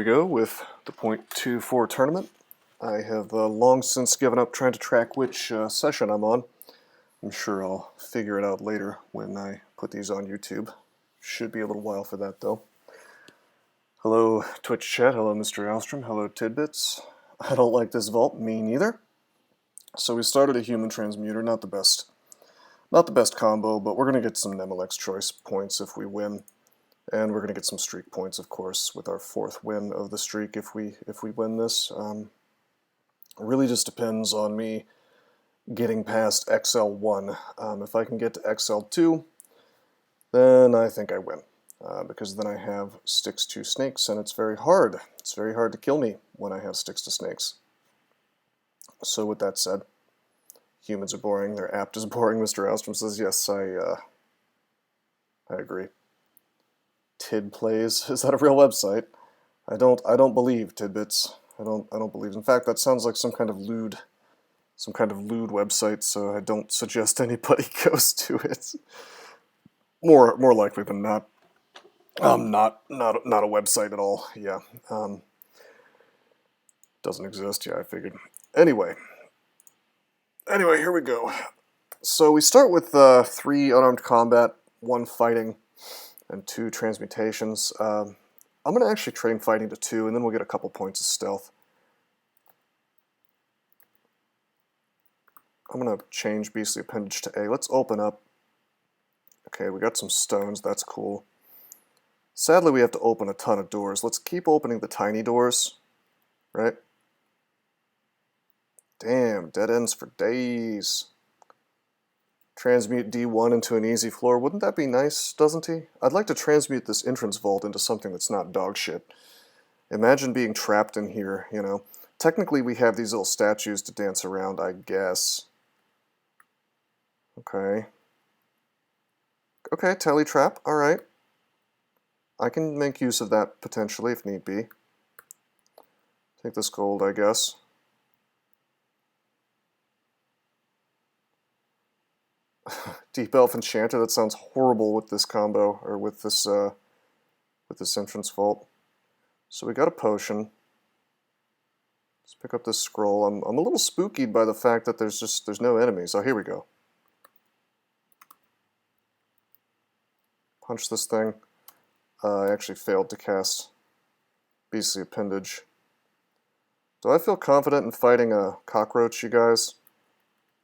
we go with the .24 tournament. I have long since given up trying to track which session I'm on. I'm sure I'll figure it out later when I put these on YouTube. Should be a little while for that, though. Hello, Twitch chat. Hello, Mr. Alstrom. Hello, Tidbits. I don't like this vault. Me neither. So we started a Human Transmuter. Not the best combo, but we're going to get some Nemelex choice points if we win. And we're going to get some streak points, of course, with our 4th win of the streak if we win this. It really just depends on me getting past XL1. If I can get to XL2, then I think I win. Because then I have sticks to snakes, and it's very hard. It's very hard to kill me when I have sticks to snakes. So with that said, humans are boring. Their apt is boring. Mr. Alstrom says, yes, I agree. Tid plays. Is that a real website? I don't believe Tidbits. I don't believe. In fact, that sounds like some kind of lewd website, so I don't suggest anybody goes to it. More likely than not. Not a website at all. Yeah. Doesn't exist. Yeah, I figured. Anyway, here we go. So we start with 3 unarmed combat, 1 fighting, and 2 transmutations. I'm going to actually train fighting to 2, and then we'll get a couple points of stealth. I'm going to change Beastly Appendage to A. Let's open up. Okay, we got some stones. That's cool. Sadly, we have to open a ton of doors. Let's keep opening the tiny doors, right? Damn, dead ends for days. Transmute D1 into an easy floor. Wouldn't that be nice, doesn't he? I'd like to transmute this entrance vault into something that's not dog shit. Imagine being trapped in here, you know. Technically, we have these little statues to dance around, I guess. Okay. Okay, tele trap, alright. I can make use of that potentially if need be. Take this gold, I guess. Deep Elf Enchanter, that sounds horrible with this combo, or with this entrance vault. So we got a potion. Let's pick up this scroll. I'm a little spookied by the fact that there's no enemies. Oh, here we go. Punch this thing. I actually failed to cast Beastly Appendage. Do I feel confident in fighting a cockroach, you guys?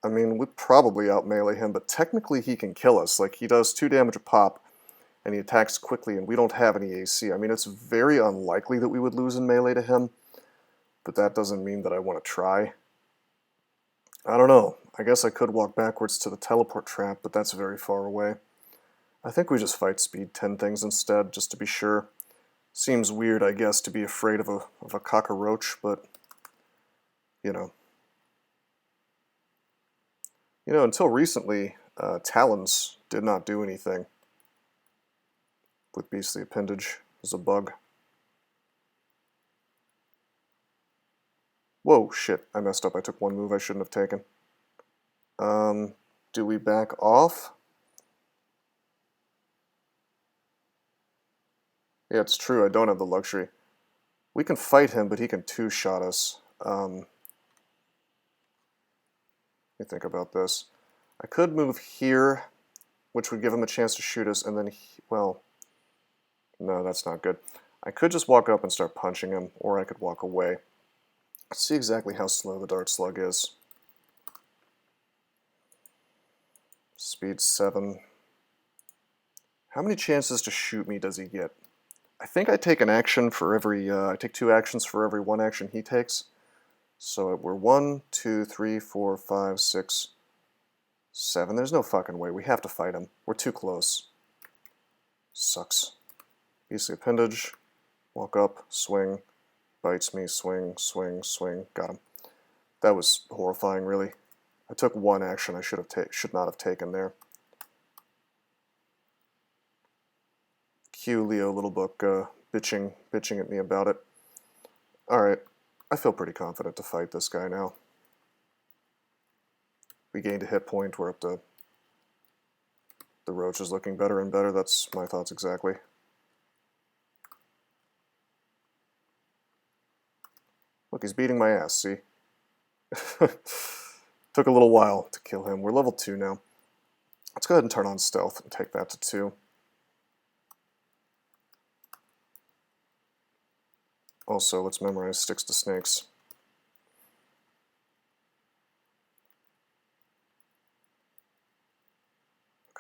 I mean, we'd probably out-melee him, but technically he can kill us. Like, he does 2 damage a pop, and he attacks quickly, and we don't have any AC. I mean, it's very unlikely that we would lose in melee to him, but that doesn't mean that I want to try. I don't know. I guess I could walk backwards to the teleport trap, but that's very far away. I think we just fight speed 10 things instead, just to be sure. Seems weird, I guess, to be afraid of a cockroach, but, you know. You know, until recently, Talons did not do anything with Beastly Appendage. It was a bug. Whoa, shit, I messed up. I took 1 move I shouldn't have taken. Do we back off? Yeah, it's true, I don't have the luxury. We can fight him, but he can 2-shot us. Let me think about this. I could move here, which would give him a chance to shoot us, and then, well, no, that's not good. I could just walk up and start punching him, or I could walk away. Let's see exactly how slow the dart slug is. Speed 7. How many chances to shoot me does he get? I think I take an action for every, I take 2 actions for every 1 action he takes. So we're 1, 2, 3, 4, 5, 6, 7. There's no fucking way. We have to fight him. We're too close. Sucks. Beastly Appendage. Walk up, swing. Bites me, swing, swing, swing. Got him. That was horrifying, really. I took 1 action I should not have taken there. Cue Leo Little Book bitching at me about it. Alright. I feel pretty confident to fight this guy now. We gained a hit point. We're up to... The roach is looking better and better. That's my thoughts exactly. Look, he's beating my ass, see? Took a little while to kill him. We're level 2 now. Let's go ahead and turn on stealth and take that to 2. Also, let's memorize sticks to snakes.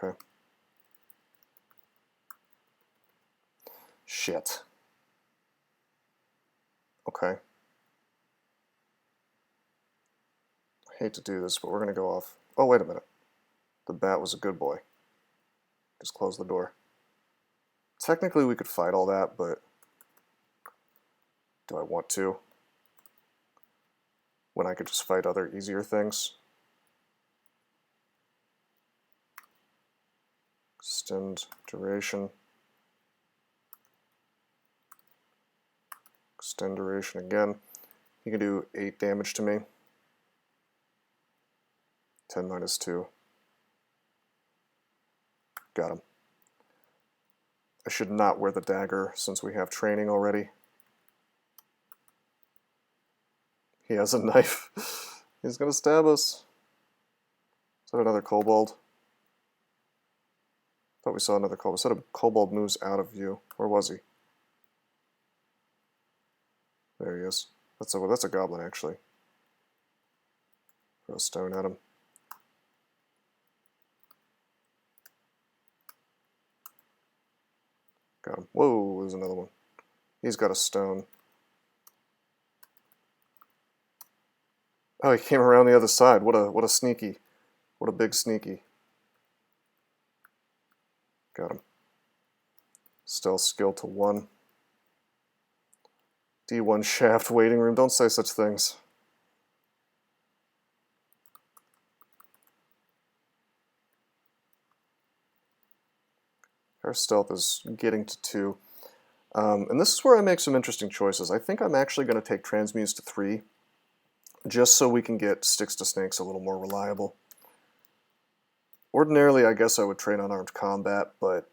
Okay. Shit. Okay. I hate to do this, but we're going to go off. Oh, wait a minute. The bat was a good boy. Just close the door. Technically, we could fight all that, but do I want to? When I could just fight other easier things? Extend duration. Extend duration again. He can do 8 damage to me. 10 minus 2. Got him. I should not wear the dagger since we have training already. He has a knife. He's gonna stab us. Is that another kobold? Thought we saw another kobold. Said a kobold moves out of view. Where was he? There he is. That's a goblin actually. Throw a stone at him. Got him. Whoa, there's another one. He's got a stone. Oh, he came around the other side. What a sneaky. What a big sneaky. Got him. Stealth skill to 1. D1 shaft waiting room. Don't say such things. Our stealth is getting to 2. And this is where I make some interesting choices. I think I'm actually going to take transmutes to 3, just so we can get sticks to snakes a little more reliable. Ordinarily, I guess I would train on armed combat, but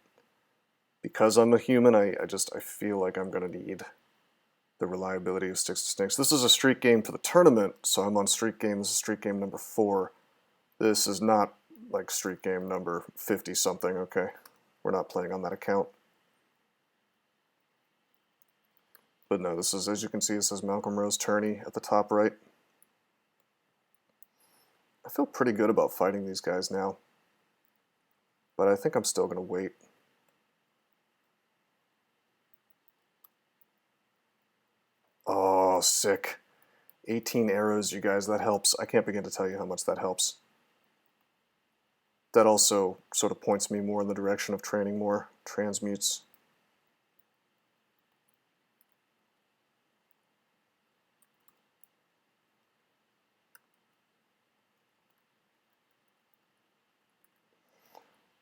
because I'm a human, I feel like I'm going to need the reliability of sticks to snakes. This is a streak game for the tournament, so I'm on streak game. This is streak game number 4. This is not like streak game number 50-something, okay? We're not playing on that account. But no, this is, as you can see, it says Malcolm Rose Tourney at the top right. I feel pretty good about fighting these guys now, but I think I'm still going to wait. Oh, sick. 18 arrows, you guys, that helps. I can't begin to tell you how much that helps. That also sort of points me more in the direction of training more transmutes.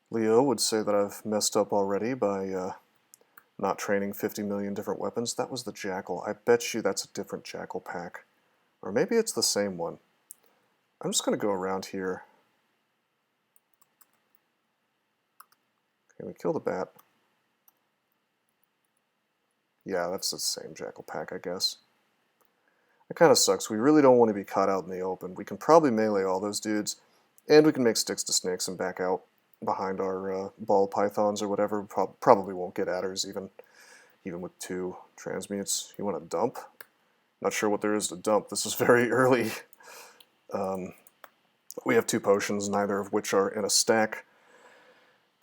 Leo would say that I've messed up already by not training 50 million different weapons. That was the Jackal. I bet you that's a different Jackal pack. Or maybe it's the same one. I'm just going to go around here. Okay, we kill the bat. Yeah, that's the same Jackal pack, I guess. It kind of sucks. We really don't want to be caught out in the open. We can probably melee all those dudes, and we can make sticks to snakes and back out behind our ball pythons or whatever. Probably won't get adders even with 2 transmutes. You want to dump? Not sure what there is to dump. This is very early. We have 2 potions, neither of which are in a stack,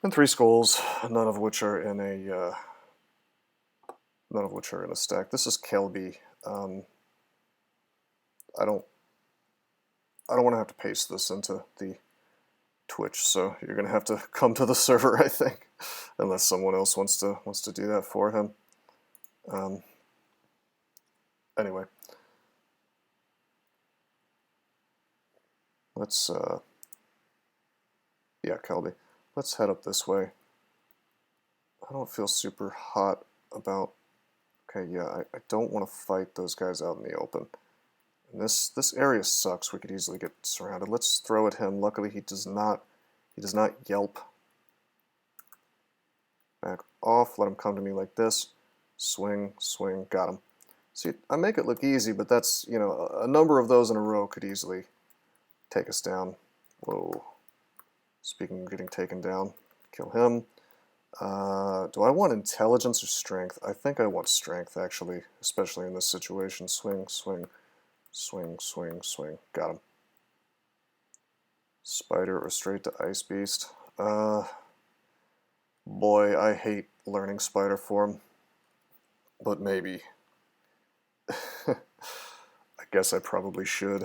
and 3 skulls, none of which are in a stack. This is Kelby. I don't want to have to paste this into the Twitch, so you're gonna have to come to the server, I think, unless someone else wants to do that for him. Anyway, let's yeah, Kelby. Let's head up this way. I don't feel super hot about. Okay, yeah, I don't want to fight those guys out in the open. And this area sucks. We could easily get surrounded. Let's throw at him. Luckily, he does not yelp. Back off. Let him come to me like this. Swing, swing. Got him. See, I make it look easy, but that's, you know, a number of those in a row could easily take us down. Whoa. Speaking of getting taken down, kill him. Do I want intelligence or strength? I think I want strength, actually, especially in this situation. Swing, swing, swing, swing, swing. Got him. Spider or straight to Ice Beast. Boy, I hate learning spider form, but maybe. I guess I probably should.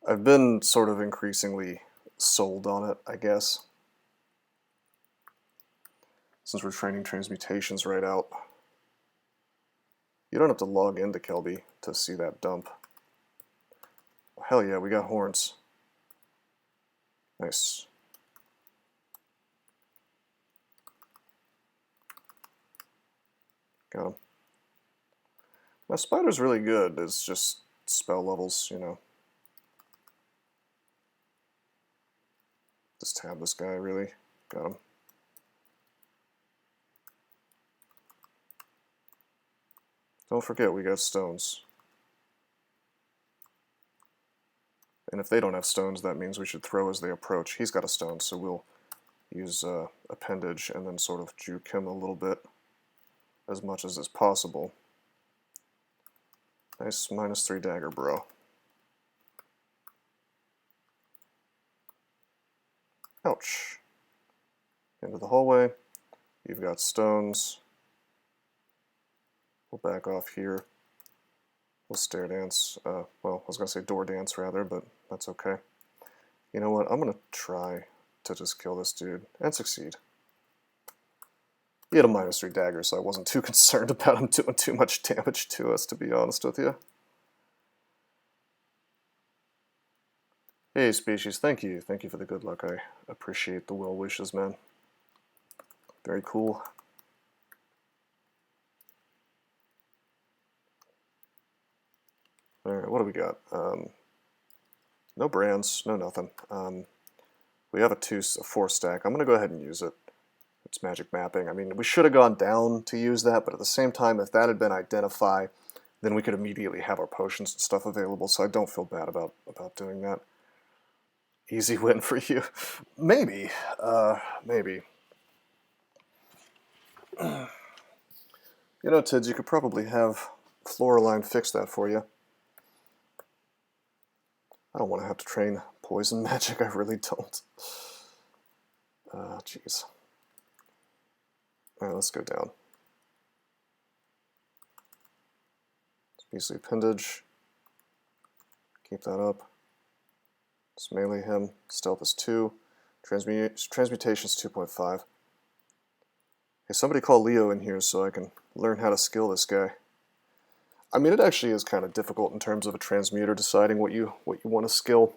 I've been sort of increasingly sold on it, I guess. Since we're training transmutations right out. You don't have to log into Kelby to see that dump. Hell yeah, we got horns. Nice. Got him. My spider's really good. It's just spell levels, you know. Just tab this guy, really. Got him. Don't forget, we got stones. And if they don't have stones, that means we should throw as they approach. He's got a stone, so we'll use appendage and then sort of juke him a little bit as much as is possible. Nice -3 dagger, bro. Ouch. Into the hallway. You've got stones. We'll back off here. We'll stair dance. Well, I was going to say door dance rather, but that's okay. You know what? I'm going to try to just kill this dude and succeed. He had a -3 dagger, so I wasn't too concerned about him doing too much damage to us, to be honest with you. Hey, Species, thank you. Thank you for the good luck. I appreciate the well wishes, man. Very cool. Alright, what do we got? No brands, no nothing. We have a 4 stack. I'm going to go ahead and use it. It's magic mapping. I mean, we should have gone down to use that, but at the same time, if that had been identify, then we could immediately have our potions and stuff available, so I don't feel bad about doing that. Easy win for you. Maybe. Maybe. You know, Tids, you could probably have Floraline fix that for you. I don't want to have to train poison magic, I really don't. Jeez. Alright, let's go down. Beastly appendage. Keep that up. Let's melee him. Stealth is 2. Transmutation is 2.5. Hey, somebody call Leo in here so I can learn how to skill this guy. I mean, it actually is kind of difficult in terms of a transmuter deciding what you want to skill.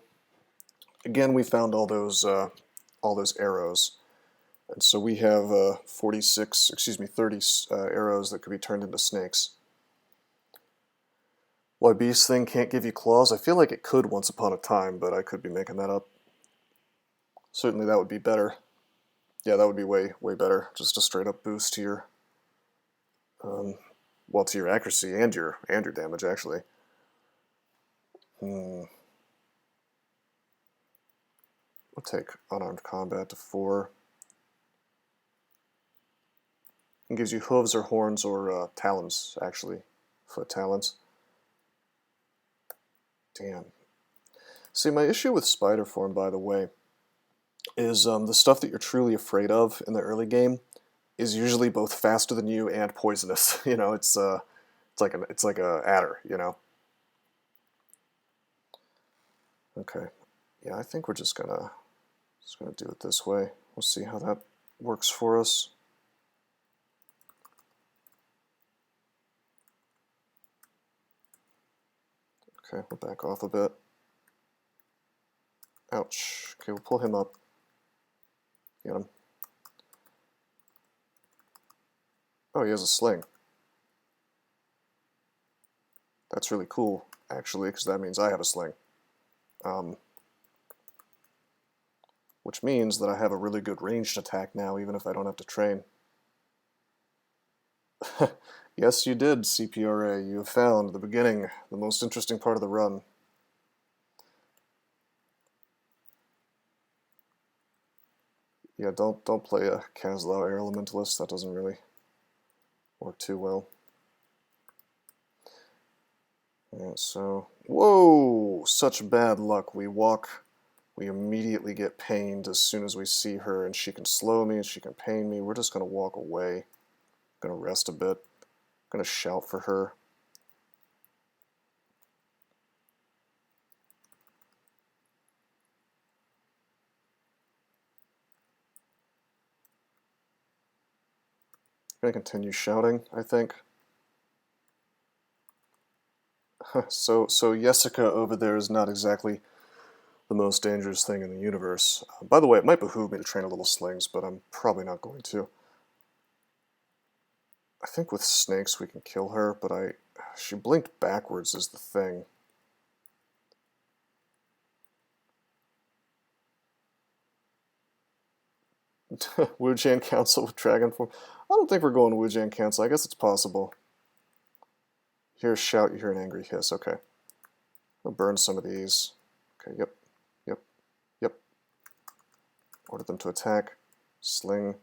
Again, we found all those arrows, and so we have 30 arrows that could be turned into snakes. Why Beast Thing can't give you claws? I feel like it could once upon a time, but I could be making that up. Certainly that would be better. Yeah, that would be way better. Just a straight up boost to your well, to your accuracy and your damage, actually. We'll take unarmed combat to 4. It gives you hooves or horns or talons, actually. Foot talons. Damn. See, my issue with spider form, by the way, is the stuff that you're truly afraid of in the early game is usually both faster than you and poisonous. You know, it's like a adder, you know. Okay, yeah, I think we're just gonna do it this way. We'll see how that works for us. Okay, we'll back off a bit. Ouch. Okay, we'll pull him up. Get him. Oh, he has a sling. That's really cool, actually, because that means I have a sling. Which means that I have a really good ranged attack now, even if I don't have to train. Yes, you did, CPRA. You have found the beginning, the most interesting part of the run. Yeah, don't play a Kazlau Air Elementalist. That doesn't really work too well. Yeah, so, whoa! Such bad luck. We immediately get pained as soon as we see her, and she can slow me, and she can pain me. We're just gonna walk away. Gonna rest a bit. Gonna shout for her. Gonna continue shouting, I think. So Jessica over there is not exactly the most dangerous thing in the universe. By the way, it might behoove me to train a little slings, but I'm probably not going to. I think with snakes we can kill her, but she blinked backwards is the thing. Wujian Council with Dragon Form. I don't think we're going to Wujian Council. I guess it's possible. You hear a shout, you hear an angry hiss. Okay. I'll burn some of these. Okay, yep. Order them to attack. Sling.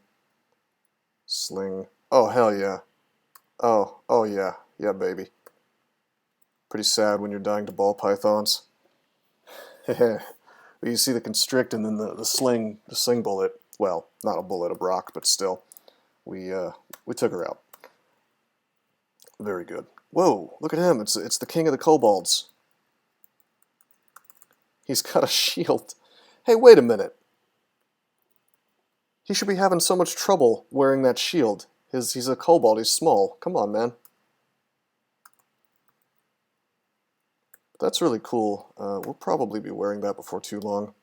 Sling. Oh, hell yeah. Oh yeah. Yeah, baby. Pretty sad when you're dying to ball pythons. You see the constrict and then the sling bullet. Well, not a bullet, a Brock, but still. We took her out. Very good. Whoa, look at him. It's the king of the kobolds. He's got a shield. Hey, wait a minute. He should be having so much trouble wearing that shield. He's a kobold, he's small. Come on, man. That's really cool. We'll probably be wearing that before too long.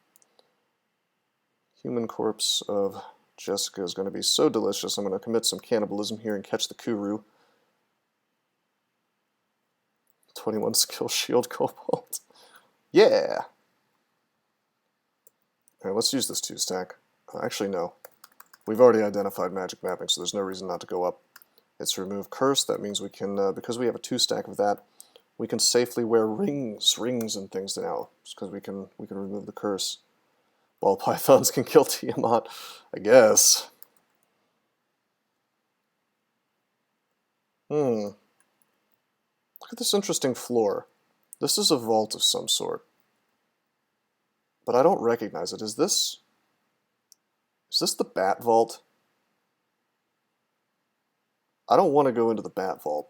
Human corpse of Jessica is going to be so delicious. I'm going to commit some cannibalism here and catch the Kuru. 21 skill shield kobold. Yeah! Alright, let's use this 2-stack. Actually, no. We've already identified magic mapping, so there's no reason not to go up. It's remove curse. That means we can, because we have a 2-stack of that, we can safely wear rings and things now, just because we can remove the curse. Ball pythons can kill Tiamat, I guess. Look at this interesting floor. This is a vault of some sort, but I don't recognize it. Is this the Bat Vault? I don't want to go into the Bat Vault.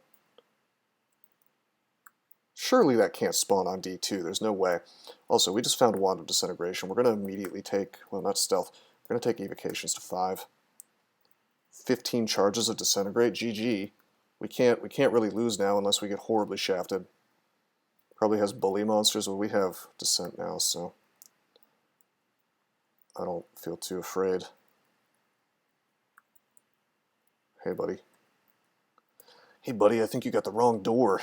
Surely that can't spawn on D2. There's no way. Also, we just found Wand of Disintegration. We're going to immediately take, well, not stealth. We're going to take evocations to 5. 15 charges of Disintegrate. GG. We can't really lose now unless we get horribly shafted. Probably has bully monsters. Well, we have Descent now, so I don't feel too afraid. Hey, buddy. Hey, buddy, I think you got the wrong door.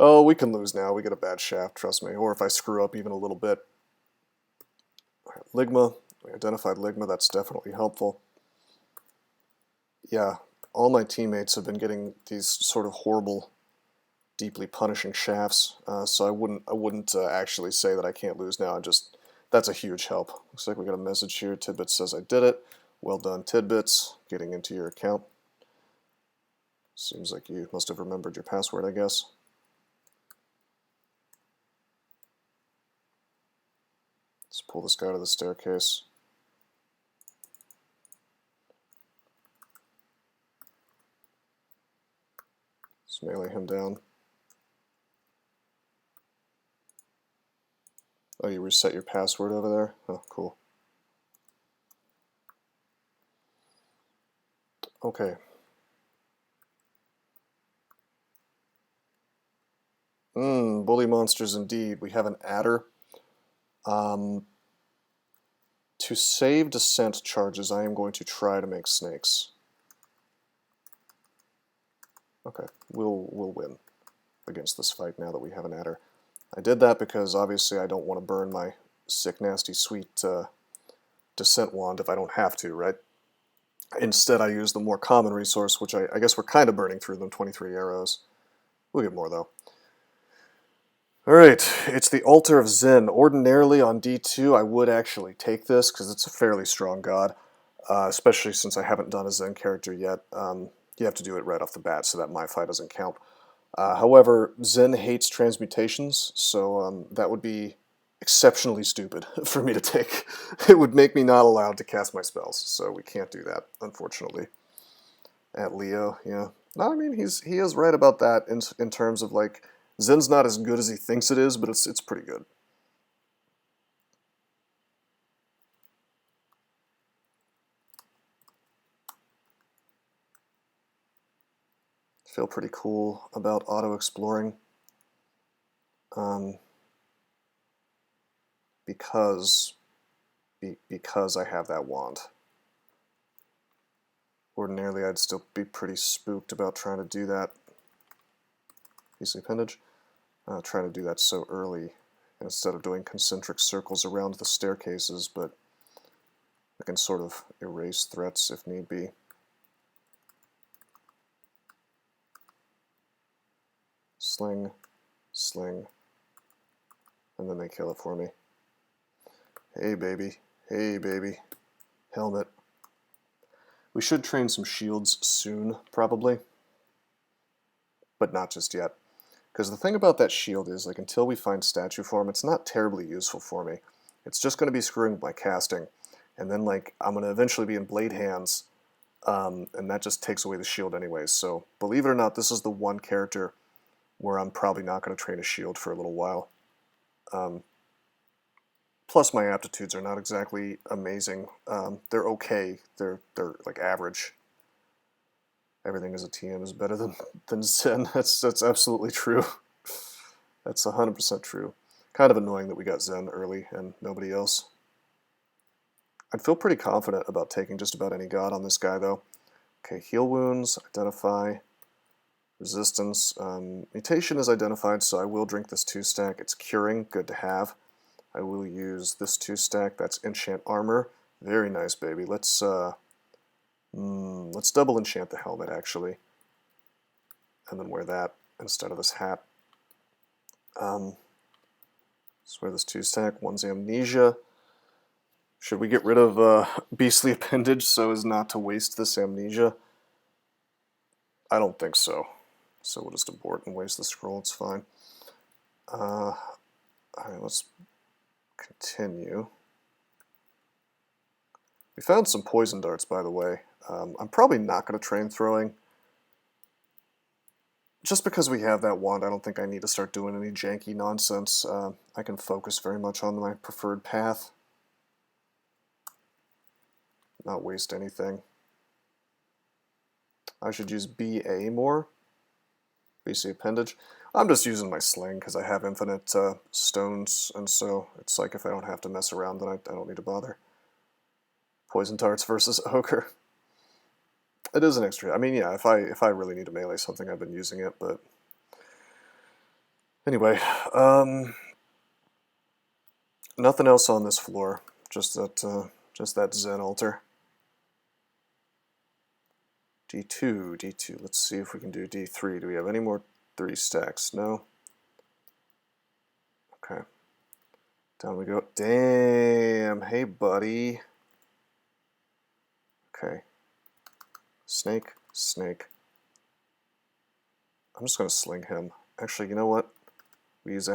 Oh, we can lose now. We get a bad shaft, trust me. Or if I screw up even a little bit. Right, Ligma. We identified Ligma. That's definitely helpful. Yeah, all my teammates have been getting these sort of horrible, deeply punishing shafts. So I wouldn't actually say that I can't lose now. That's a huge help. Looks like we got a message here. Tidbits says I did it. Well done, Tidbits. Getting into your account. Seems like you must have remembered your password, I guess. Let's pull this guy to the staircase. Let's melee him down. Oh, you reset your password over there? Oh, cool. Okay. Bully monsters indeed. We have an adder. To save descent charges, I am going to try to make snakes. Okay, we'll win against this fight now that we have an adder. I did that because obviously I don't want to burn my sick, nasty, sweet descent wand if I don't have to, right? Instead, I use the more common resource, which I guess we're kind of burning through them, 23 arrows. We'll get more, though. Alright, it's the Altar of Zen. Ordinarily on D2, I would actually take this, because it's a fairly strong god, especially since I haven't done a Zen character yet. You have to do it right off the bat, so that MyFi doesn't count. However, Zen hates transmutations, so that would be exceptionally stupid for me to take. It would make me not allowed to cast my spells, so we can't do that, unfortunately. At Leo, yeah. No, I mean, he is right about that in terms of, like, Zen's not as good as he thinks it is, but it's pretty good. Feel pretty cool about auto-exploring. Because I have that wand. Ordinarily, I'd still be pretty spooked about trying to do that. Piece of appendage. Trying to do that so early instead of doing concentric circles around the staircases, but I can sort of erase threats if need be. Sling, sling, and then they kill it for me. Hey baby, hey baby. Helmet. We should train some shields soon, probably, but not just yet. Because the thing about that shield is, like, until we find statue form, it's not terribly useful for me. It's just going to be screwing with my casting, and then, like, I'm going to eventually be in blade hands, and that just takes away the shield anyways. So, believe it or not, this is the one character where I'm probably not going to train a shield for a little while. Plus, my aptitudes are not exactly amazing. They're okay. They're like average. Everything as a TM is better than Zen. That's absolutely true. That's 100% true. Kind of annoying that we got Zen early and nobody else. I'd feel pretty confident about taking just about any god on this guy, though. Okay, heal wounds, identify, resistance. Mutation is identified, so I will drink this 2-stack. It's curing, good to have. I will use this 2-stack. That's enchant armor. Very nice, baby. Let's double enchant the helmet, actually, and then wear that instead of this hat. Let's wear this 2-stack. One's amnesia. Should we get rid of beastly appendage so as not to waste this amnesia? I don't think so. So we'll just abort and waste the scroll. It's fine. All right, let's continue. We found some poison darts, by the way. I'm probably not going to train throwing. Just because we have that wand, I don't think I need to start doing any janky nonsense. I can focus very much on my preferred path. Not waste anything. I should use BA more. BC appendage. I'm just using my sling because I have infinite stones, and so it's like if I don't have to mess around, then I don't need to bother. Poison darts versus ogre. It is an extra. I mean, yeah, if I really need to melee something, I've been using it, but anyway, nothing else on this floor. Just that Zen altar. D2, D2. Let's see if we can do D3. Do we have any more 3 stacks? No. Okay. Down we go. Damn. Hey, buddy. Okay. Snake, snake. I'm just going to sling him. Actually, you know what? We use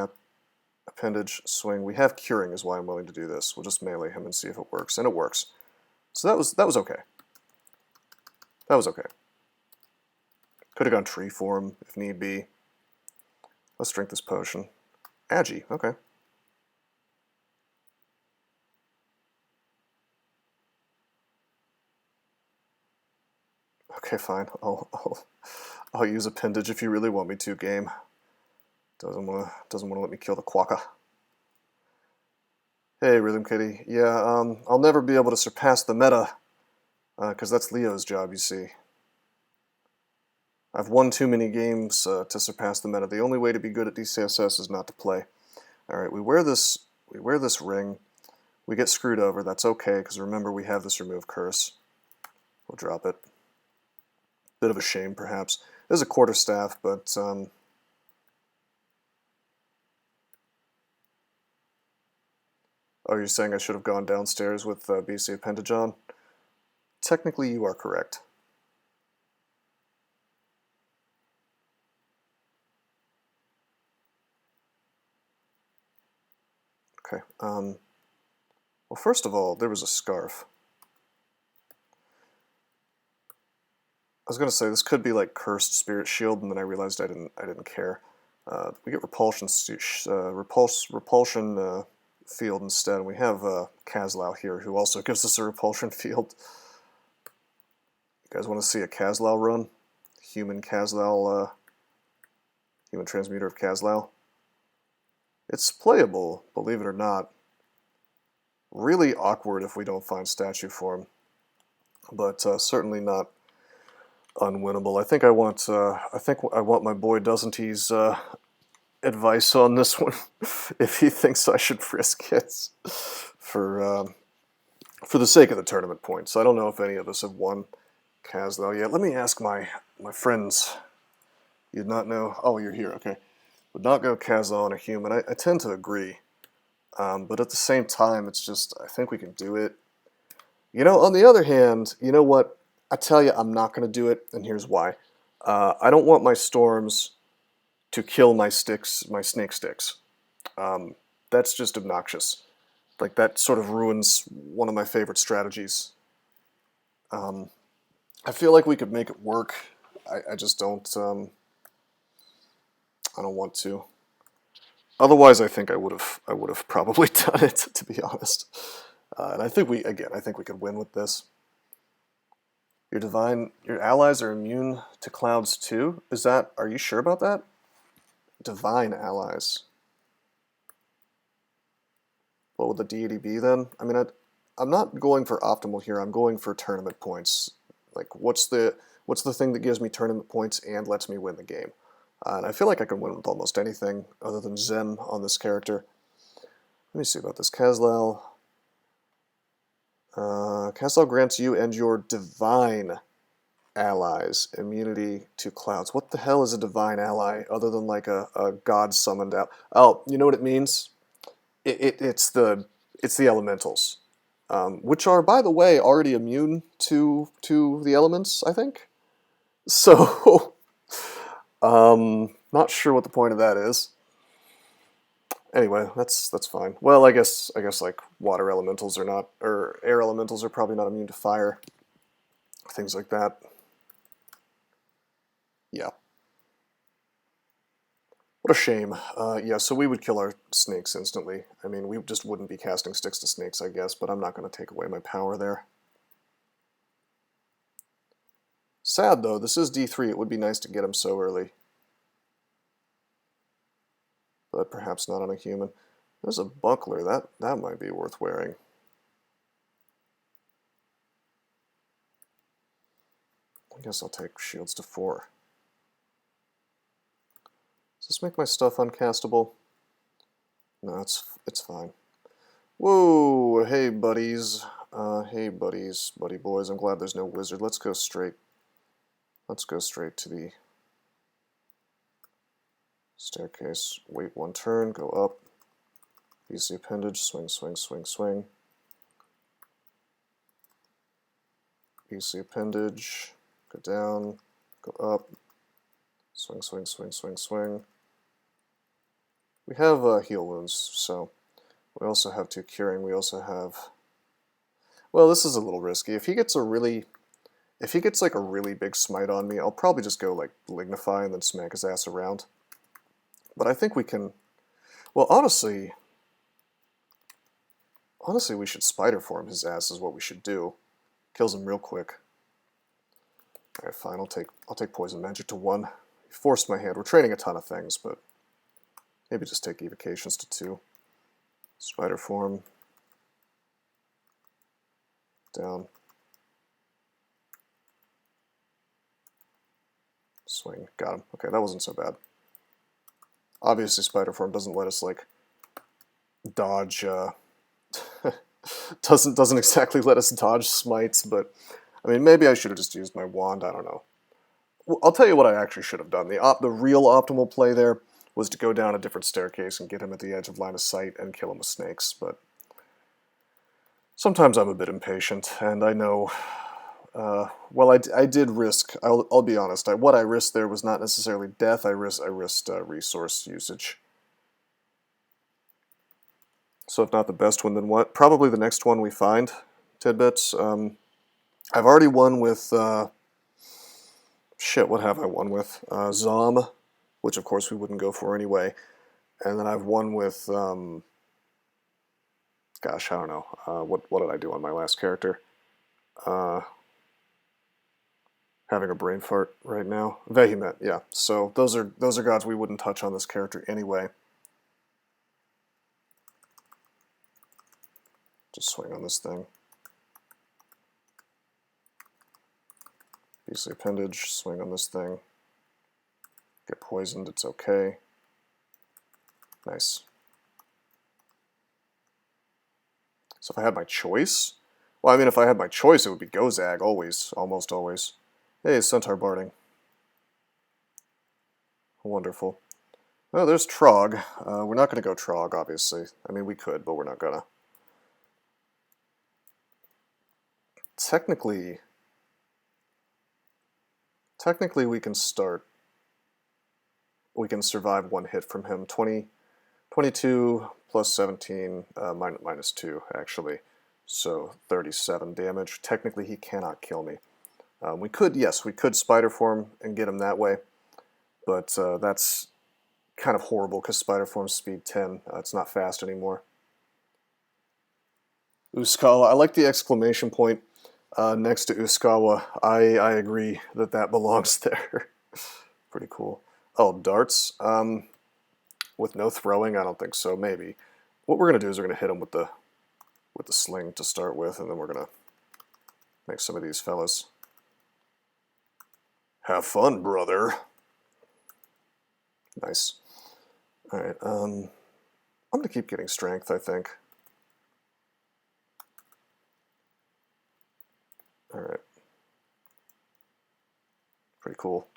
appendage, swing. We have curing is why I'm willing to do this. We'll just melee him and see if it works. And it works. So that was okay. That was okay. Could have gone tree form if need be. Let's drink this potion. Agi, okay. Okay, fine. I'll use appendage if you really want me to. Game doesn't want to let me kill the quokka. Hey, Rhythm Kitty. Yeah, I'll never be able to surpass the meta because that's Leo's job. You see, I've won too many games to surpass the meta. The only way to be good at DCSS is not to play. All right, we wear this ring. We get screwed over. That's okay because remember we have this remove curse. We'll drop it. Bit of a shame, perhaps. There's a quarterstaff, but oh, you're saying I should have gone downstairs with BC Appendage on? Technically, you are correct. Okay. Well, first of all, there was a scarf. I was gonna say this could be like Cursed Spirit Shield, and then I realized I didn't care. We get repulsion field instead, and we have Kazlau here, who also gives us a repulsion field. You guys want to see a Kazlau run? Human Kazlau, Human Transmuter of Kazlau. It's playable, believe it or not. Really awkward if we don't find statue form, but certainly not unwinnable. I think I want my boy Doesn't He's advice on this one. If he thinks I should risk it for the sake of the tournament points. I don't know if any of us have won Kazlau yet. Let me ask my friends. You'd not know. Oh, you're here. Okay. Would not go Kazlau on a human. I tend to agree. But at the same time, it's just, I think we can do it. You know, on the other hand, you know what? I tell you, I'm not going to do it, and here's why. I don't want my storms to kill my sticks, my snake sticks. That's just obnoxious. Like, that sort of ruins one of my favorite strategies. I feel like we could make it work. I just don't, I don't want to. Otherwise, I think I would have probably done it, to be honest. And I think we could win with this. Your allies are immune to clouds too? Are you sure about that? Divine allies. What would the deity be then? I mean, I'm not going for optimal here, I'm going for tournament points. Like, what's the thing that gives me tournament points and lets me win the game? And I feel like I can win with almost anything other than Zen on this character. Let me see about this. Kazlau. Kazlau grants you and your divine allies immunity to clouds. What the hell is a divine ally other than like a god summoned out? Oh, you know what it means? It's the elementals, which are, by the way, already immune to the elements, I think. So, not sure what the point of that is. Anyway, that's fine. Well, I guess like water elementals are not, or air elementals are probably not immune to fire. Things like that. Yeah. What a shame. Yeah, so we would kill our snakes instantly. I mean, we just wouldn't be casting sticks to snakes, I guess, but I'm not going to take away my power there. Sad, though. This is D3. It would be nice to get him so early. But perhaps not on a human. There's a buckler. That might be worth wearing. I guess I'll take shields to 4. Does this make my stuff uncastable? No, it's fine. Whoa, hey buddies. Hey buddies, buddy boys. I'm glad there's no wizard. Let's go straight to the staircase. Wait one turn, go up. BC appendage, swing, swing, swing, swing. BC appendage, go down, go up. Swing, swing, swing, swing, swing. We have heal wounds, so we also have 2 curing. We also have... Well, this is a little risky. If he gets like a really big smite on me, I'll probably just go like lignify and then smack his ass around. But I think we can... Well, honestly, we should spider form his ass is what we should do. Kills him real quick. All right, fine. I'll take poison magic to 1. He forced my hand. We're training a ton of things, but maybe just take evocations to 2. Spider form. Down. Swing. Got him. Okay, that wasn't so bad. Obviously, spider form doesn't let us like dodge. Doesn't exactly let us dodge smites, but I mean, maybe I should have just used my wand, I don't know. Well, I'll tell you what I actually should have done. The real optimal play there was to go down a different staircase and get him at the edge of line of sight and kill him with snakes, but sometimes I'm a bit impatient, and I know, well, I did risk, I'll be honest, what I risked there was not necessarily death, I risked resource usage. So if not the best one, then what? Probably the next one we find, Tidbits. I've already won with, shit, what have I won with? Zom, which of course we wouldn't go for anyway. And then I've won with, gosh, I don't know. What did I do on my last character? Having a brain fart right now. Vehement, yeah. So those are gods we wouldn't touch on this character anyway. Just swing on this thing. Beastly Appendage, swing on this thing. Get poisoned, it's okay. Nice. So if I had my choice? Well, I mean, if I had my choice, it would be Gozag, always. Almost always. Hey, Centaur Barding. Wonderful. Oh, there's Trog. We're not going to go Trog, obviously. I mean, we could, but we're not gonna. Technically, we can start. We can survive one hit from him. 22 plus 17, minus 2, actually. So 37 damage. Technically, he cannot kill me. We could, yes, we could Spider Form and get him that way. But that's kind of horrible because Spider Form's speed 10. It's not fast anymore. Uskawa, I like the exclamation point next to Uskawa. I agree that belongs there. Pretty cool. Oh, darts. With no throwing, I don't think so. Maybe. What we're gonna do is we're gonna hit him with the sling to start with, and then we're gonna make some of these fellas. Have fun, brother. Nice. All right. I'm gonna keep getting strength, I think. All right. Pretty cool.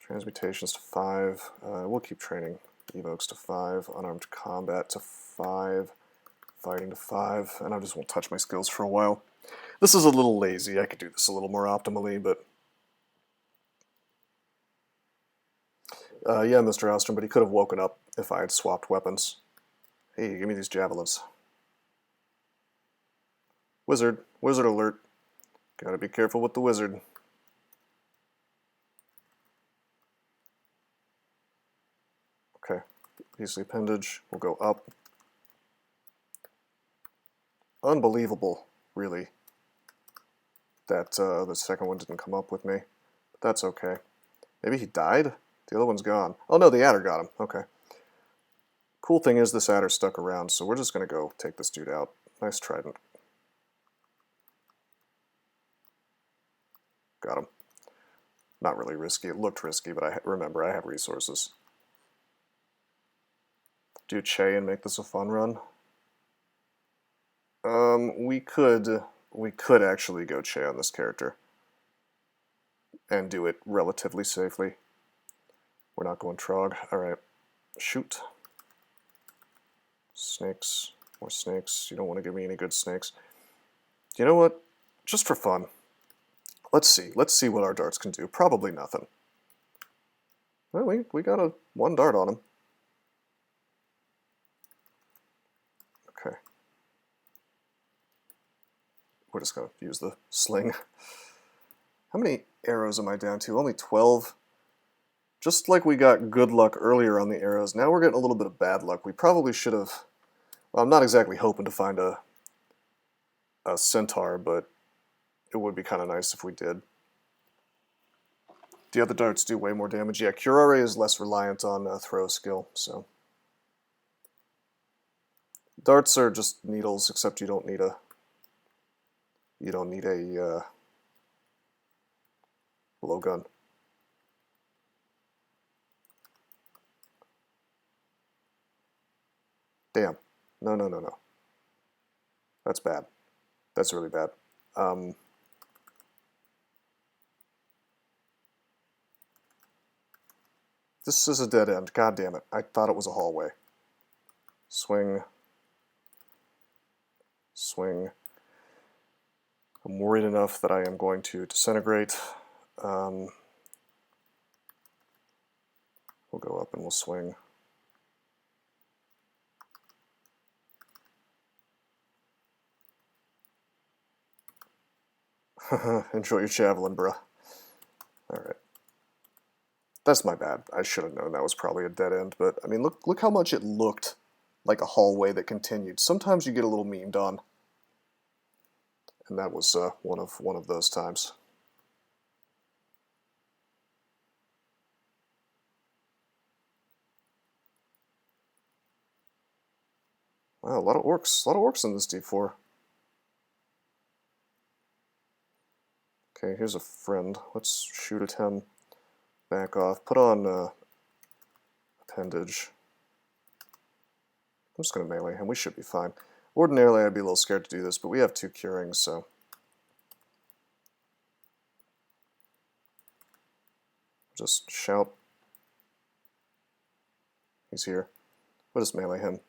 Transmutations to 5. We'll keep training. Evokes to 5. Unarmed combat to 5. Fighting to 5. And I just won't touch my skills for a while. This is a little lazy. I could do this a little more optimally, but... yeah, Mr. Ostrom, but he could have woken up if I had swapped weapons. Hey, give me these javelins. Wizard. Wizard alert. Gotta be careful with the wizard. Okay. Beastly Appendage will go up. Unbelievable, really, that the second one didn't come up with me. But that's okay. Maybe he died? The other one's gone. Oh no, the adder got him. Okay. Cool thing is this adder stuck around, so we're just going to go take this dude out. Nice trident. Got him. Not really risky. It looked risky, but remember, I have resources. Do Che and make this a fun run? We could actually go Che on this character. And do it relatively safely. We're not going Trog. Alright. Shoot. Snakes. More snakes. You don't want to give me any good snakes. You know what? Just for fun. Let's see. Let's see what our darts can do. Probably nothing. Well, we got one dart on him. Okay. We're just going to use the sling. How many arrows am I down to? Only 12. Just like we got good luck earlier on the arrows, now we're getting a little bit of bad luck. We probably should have... Well, I'm not exactly hoping to find a centaur, but it would be kind of nice if we did. The other darts do way more damage. Yeah, Curare is less reliant on throw skill, so... Darts are just needles, except you don't need a... You don't need a blowgun. Damn. No. That's bad. That's really bad. This is a dead end. God damn it. I thought it was a hallway. Swing. Swing. I'm worried enough that I am going to disintegrate. We'll go up and we'll swing. Enjoy your javelin, bruh. Alright. That's my bad. I should have known that was probably a dead end, but I mean, look how much it looked like a hallway that continued. Sometimes you get a little memed on, and that was one of those times. Wow, a lot of orcs in this D4. Okay, here's a friend. Let's shoot at him. Back off. Put on appendage. I'm just going to melee him. We should be fine. Ordinarily, I'd be a little scared to do this, but we have 2 curings, so... Just shout. He's here. We'll just melee him.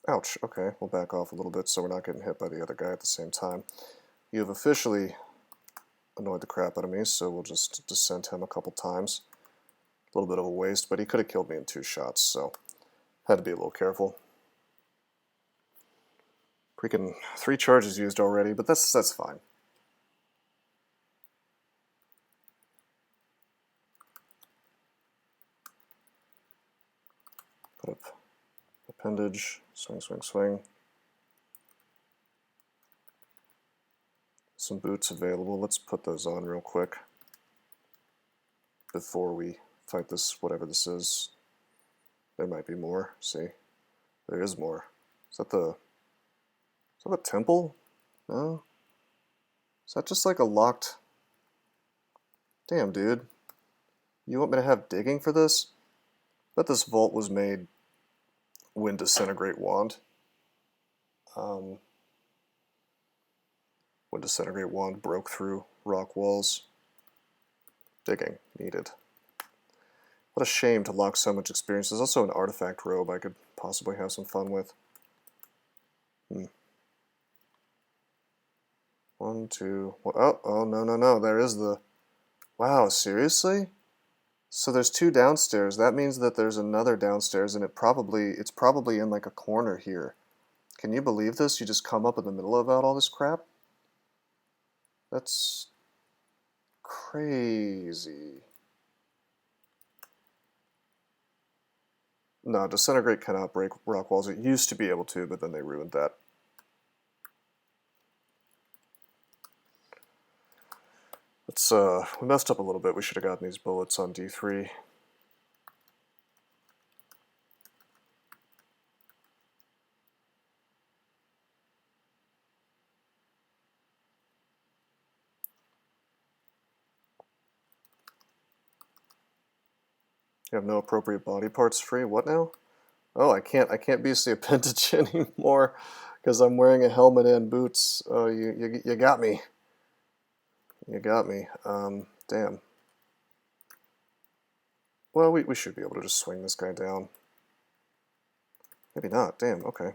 Ouch. Okay, we'll back off a little bit so we're not getting hit by the other guy at the same time. You have officially annoyed the crap out of me, so we'll just descent him a couple times. A little bit of a waste, but he could have killed me in 2 shots, so had to be a little careful. Freaking 3 charges used already, but that's fine. Put up appendage, swing, swing, swing. Some boots available. Let's put those on real quick before we fight this, whatever this is. There might be more. See? There is more. Is that the temple? No? Is that just like a locked... Damn, dude. You want me to have digging for this? I bet this vault was made when Disintegrate Wand. When Disintegrate Wand broke through rock walls. Digging. Needed. What a shame to lock so much experience. There's also an artifact robe I could possibly have some fun with. 1, 2... Oh, no. There is the... Wow, seriously? So there's 2 downstairs. That means that there's another downstairs, and it's probably in like a corner here. Can you believe this? You just come up in the middle of all this crap? That's crazy. No, Disintegrate cannot break rock walls. It used to be able to, but then they ruined that. We messed up a little bit. We should have gotten these bullets on D3. You have no appropriate body parts free. What now? Oh, I can't be the appendage anymore because I'm wearing a helmet and boots. Oh, you got me. You got me. Damn. Well, we should be able to just swing this guy down. Maybe not. Damn, okay.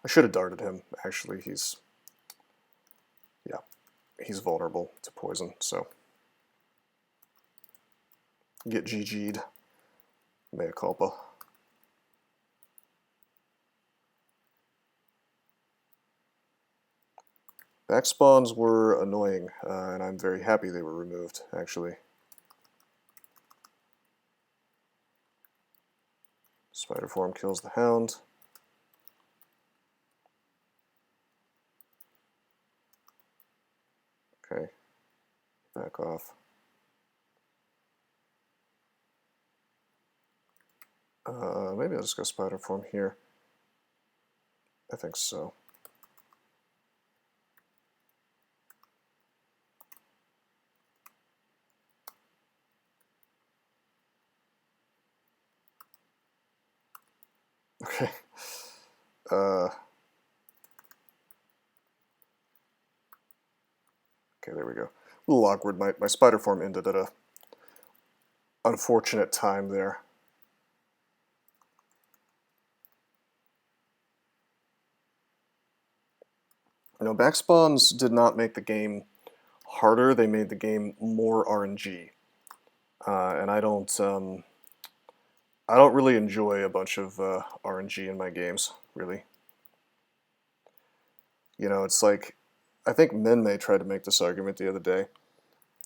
I should have darted him. Actually, he's vulnerable to poison, so. Get GG'd. Mea culpa. Back spawns were annoying, and I'm very happy they were removed, actually. Spider form kills the hound. Okay, back off. Maybe I'll just go spider form here. I think so. Okay. Okay, there we go. A little awkward. My spider form ended at a unfortunate time there. You know, backspawns did not make the game harder. They made the game more RNG, and I don't really enjoy a bunch of RNG in my games. Really, you know, it's like I think Minmay tried to make this argument the other day.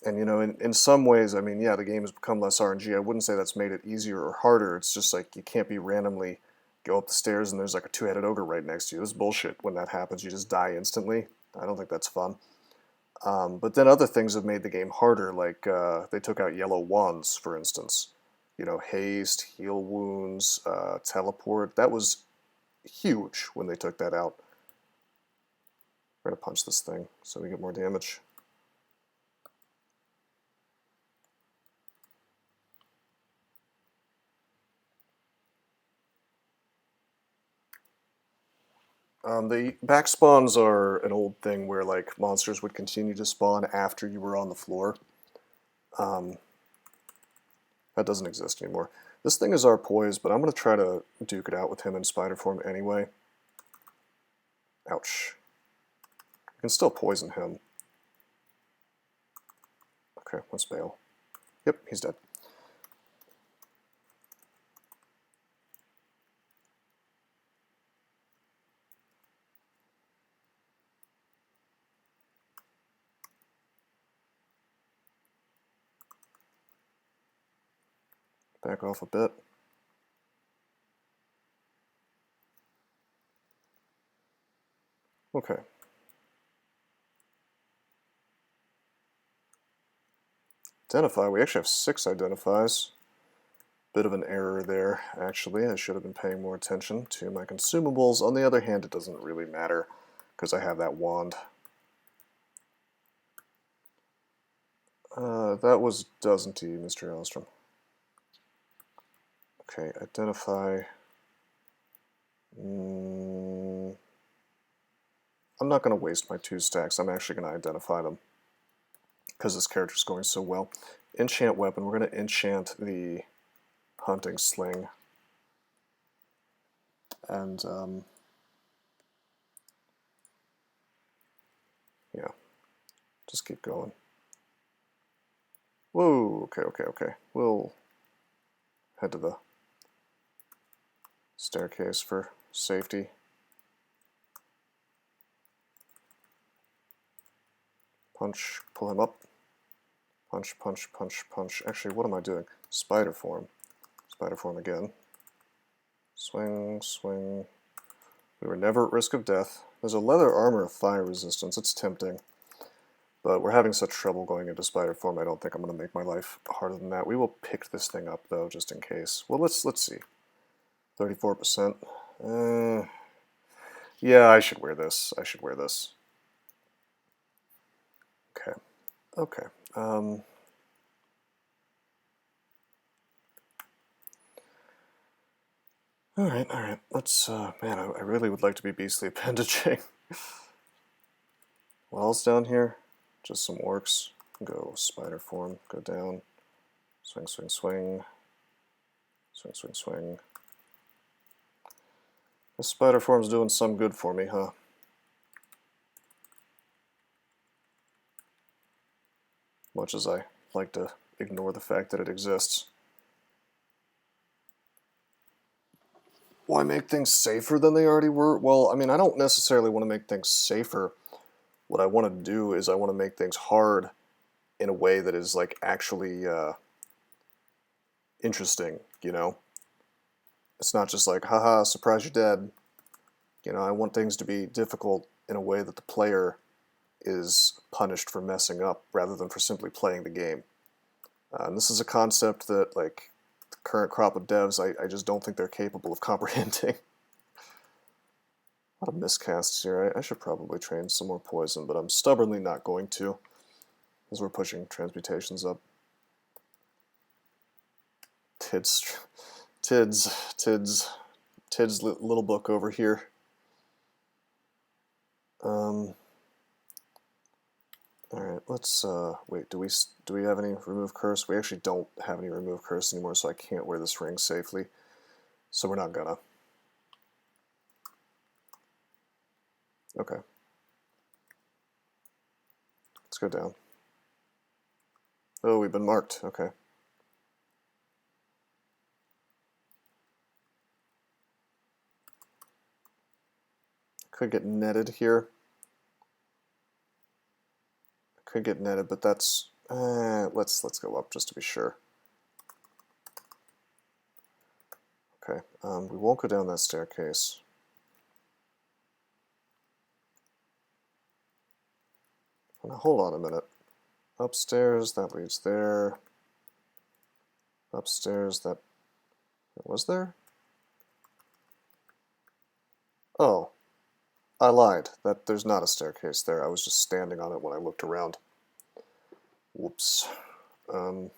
And, you know, in some ways, I mean, yeah, the game has become less RNG. I wouldn't say that's made it easier or harder. It's just like you can't be randomly go up the stairs and there's like a two-headed ogre right next to you. This is bullshit. When that happens, you just die instantly. I don't think that's fun. But then other things have made the game harder, like they took out yellow wands, for instance. You know, haste, heal wounds, teleport. That was huge when they took that out. We're going to punch this thing so we get more damage. The back spawns are an old thing where like monsters would continue to spawn after you were on the floor. That doesn't exist anymore. This thing is our poise, but I'm going to try to duke it out with him in spider form anyway. Ouch. I can still poison him. Okay, let's bail. Yep, he's dead. Back off a bit. Okay. Identify. We actually have 6 identifies. Bit of an error there, actually. I should have been paying more attention to my consumables. On the other hand, it doesn't really matter because I have that wand. That was doesn't he, Mr. Elstrom? Okay, identify. I'm not going to waste my 2 stacks. I'm actually going to identify them because this character's going so well. Enchant weapon. We're going to enchant the hunting sling. And, yeah, just keep going. Whoa, okay. We'll head to the staircase for safety. Punch, pull him up. Punch, punch, punch, punch. Actually, what am I doing? Spider form. Spider form again. Swing, swing. We were never at risk of death. There's a leather armor of fire resistance. It's tempting. But we're having such trouble going into spider form, I don't think I'm going to make my life harder than that. We will pick this thing up, though, just in case. Well, let's see. 34%. Yeah, I should wear this. I should wear this. Okay. Okay. Alright. Let's, man, I really would like to be beastly appendaging. What else down here? Just some orcs. Go spider form. Go down. Swing, swing, swing. Swing, swing, swing. This spider form's doing some good for me, huh? Much as I like to ignore the fact that it exists. Why make things safer than they already were? Well, I mean, I don't necessarily want to make things safer. What I want to do is I want to make things hard in a way that is, like, actually interesting, you know? It's not just like, haha, surprise, you're dead. You know, I want things to be difficult in a way that the player is punished for messing up rather than for simply playing the game. And this is a concept that, like, the current crop of devs, I just don't think they're capable of comprehending. A lot of miscasts here. I should probably train some more poison, but I'm stubbornly not going to, as we're pushing transmutations up. Tids. Tid's little book over here. Alright, let's, wait, do we have any remove curse? We actually don't have any remove curse anymore, so I can't wear this ring safely. So we're not gonna. Okay. Let's go down. Oh, we've been marked. Okay. Could get netted here. Could get netted, but that's let's go up just to be sure. Okay, we won't go down that staircase. Now hold on a minute. Upstairs, that leads there. Upstairs, that was there? Oh, I lied. That there's not a staircase there. I was just standing on it when I looked around. Whoops. Well,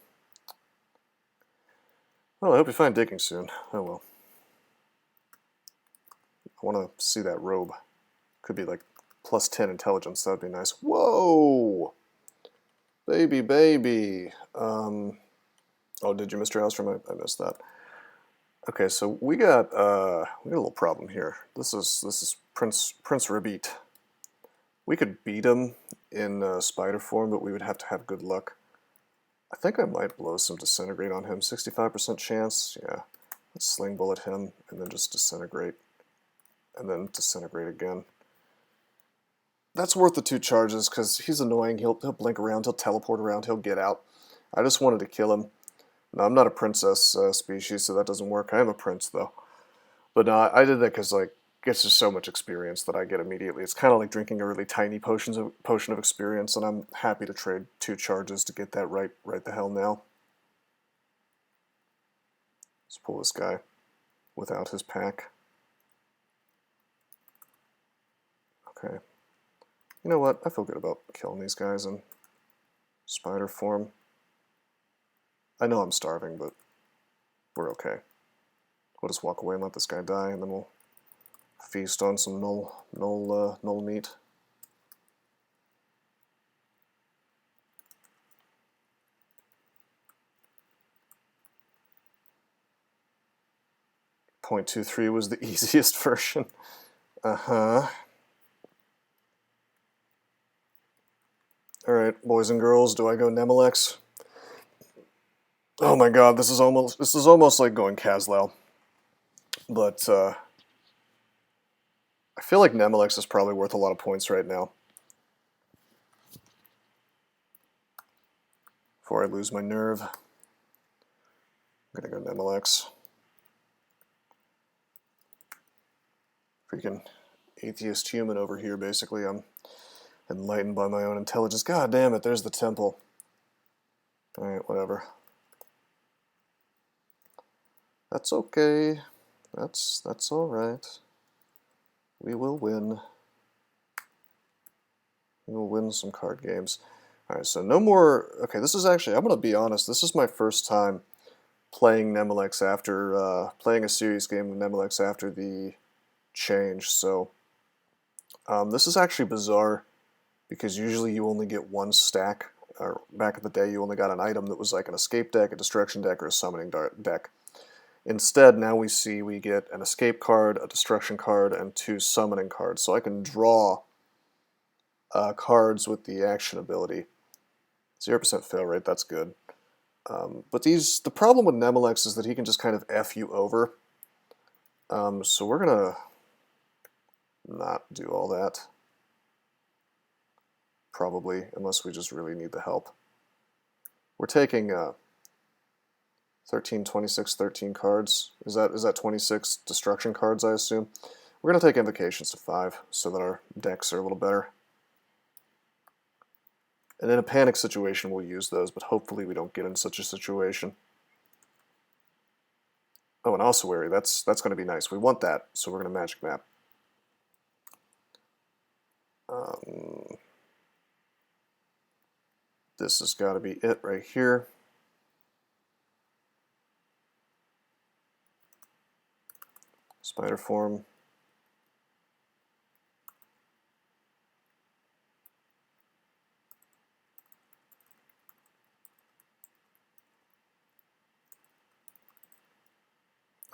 I hope you find digging soon. Oh well. I want to see that robe. Could be like plus 10 intelligence. That'd be nice. Whoa! Baby, baby. Oh, did you, Mr. Hellstrom? I missed that. Okay, so we got a little problem here. This is Prince Rabeat. We could beat him in spider form, but we would have to have good luck. I think I might blow some disintegrate on him. 65% chance. Yeah. Let's sling bullet him and then just disintegrate. And then disintegrate again. That's worth the 2 charges because he's annoying. He'll blink around, he'll teleport around, he'll get out. I just wanted to kill him. No, I'm not a princess species, so that doesn't work. I am a prince, though. But no, I did that because, like, it's just so much experience that I get immediately. It's kind of like drinking a really tiny potion of experience, and I'm happy to trade 2 charges to get that right the hell now. Let's pull this guy without his pack. Okay. You know what? I feel good about killing these guys in spider form. I know I'm starving, but we're okay. We'll just walk away and let this guy die, and then we'll feast on some null meat. .23 was the easiest version. Uh-huh. Alright, boys and girls, do I go Nemelex? Oh my god, this is almost like going Kazlau. But I feel like Nemelex is probably worth a lot of points right now. Before I lose my nerve. I'm gonna go Nemelex. Freaking atheist human over here, basically. I'm enlightened by my own intelligence. God damn it, there's the temple. Alright, whatever. That's okay. That's alright. We will win. We will win some card games. Alright, so no more... Okay, this is actually... I'm going to be honest. This is my first time playing Nemelex after... playing a serious game of Nemelex after the change. So this is actually bizarre because usually you only get 1 stack. Or back in the day, you only got an item that was like an escape deck, a destruction deck, or a summoning deck. Instead, now we get an escape card, a destruction card, and 2 summoning cards. So I can draw cards with the action ability. 0% fail rate, that's good. But the problem with Nemelex is that he can just kind of F you over. So we're gonna not do all that. Probably, unless we just really need the help. We're taking 13, 26, 13 cards. Is that 26 destruction cards, I assume? We're going to take invocations to 5 so that our decks are a little better. And in a panic situation, we'll use those, but hopefully we don't get in such a situation. Oh, an ossuary, that's going to be nice. We want that, so we're going to magic map. This has got to be it right here. Spider form.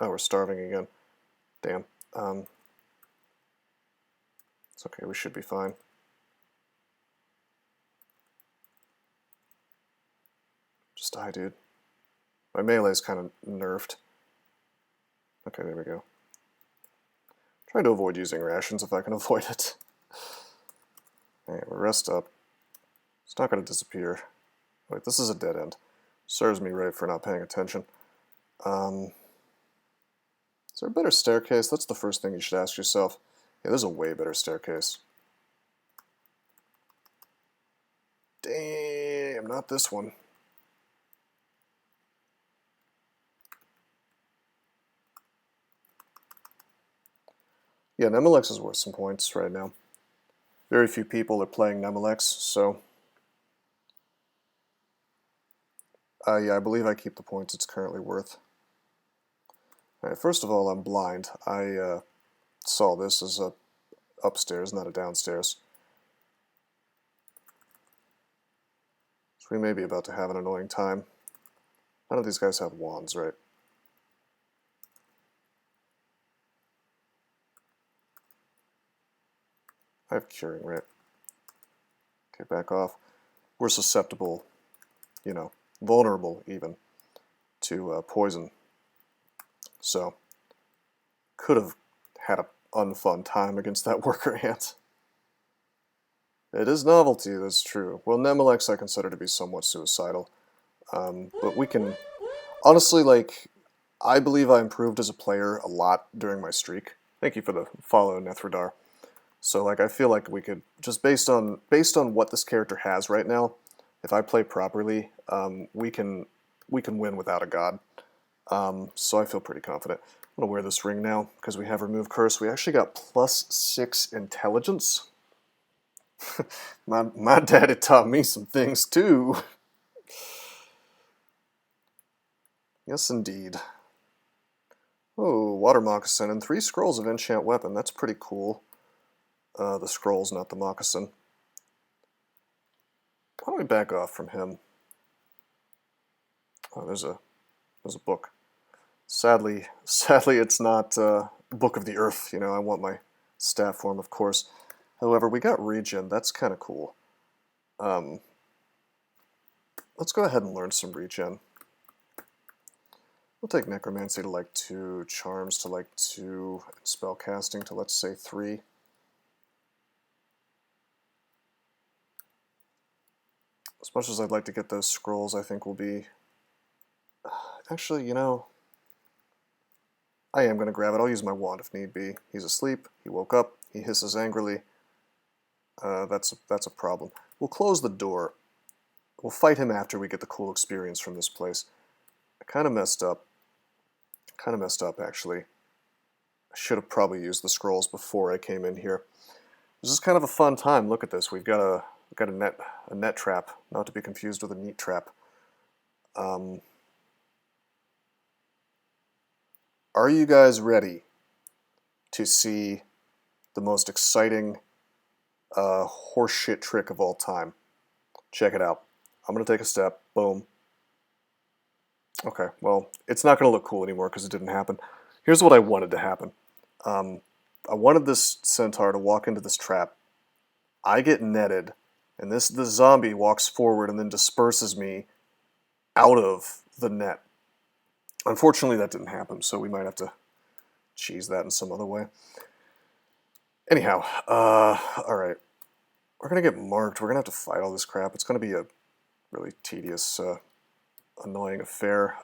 Oh, we're starving again. Damn. It's okay, we should be fine. Just die, dude. My melee's kind of nerfed. Okay, there we go. Trying to avoid using rations if I can avoid it. Alright, we'll rest up. It's not going to disappear. Wait, this is a dead end. Serves me right for not paying attention. Is there a better staircase? That's the first thing you should ask yourself. Yeah, there's a way better staircase. Damn, not this one. Yeah, Nemelex is worth some points right now. Very few people are playing Nemelex, so... yeah, I believe I keep the points it's currently worth. Alright, first of all, I'm blind. I saw this as a upstairs, not a downstairs. So we may be about to have an annoying time. None of these guys have wands, right? I have curing, right? Okay, back off. We're susceptible, you know, vulnerable even, to poison. So, could have had an unfun time against that worker ant. It is novelty, that's true. Well, Nemelex I consider to be somewhat suicidal. But we can... Honestly, like, I believe I improved as a player a lot during my streak. Thank you for the follow, Nethradar. So, like, I feel like we could, just based on what this character has right now, if I play properly, we can win without a god. So I feel pretty confident. I'm going to wear this ring now, because we have Remove Curse. We actually got +6 intelligence. my daddy taught me some things, too. Yes, indeed. Oh, Water Moccasin and 3 scrolls of Enchant Weapon. That's pretty cool. The scrolls, not the moccasin. Why don't we back off from him? Oh, there's a book. Sadly, it's not Book of the Earth. You know, I want my staff form, of course. However, we got regen. That's kind of cool. Let's go ahead and learn some regen. We'll take Necromancy to like 2, Charms to like 2, Spellcasting to let's say 3. As much as I'd like to get those scrolls, I think will be... Actually, you know, I am going to grab it. I'll use my wand if need be. He's asleep. He woke up. He hisses angrily. That's a problem. We'll close the door. We'll fight him after we get the cool experience from this place. I kind of messed up. Actually. I should have probably used the scrolls before I came in here. This is kind of a fun time. Look at this. We've got a net trap, not to be confused with a neat trap. Are you guys ready to see the most exciting horseshit trick of all time? Check it out. I'm going to take a step. Boom. Okay, well, it's not going to look cool anymore because it didn't happen. Here's what I wanted to happen. I wanted this centaur to walk into this trap. I get netted, and the zombie walks forward and then disperses me out of the net. Unfortunately, that didn't happen, so we might have to cheese that in some other way. Anyhow, alright. We're going to get marked. We're going to have to fight all this crap. It's going to be a really tedious, annoying affair.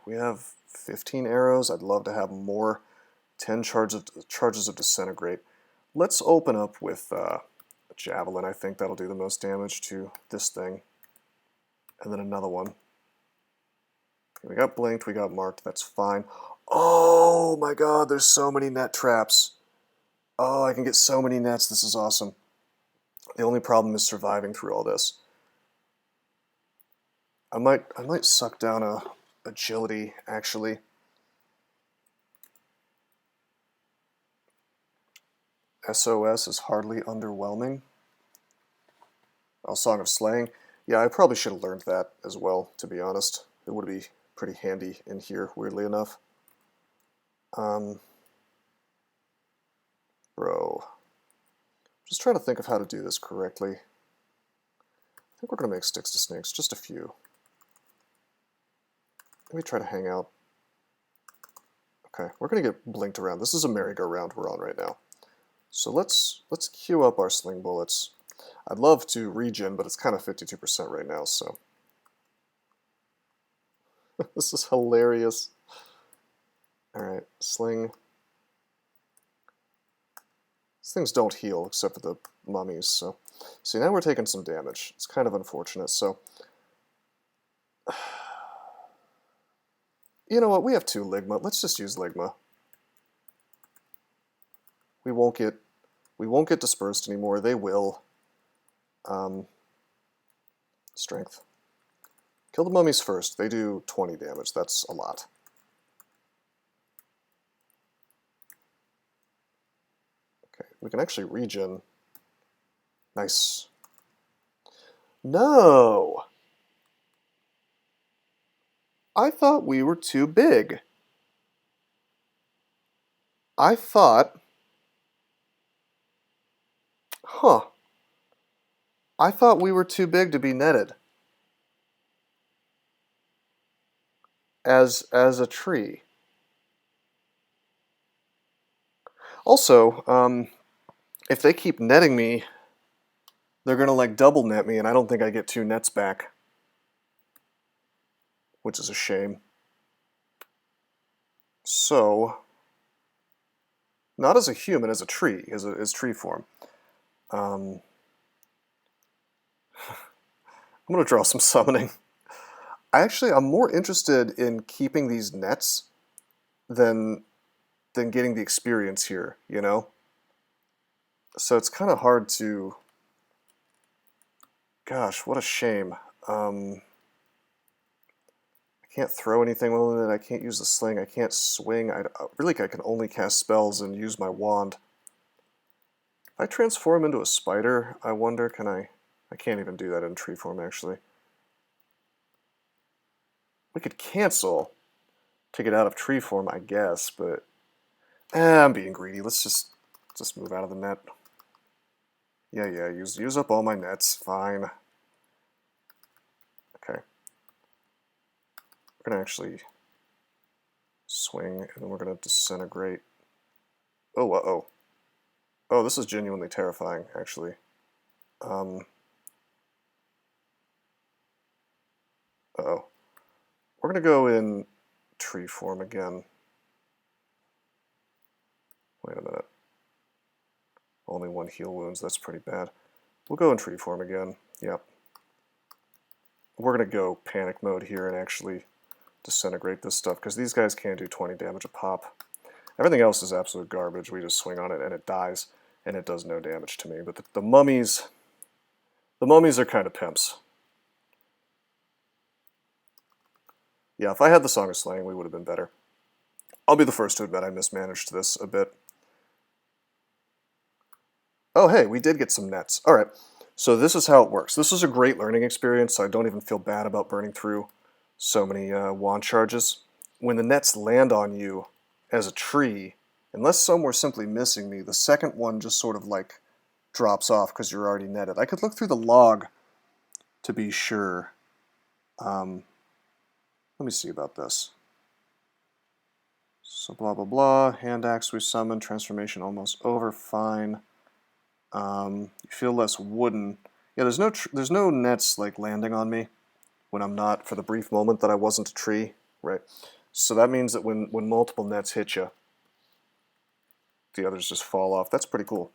We have 15 arrows. I'd love to have more. 10 charges of Disintegrate. Let's open up with a Javelin. I think that'll do the most damage to this thing. And then another one. We got blinked, we got marked, that's fine. Oh my god, there's so many net traps. Oh, I can get so many nets, this is awesome. The only problem is surviving through all this. I might suck down a agility, actually. SOS is hardly underwhelming. Oh, Song of Slaying. Yeah, I probably should have learned that as well, to be honest. It would be pretty handy in here, weirdly enough. Bro. Just trying to think of how to do this correctly. I think we're going to make sticks to snakes, just a few. Let me try to hang out. Okay, we're going to get blinked around. This is a merry-go-round we're on right now. So let's queue up our sling bullets. I'd love to regen, but it's kind of 52% right now, so. This is hilarious. Alright, sling. These things don't heal, except for the mummies, so. See, now we're taking some damage. It's kind of unfortunate, so. You know what, we have 2 Ligma. Let's just use Ligma. We won't get dispersed anymore. They will. Strength. Kill the mummies first. They do 20 damage. That's a lot. Okay, we can actually regen. Nice. No! I thought we were too big. I thought... Huh. I thought we were too big to be netted. As a tree. Also, if they keep netting me, they're gonna like double net me, and I don't think I get 2 nets back. Which is a shame. So, not as a human, as a tree, as tree form. I'm gonna draw some summoning. I'm more interested in keeping these nets than getting the experience here, you know? So it's kind of hard to... Gosh, what a shame. I can't throw anything with it, I can't use the sling, I can't swing, I can only cast spells and use my wand. If I transform into a spider, I wonder, can I... I can't even do that in tree form, actually. We could cancel to get out of tree form, I guess, but... I'm being greedy, let's just move out of the net. Yeah, use up all my nets, fine. Okay. We're gonna actually swing, and then we're gonna disintegrate. Oh, uh-oh. Oh, this is genuinely terrifying, actually. Uh-oh. We're gonna go in tree form again. Wait a minute. Only 1 heal wounds, that's pretty bad. We'll go in tree form again, yep. We're gonna go panic mode here and actually disintegrate this stuff, because these guys can do 20 damage a pop. Everything else is absolute garbage. We just swing on it and it dies, and it does no damage to me. But the mummies are kind of pimps. Yeah, if I had the Song of Slaying, we would have been better. I'll be the first to admit I mismanaged this a bit. Oh, hey, we did get some nets. All right, so this is how it works. This is a great learning experience, so I don't even feel bad about burning through so many wand charges. When the nets land on you as a tree, unless some were simply missing me, the second one just sort of like drops off because you're already netted. I could look through the log to be sure. Let me see about this. So blah blah blah, hand axe we summon, transformation almost over, fine. You feel less wooden. Yeah, there's no nets like landing on me when I'm not, for the brief moment that I wasn't a tree, right? So that means that when multiple nets hit you, the others just fall off. That's pretty cool.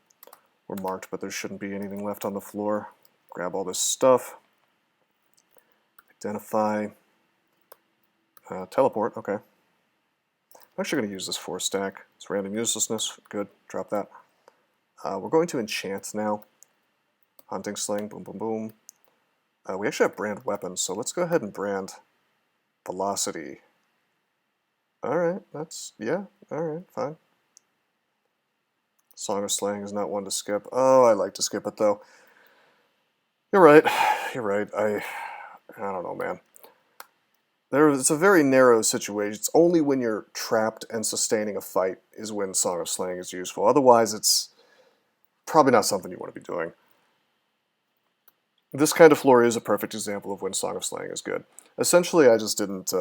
We're marked, but there shouldn't be anything left on the floor. Grab all this stuff. Identify. Teleport, okay. I'm actually going to use this 4 stack. It's random uselessness. Good, drop that. We're going to enchant now. Hunting sling, boom, boom, boom. We actually have brand weapons, so let's go ahead and brand velocity. Alright, yeah, alright, fine. Song of Slang is not one to skip. Oh, I like to skip it though. You're right. You're right. I don't know, man. It's a very narrow situation. It's only when you're trapped and sustaining a fight is when Song of Slang is useful. Otherwise, it's probably not something you want to be doing. This kind of flurry is a perfect example of when Song of Slang is good. Essentially, I just didn't...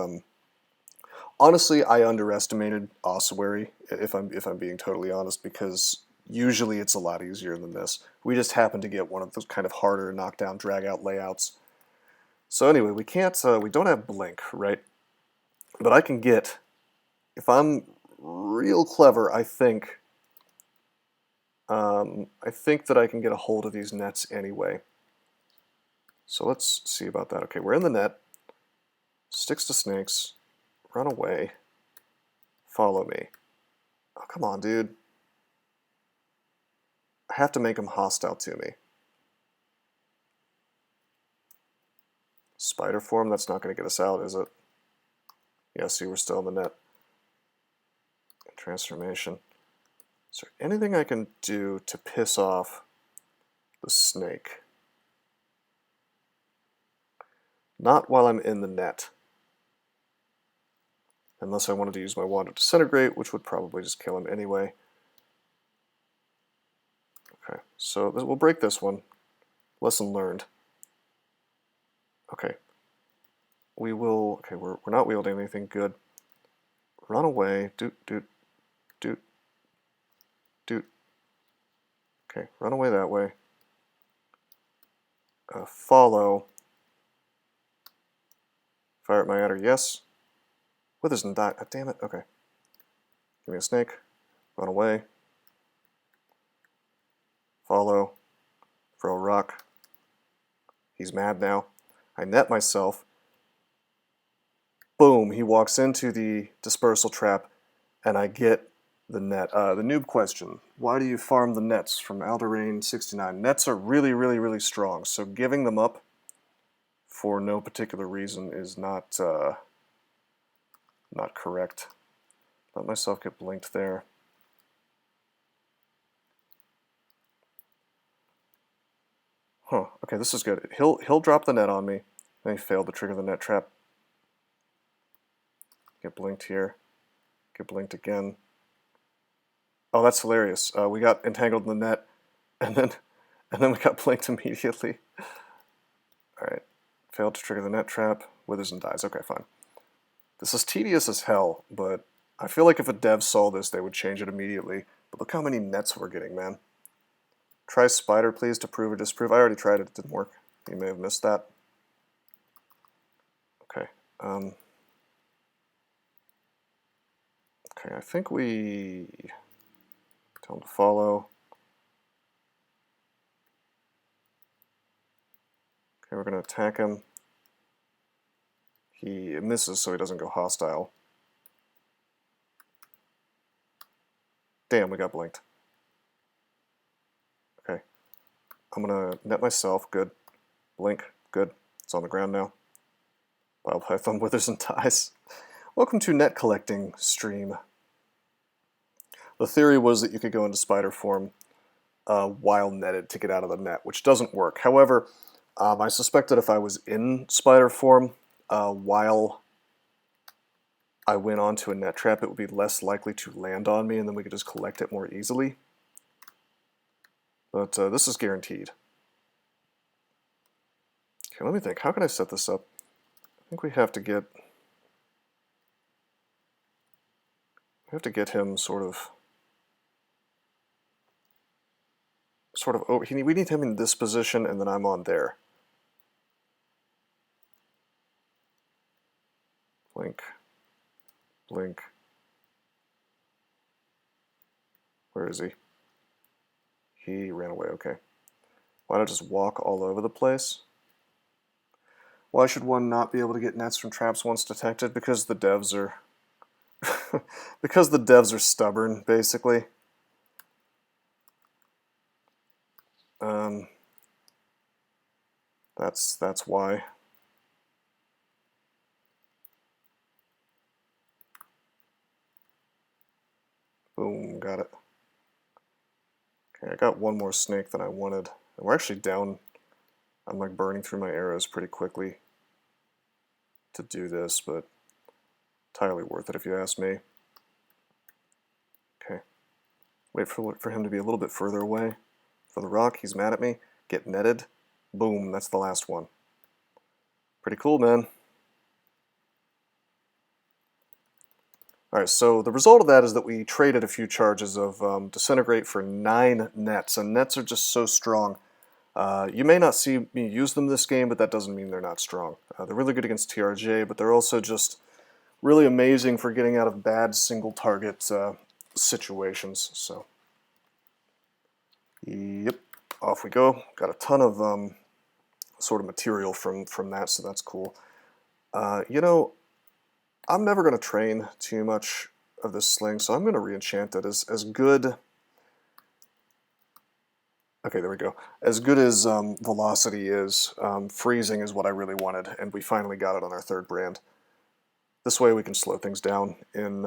honestly, I underestimated Ossuary, if I'm being totally honest, because usually it's a lot easier than this. We just happened to get one of those kind of harder knockdown, drag-out layouts. So anyway, we don't have Blink, right? But I can get, if I'm real clever, I think that I can get a hold of these nets anyway. So let's see about that. Okay, we're in the net. Sticks to snakes. Run away. Follow me. Oh, come on, dude. I have to make him hostile to me. Spider form, that's not going to get us out, is it? Yeah, see, we're still in the net. Transformation. Is there anything I can do to piss off the snake? Not while I'm in the net. Unless I wanted to use my wand to disintegrate, which would probably just kill him anyway. Okay, so we'll break this one. Lesson learned. Okay. We will... Okay, we're not wielding anything good. Run away. Doot, doot, doot, doot. Okay, run away that way. Follow. Fire at my adder, yes. Withers and die. Oh, damn it, okay. Give me a snake. Run away. Follow. Throw a rock. He's mad now. I net myself. Boom, he walks into the dispersal trap, and I get the net. The noob question. Why do you farm the nets from Alderain 69? Nets are really, really, really strong, so giving them up for no particular reason is not correct. Let myself get blinked there. Huh, okay, this is good. He'll drop the net on me. Then he failed to trigger the net trap. Get blinked here. Get blinked again. Oh, that's hilarious. We got entangled in the net, and then we got blinked immediately. Alright. Failed to trigger the net trap. Withers and dies. Okay, fine. This is tedious as hell, but I feel like if a dev saw this, they would change it immediately. But look how many nets we're getting, man. Try spider, please, to prove or disprove. I already tried it. It didn't work. You may have missed that. Okay. Okay, I think we... Tell him to follow. Okay, we're going to attack him. He misses, so he doesn't go hostile. Damn, we got blinked. Okay. I'm going to net myself. Good. Blink. Good. It's on the ground now. Bile Python withers and dies. Welcome to net collecting stream. The theory was that you could go into spider form while netted to get out of the net, which doesn't work. However, I suspect that if I was in spider form while I went onto a net trap, it would be less likely to land on me, and then we could just collect it more easily. But this is guaranteed. Okay, let me think. How can I set this up? I think we have to get... him sort of over. We need him in this position, and then I'm on there. Blink. Blink. Where is he? He ran away, okay. Why not just walk all over the place? Why should one not be able to get nets from traps once detected? Because the devs are... because the devs are stubborn, basically. That's why. Boom, got it. Okay, I got one more snake than I wanted. And we're actually down. I'm like burning through my arrows pretty quickly to do this, but entirely worth it if you ask me. Okay. Wait for him to be a little bit further away. For the rock, he's mad at me. Get netted. Boom, that's the last one. Pretty cool, man. Alright, so the result of that is that we traded a few charges of Disintegrate for 9 nets, and nets are just so strong. You may not see me use them this game, but that doesn't mean they're not strong. They're really good against TRJ, but they're also just really amazing for getting out of bad single-target situations. So, yep, off we go. Got a ton of sort of material from that, so that's cool. You know, I'm never going to train too much of this sling, so I'm going to re-enchant it. As good... Okay, there we go. As good as velocity is, freezing is what I really wanted, and we finally got it on our 3rd brand. This way we can slow things down in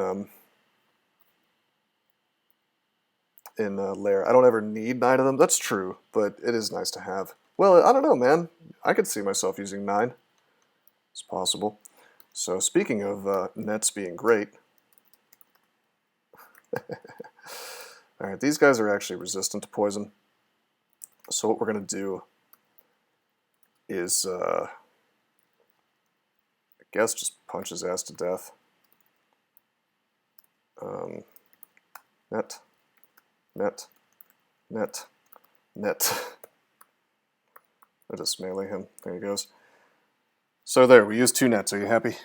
Lair. I don't ever need 9 of them. That's true, but it is nice to have. Well, I don't know, man. I could see myself using 9. It's possible. So speaking of nets being great, alright, these guys are actually resistant to poison. So what we're going to do is, I guess, just punch his ass to death. Net, net, net, net. I'll just melee him. There he goes. So there, we used 2 nets. Are you happy?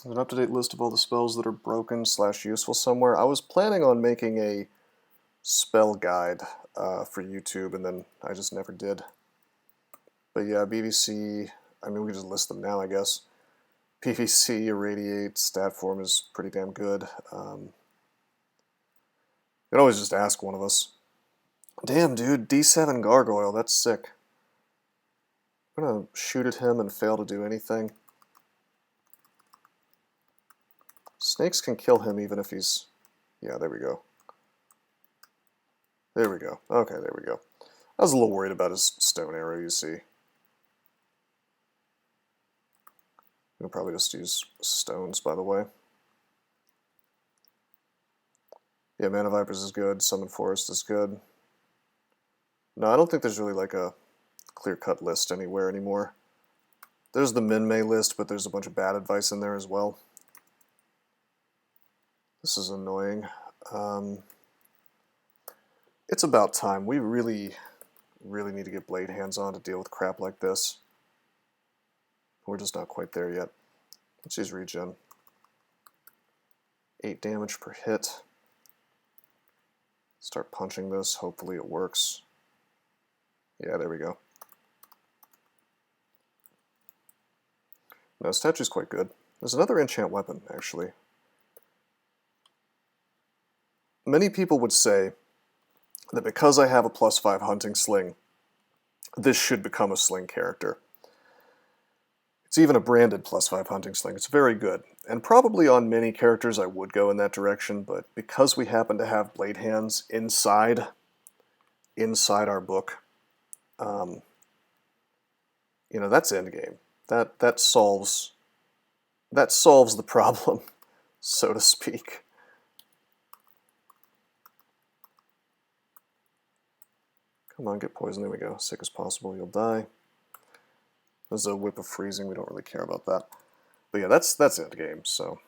There's an up-to-date list of all the spells that are broken / useful somewhere. I was planning on making a spell guide for YouTube, and then I just never did. But yeah, BVC, I mean, we can just list them now, I guess. PVC, Irradiate, stat form is pretty damn good. You can always just ask one of us. Damn, dude, D7 Gargoyle, that's sick. I'm gonna shoot at him and fail to do anything. Snakes can kill him even if he's... Yeah, there we go. There we go. Okay, there we go. I was a little worried about his stone arrow, you see. We'll probably just use stones, by the way. Yeah, Mana Vipers is good. Summon Forest is good. No, I don't think there's really like a clear-cut list anywhere anymore. There's the Min-May list, but there's a bunch of bad advice in there as well. This is annoying. It's about time. We really need to get blade hands on to deal with crap like this. We're just not quite there yet. Let's use regen. 8 damage per hit. Start punching this. Hopefully it works. Yeah, there we go. No, statue's quite good. There's another enchant weapon, actually. Many people would say that because I have a +5 hunting sling, this should become a sling character. It's even a branded +5 hunting sling. It's very good. And probably on many characters I would go in that direction, but because we happen to have blade hands inside our book, you know, that's endgame. That solves the problem, so to speak. Come on, get poisoned. There we go. Sick as possible. You'll die. There's a whip of freezing. We don't really care about that. But yeah, that's endgame. So.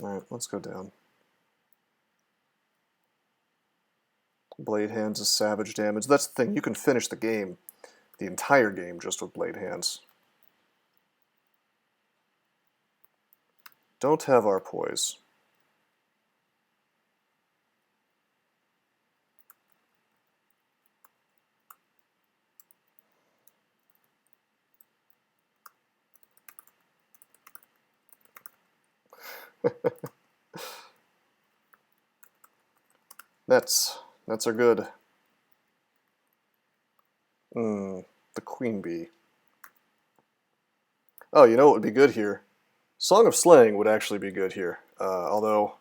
Alright, let's go down. Blade hands is savage damage. That's the thing. You can finish the game, the entire game, just with blade hands. Don't have our poise. Nets are good. The queen bee. Oh, you know what would be good here? Song of Slaying would actually be good here, although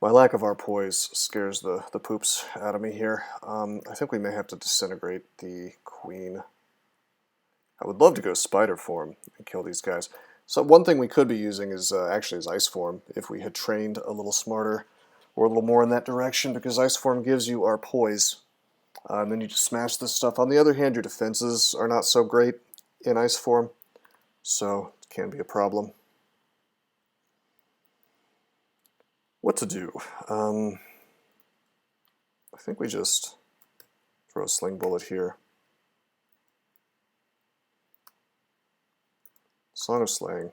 my lack of our poise scares the poops out of me here. I think we may have to disintegrate the queen. I would love to go spider form and kill these guys. So one thing we could be using is actually is ice form if we had trained a little smarter or a little more in that direction, because ice form gives you our poise. And then you just smash this stuff. On the other hand, your defenses are not so great in ice form, so it can be a problem. What to do? I think we just throw a sling bullet here. Song of Slaying.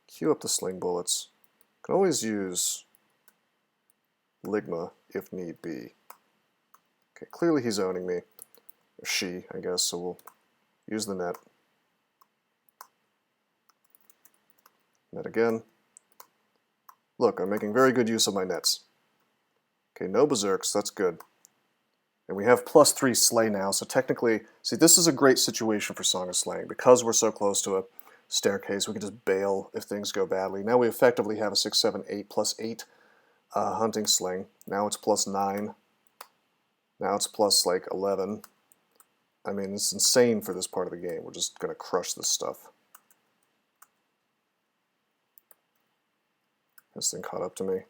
Queue up the sling bullets. Can always use Ligma if need be. Okay, clearly he's owning me. Or she, I guess, so we'll use the net. Net again. Look, I'm making very good use of my nets. Okay, no berserks, that's good. And we have +3 slay now, so technically, see, this is a great situation for Song of Slaying. Because we're so close to a staircase, we can just bail if things go badly. Now we effectively have a 6, 7, 8 +8 hunting sling. Now it's +9. Now it's plus like 11. I mean, it's insane for this part of the game. We're just going to crush this stuff. This thing caught up to me.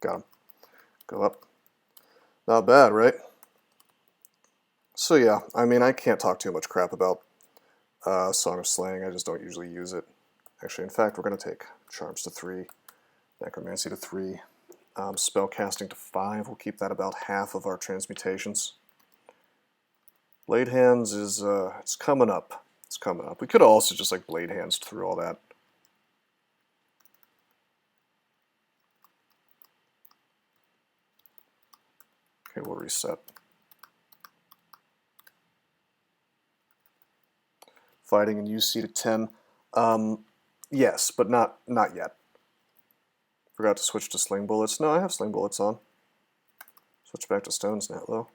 Got him. Go up. Not bad, right? So yeah, I mean, I can't talk too much crap about Song of Slaying. I just don't usually use it. Actually, in fact, we're going to take Charms to 3, Necromancy to 3, Spellcasting to 5. We'll keep that about half of our transmutations. Blade Hands is it's coming up. It's coming up. We could also just like Blade Hands through all that. Okay, we'll reset. Fighting in UC to 10. Yes, but not yet. Forgot to switch to sling bullets. No, I have sling bullets on. Switch back to stones now, though.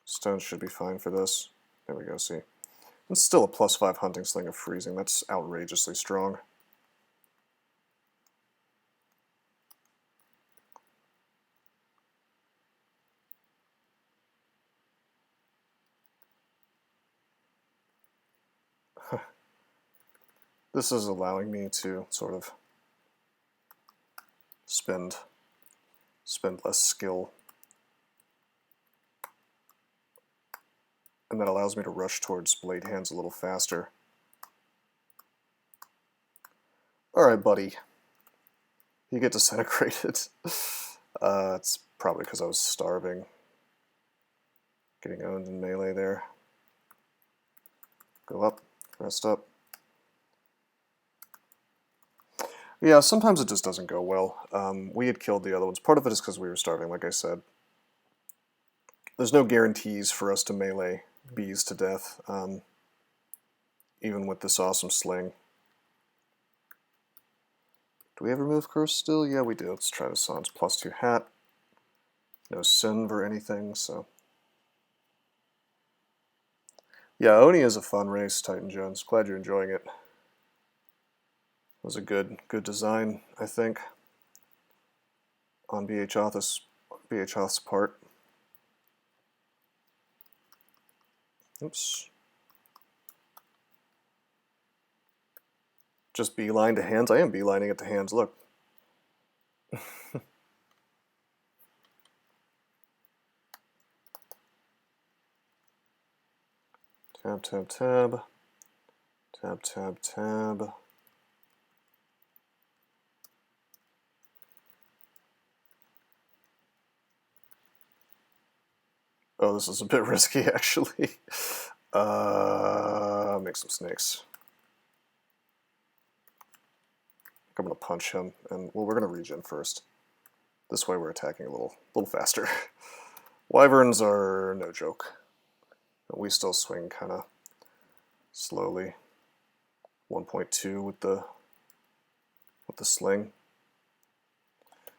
Stones should be fine for this. There we go, see. It's still a +5 hunting sling of freezing. That's outrageously strong. This is allowing me to sort of spend less skill. And that allows me to rush towards Blade Hands a little faster. Alright, buddy. You get disintegrated. It's probably because I was starving. Getting owned in melee there. Go up, rest up. Yeah, sometimes it just doesn't go well. We had killed the other ones. Part of it is because we were starving, like I said. There's no guarantees for us to melee bees to death, even with this awesome sling. Do we have remove curse still? Yeah, we do. Let's try this on. It's +2 hat. No Sinv or anything, so. Yeah, Oni is a fun race, Titan Jones. Glad you're enjoying it. It was a good design, I think, on BHOth's part. Oops. Just beeline to hands? I am beelining it to hands, look. Tab, tab, tab. Tab, tab, tab. Oh, this is a bit risky, actually. Make some snakes. I'm gonna punch him, and well, we're gonna regen first. This way, we're attacking a little faster. Wyverns are no joke. We still swing kind of slowly. 1.2 with the sling.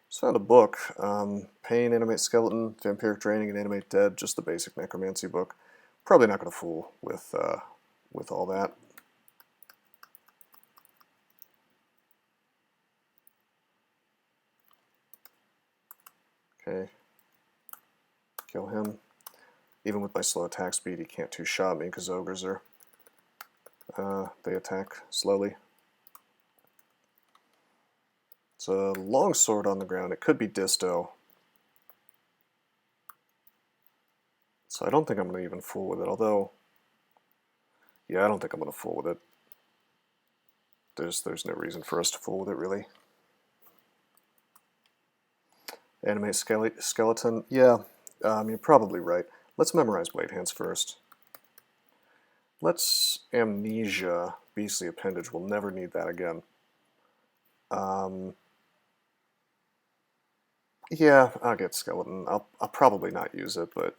Just found a book, Pain, Animate Skeleton, Vampiric Draining, and Animate Dead, just the basic necromancy book. Probably not going to fool with all that. Okay, kill him. Even with my slow attack speed, he can't two-shot me because ogres are, they attack slowly. It's a long sword on the ground. It could be disto. So I don't think I'm going to even fool with it, although, yeah, I don't think I'm going to fool with it. There's no reason for us to fool with it, really. Animate skeleton, yeah, you're probably right. Let's memorize blade hands first. Let's amnesia beastly appendage. We'll never need that again. Yeah, I'll get skeleton. I'll probably not use it, but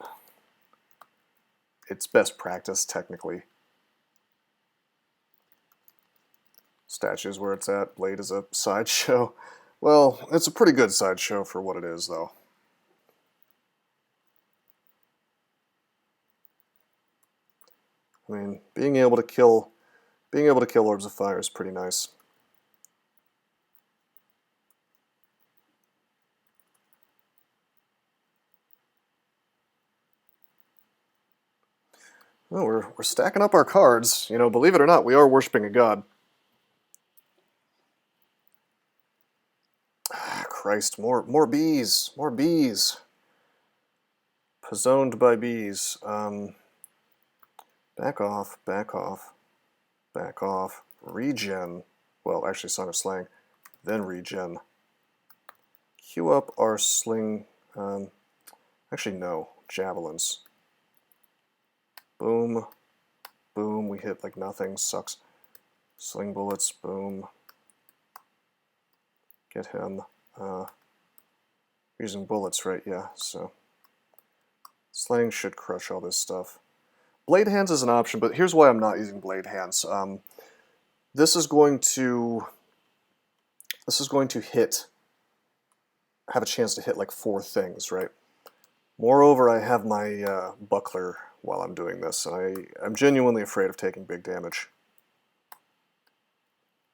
it's best practice technically. Statue's where it's at. Blade is a sideshow. Well, it's a pretty good sideshow for what it is, though. I mean, being able to kill Orbs of Fire is pretty nice. Well, we're stacking up our cards. You know, believe it or not, we are worshiping a god. Ah, Christ, more bees, more bees. Pazoned by bees. Back off, back off, back off. Regen. Well, actually, Song of Slang. Then regen. Queue up our sling. Actually, no. Javelins. Boom. Boom. We hit like nothing. Sucks. Sling bullets. Boom. Get him. Using bullets, right? Yeah, so. Slang should crush all this stuff. Blade hands is an option, but here's why I'm not using blade hands. This is going to have a chance to hit like 4 things, right? Moreover, I have my buckler while I'm doing this, and I'm genuinely afraid of taking big damage.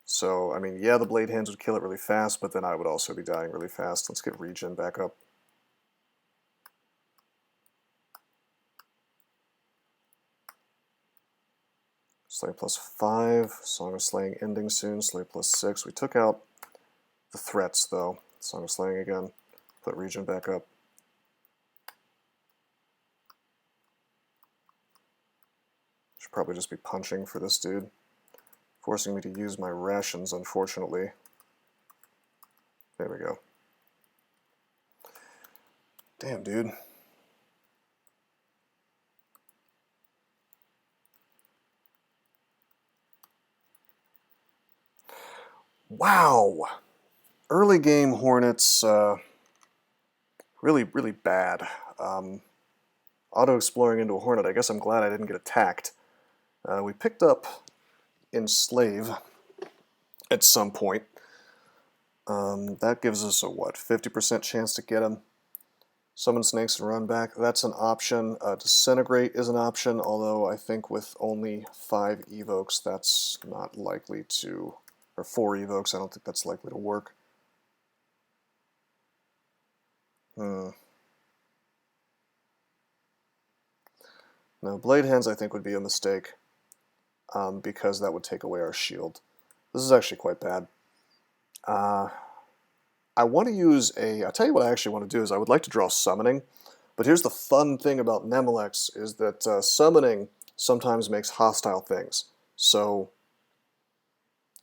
So, I mean, yeah, the blade hands would kill it really fast, but then I would also be dying really fast. Let's get regen back up. Slay plus 5, Song of Slaying ending soon, Slay plus 6. We took out the threats, though. Song of Slaying again. Put regen back up. Should probably just be punching for this dude. Forcing me to use my rations, unfortunately. There we go. Damn, dude. Wow! Early game Hornets, really, really bad. Auto-exploring into a Hornet, I guess I'm glad I didn't get attacked. We picked up Enslave at some point. That gives us a, what, 50% chance to get him. Summon snakes and run back, that's an option. Disintegrate is an option, although I think with only 5 evokes, that's not likely to... or 4 evokes, I don't think that's likely to work. No, Blade Hands I think would be a mistake, because that would take away our shield. This is actually quite bad. I want to use I'll tell you what I actually want to do is I would like to draw Summoning, but here's the fun thing about Nemelex is that Summoning sometimes makes hostile things. So,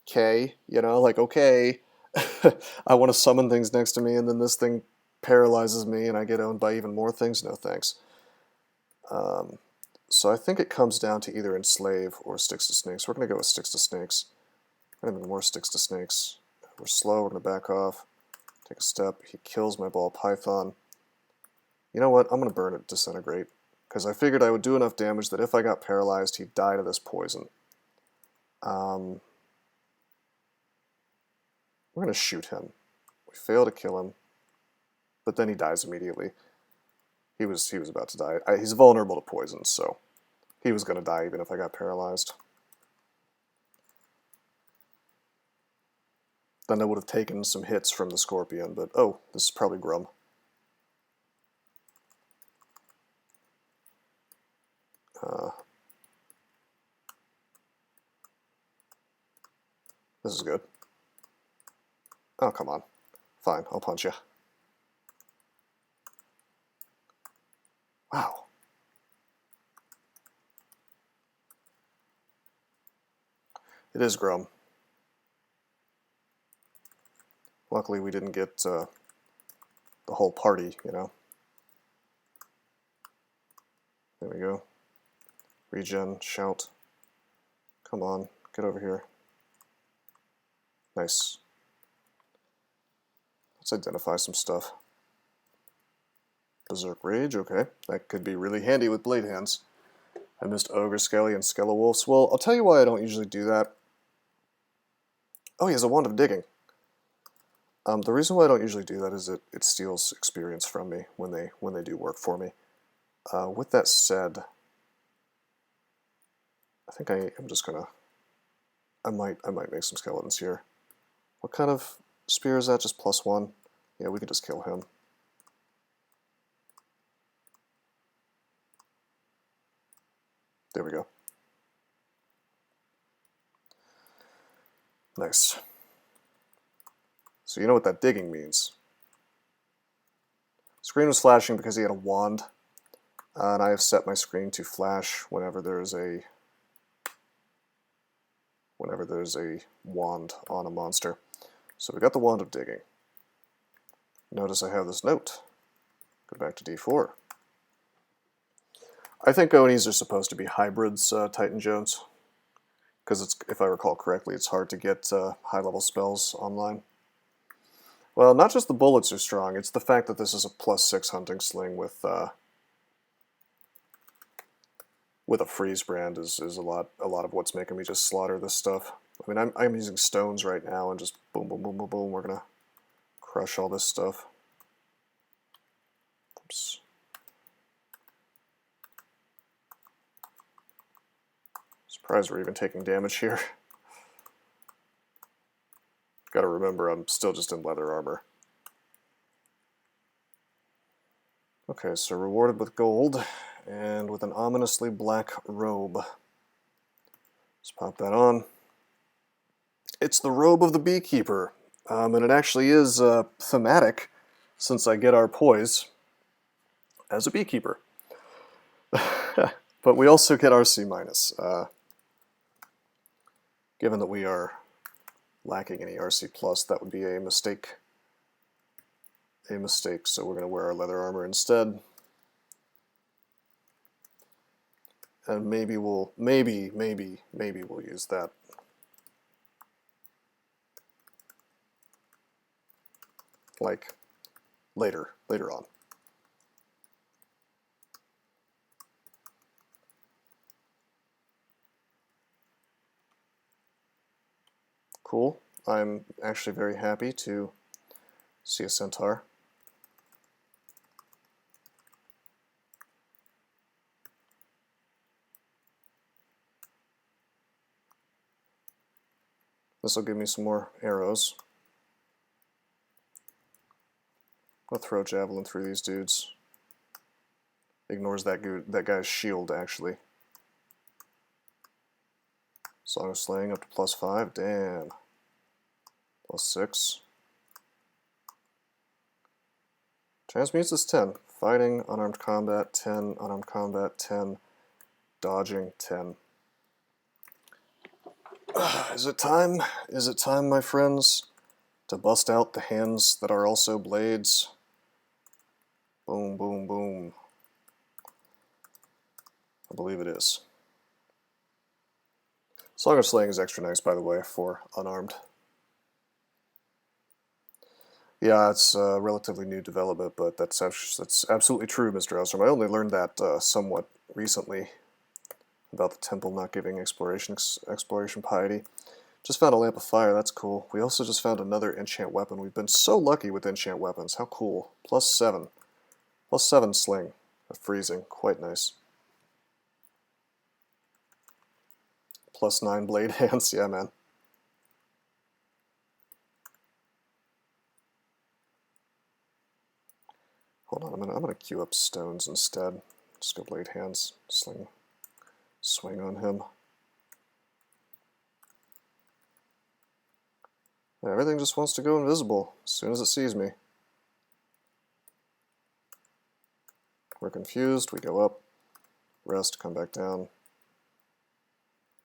okay, you know, like, okay, I want to summon things next to me and then this thing paralyzes me and I get owned by even more things? No thanks. So I think it comes down to either Enslave or Sticks to Snakes. We're going to go with Sticks to Snakes. Even more Sticks to Snakes. We're slow, we're going to back off. Take a step. He kills my ball python. You know what? I'm going to burn it, Disintegrate. Because I figured I would do enough damage that if I got paralyzed, he'd die to this poison. We're going to shoot him. We fail to kill him, but then he dies immediately. He was about to die. He's vulnerable to poison, so he was going to die even if I got paralyzed. Then I would have taken some hits from the Scorpion, but oh, this is probably Grum. This is good. Oh, come on. Fine, I'll punch you. Wow. It is Grum. Luckily we didn't get the whole party, you know. There we go. Regen, shout. Come on, get over here. Nice. Let's identify some stuff. Berserk Rage, okay. That could be really handy with blade hands. I missed Ogre Skelly and Skelewolfs. Well, I'll tell you why I don't usually do that. Oh, he has a Wand of Digging. The reason why I don't usually do that is it steals experience from me when they do work for me. With that said, I think I'm just gonna. I might make some skeletons here. What kind of spear is that? Just +1? Yeah, we can just kill him. There we go. Nice. So you know what that digging means. Screen was flashing because he had a wand, and I have set my screen to flash whenever there's a wand on a monster. So we got the Wand of Digging. Notice I have this note. Go back to D4. I think Onis are supposed to be hybrids, Titan Jones, because it's, if I recall correctly, it's hard to get high-level spells online. Well, not just the bullets are strong, it's the fact that this is a +6 hunting sling with a freeze brand is a lot of what's making me just slaughter this stuff. I mean, I'm using stones right now and just boom, boom, boom, boom, boom. We're gonna crush all this stuff. Oops. Surprised we're even taking damage here. Gotta remember, I'm still just in leather armor. Okay, so rewarded with gold and with an ominously black robe. Let's pop that on. It's the robe of the beekeeper, and it actually is thematic since I get our poise as a beekeeper. But we also get our C-, given that we are lacking any RC+, that would be a mistake. So we're going to wear our leather armor instead. And maybe we'll use that. Like later on. Cool. I'm actually very happy to see a centaur. This will give me some more arrows. I'll throw javelin through these dudes. Ignores that guy's shield, actually. Song of Slaying up to +5. Damn. +6. Transmutes is 10. Fighting, unarmed combat, 10. Unarmed combat, 10. Dodging, 10. Is it time? Is it time, my friends, to bust out the hands that are also blades? Boom, boom, boom. I believe it is. Song of Slaying is extra nice, by the way, for unarmed. Yeah, it's a relatively new development, but that's absolutely true, Mr. Ostrom. I only learned that somewhat recently about the temple not giving exploration piety. Just found a lamp of fire, that's cool. We also just found another enchant weapon. We've been so lucky with enchant weapons. How cool. +7. +7 sling of freezing. Quite nice. +9 blade hands. Yeah, man. Hold on, I'm gonna queue up stones instead. Just go blade hands. Swing on him. Everything just wants to go invisible as soon as it sees me. We're confused, we go up, rest, come back down,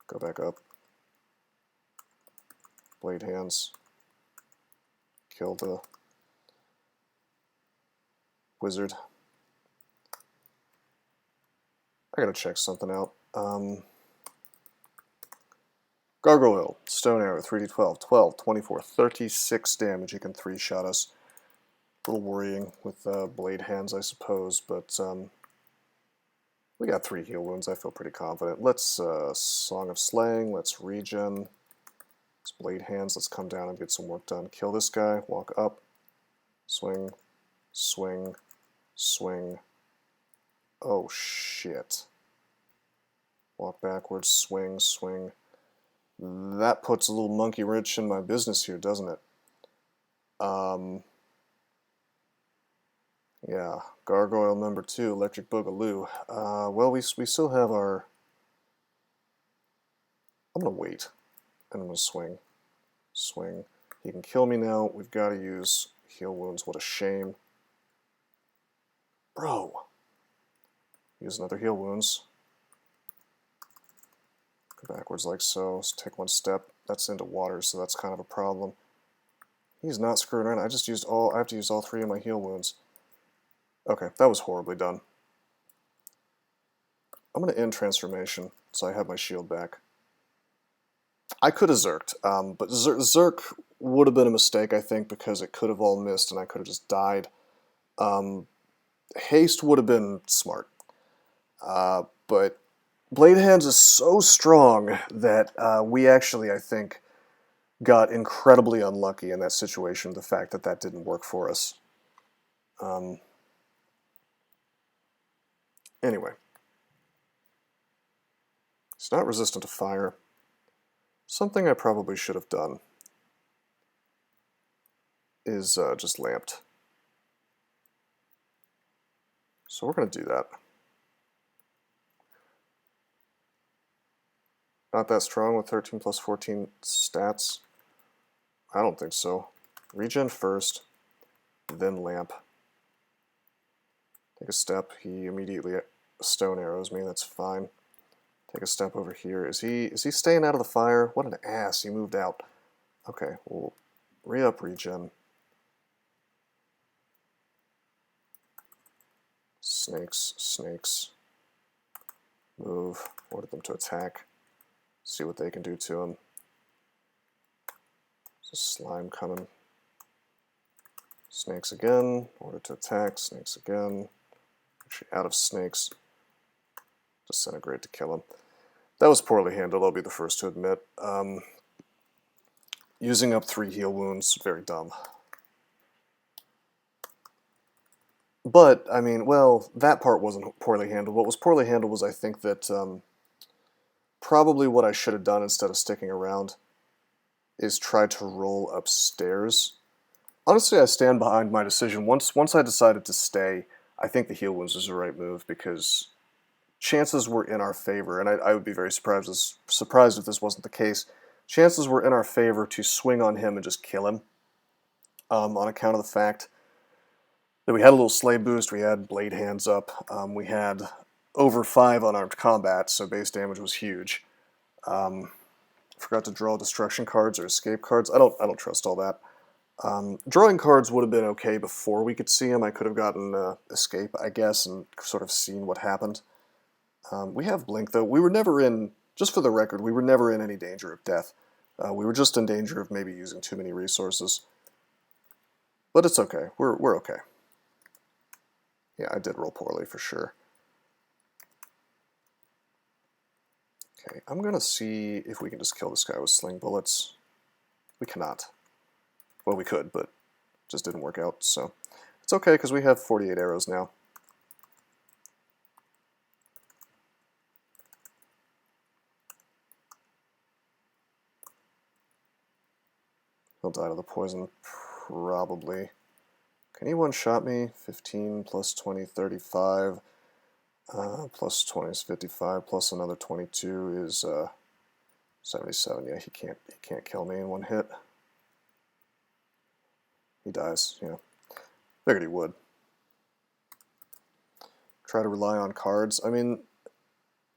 go back up, blade hands, kill the wizard. I gotta check something out. Gargoyle, stone arrow, 3d12, 12, 24, 36 damage. He can 3-shot us. A little worrying with blade hands, I suppose, but we got 3 heal wounds. I feel pretty confident. Let's Song of Slaying. Let's regen. Let's blade hands. Let's come down and get some work done. Kill this guy. Walk up. Swing. Swing. Swing. Oh shit. Walk backwards. Swing. Swing. That puts a little monkey wrench in my business here, doesn't it? Yeah, Gargoyle number 2, Electric Boogaloo. Well, we still have our... I'm going to wait, and I'm going to swing. Swing. He can kill me now. We've got to use heal wounds. What a shame. Bro. Use another heal wounds. Go backwards like so. Let's take 1 step. That's into water, so that's kind of a problem. He's not screwing around. I have to use all 3 of my heal wounds. Okay, that was horribly done. I'm going to end transformation, so I have my shield back. I could have zerked, but zerk would have been a mistake, I think, because it could have all missed and I could have just died. Haste would have been smart. But Blade Hands is so strong that we actually, I think, got incredibly unlucky in that situation, the fact that that didn't work for us. Anyway. It's not resistant to fire. Something I probably should have done is just lamped. So we're going to do that. Not that strong with 13 plus 14 stats. I don't think so. Regen first, then lamp. Take a step. He immediately stone arrows me. That's fine. Take a step over here. Is he staying out of the fire? What an ass. He moved out. Okay, we'll re-up regen. Snakes, snakes. Move. Order them to attack. See what they can do to him. There's a slime coming. Snakes again. Order to attack. Snakes again. Actually, out of snakes. Disintegrate to kill him. That was poorly handled, I'll be the first to admit. Using up 3 heal wounds, very dumb. But, I mean, well, that part wasn't poorly handled. What was poorly handled was, I think, that probably what I should have done instead of sticking around is try to roll upstairs. Honestly, I stand behind my decision. Once I decided to stay, I think the heal wounds was the right move because chances were in our favor, and I would be very surprised if this wasn't the case. Chances were in our favor to swing on him and just kill him on account of the fact that we had a little slay boost, we had blade hands up, we had over 5 unarmed combat, so base damage was huge. Forgot to draw destruction cards or escape cards. I don't trust all that. Drawing cards would have been okay before we could see him. I could have gotten escape, I guess, and sort of seen what happened. We have blink, though. We were never in, just for the record, we were never in any danger of death. We were just in danger of maybe using too many resources. But it's okay. We're okay. Yeah, I did roll poorly for sure. Okay, I'm gonna see if we can just kill this guy with sling bullets. We cannot. Well, we could, but just didn't work out, so it's okay because we have 48 arrows now. He'll die to the poison, probably. Can he one-shot me? 15 plus 20, 35. Plus 20 is 55. Plus another 22 is 77. Yeah, he can't kill me in one hit. He dies. Yeah, figured he would. Try to rely on cards. I mean,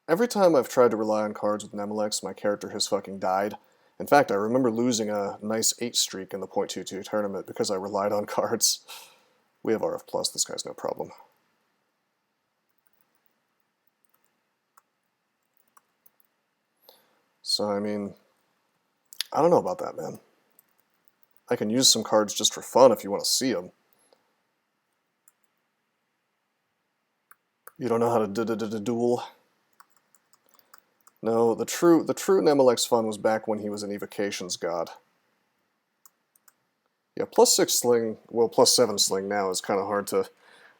every time I've tried to rely on cards with Nemelex, my character has fucking died. In fact, I remember losing a nice 8 streak in the .22 tournament because I relied on cards. We have RF+, this guy's no problem. So, I mean, I don't know about that, man. I can use some cards just for fun if you want to see them. You don't know how to duel? No, the true Nemelex fun was back when he was an evocations god. Yeah, +6 sling, well, +7 sling now is kind of hard to...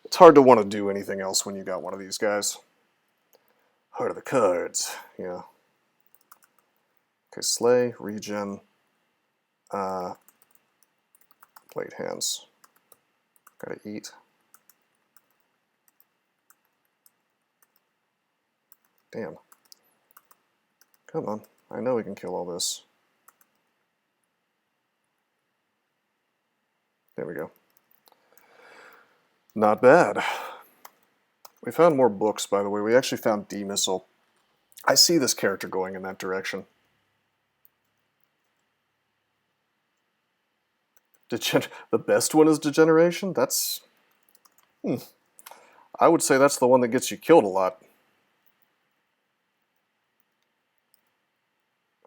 It's hard to want to do anything else when you got one of these guys. Heart of the cards, yeah. Okay, slay, regen, blade hands. Gotta eat. Damn. Come on, I know we can kill all this. There we go. Not bad. We found more books, by the way. We actually found D-Missile. I see this character going in that direction. The best one is Degeneration? That's... I would say that's the one that gets you killed a lot.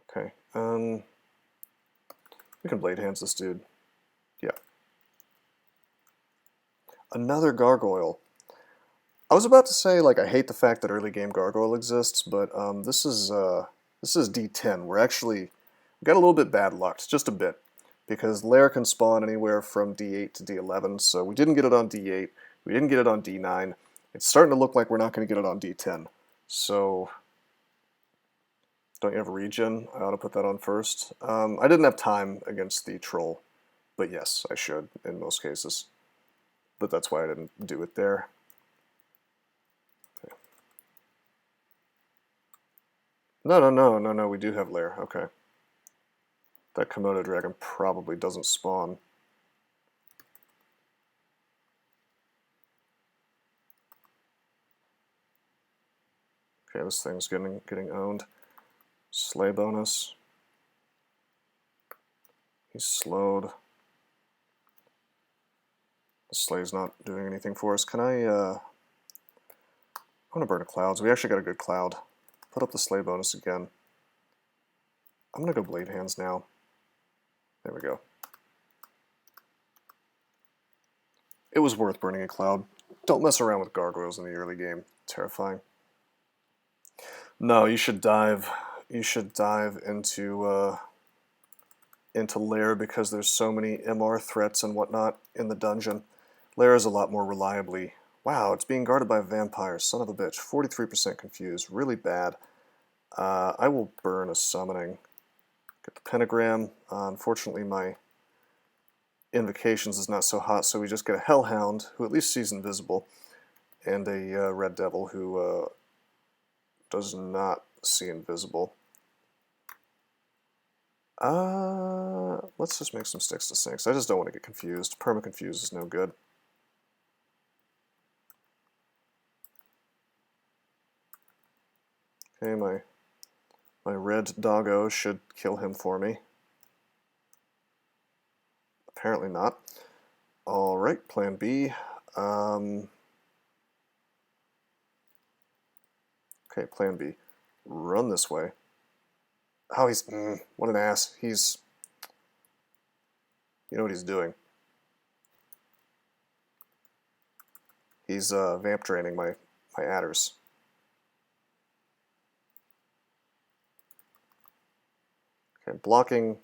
Okay, we can blade hands this dude. Yeah. Another gargoyle. I was about to say, like, I hate the fact that early game gargoyle exists, but this is D10. We got a little bit bad lucked, just a bit, because Lair can spawn anywhere from D8 to D11, so we didn't get it on D8, we didn't get it on D9. It's starting to look like we're not going to get it on D10. So, don't you have regen? I ought to put that on first. I didn't have time against the troll, but yes, I should in most cases. But that's why I didn't do it there. No, we do have Lair, okay. That Komodo dragon probably doesn't spawn. Okay, this thing's getting owned. Slay bonus. He's slowed. The slay's not doing anything for us. Can I want to burn a clouds. We actually got a good cloud. Put up the slay bonus again. I'm gonna go blade hands now. There we go. It was worth burning a cloud. Don't mess around with gargoyles in the early game. Terrifying. No, you should dive. You should dive into Lair because there's so many MR threats and whatnot in the dungeon. Lair is a lot more reliably. Wow, it's being guarded by a vampire. Son of a bitch. 43% confused. Really bad. I will burn a summoning. Get the pentagram. Unfortunately, my invocations is not so hot, so we just get a hellhound who at least sees invisible, and a red devil who does not see invisible. Let's just make some sticks to sinks. I just don't want to get confused. Perma-confused is no good. Okay, my red doggo should kill him for me. Apparently not. Alright, plan B. Okay, plan B. Run this way. Oh, he's... what an ass. He's... You know what he's doing. He's vamp draining my adders. Okay, blocking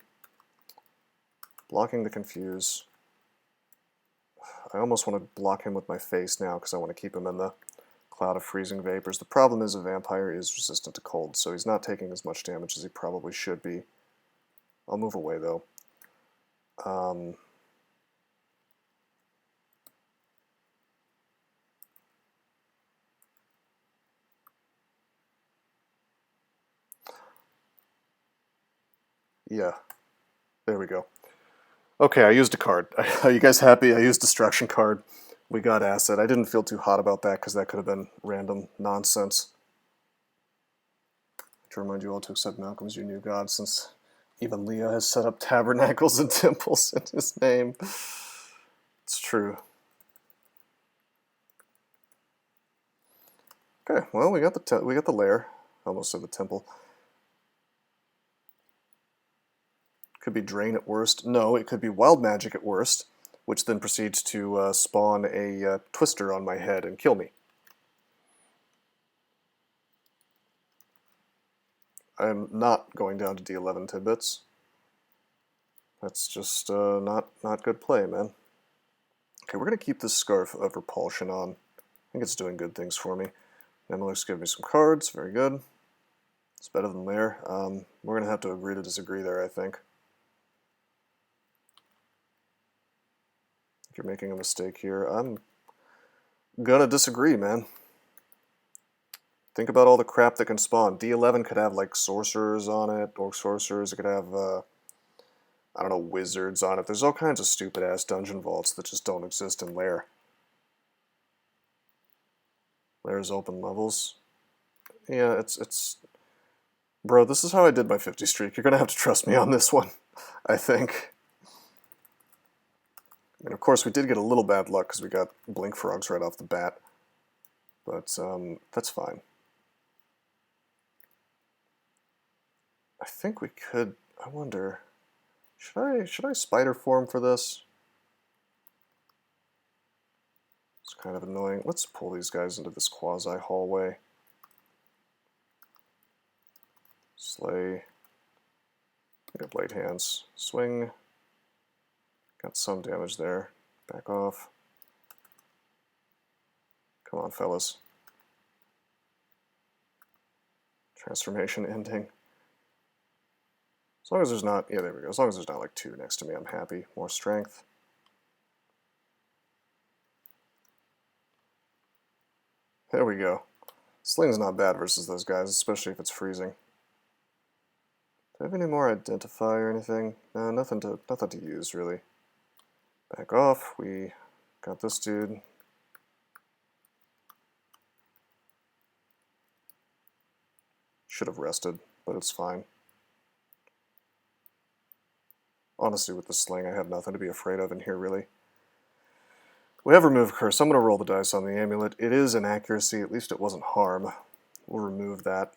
the confuse. I almost want to block him with my face now because I want to keep him in the cloud of freezing vapors. The problem is a vampire is resistant to cold, so he's not taking as much damage as he probably should be. I'll move away though. Yeah, there we go. Okay, I used a card. Are you guys happy? I used Destruction card. We got Acid. I didn't feel too hot about that because that could have been random nonsense. To remind you all to accept Malcolm as your new god, since even Leo has set up tabernacles and temples in his name. It's true. Okay, well, we got the lair. I almost said the temple. Could be Drain at worst. No, it could be Wild Magic at worst, which then proceeds to spawn a Twister on my head and kill me. I'm not going down to D11 tidbits. That's just not good play, man. Okay, we're going to keep this Scarf of Repulsion on. I think it's doing good things for me. Nemelex give me some cards. Very good. It's better than Lair. We're going to have to agree to disagree there, I think. You're making a mistake here. I'm gonna disagree, man. Think about all the crap that can spawn. D11 could have, like, sorcerers on it, orc sorcerers. It could have, I don't know, wizards on it. There's all kinds of stupid-ass dungeon vaults that just don't exist in Lair. Lair's open levels. Yeah, it's... Bro, this is how I did my 50 streak. You're gonna have to trust me on this one, I think. And of course, we did get a little bad luck because we got Blink Frogs right off the bat. But that's fine. I think we could... I wonder... Should I spider form for this? It's kind of annoying. Let's pull these guys into this quasi-hallway. Slay. Got blade hands. Swing. Got some damage there. Back off. Come on, fellas. Transformation ending. As long as there's not... Yeah, there we go. As long as there's not like 2 next to me, I'm happy. More strength. There we go. Sling's not bad versus those guys, especially if it's freezing. Do I have any more identify or anything? No, nothing to use, really. Back off. We got this dude. Should have rested, but it's fine. Honestly, with the sling, I have nothing to be afraid of in here, really. We have Remove Curse. I'm going to roll the dice on the amulet. It is an accuracy. At least it wasn't harm. We'll remove that.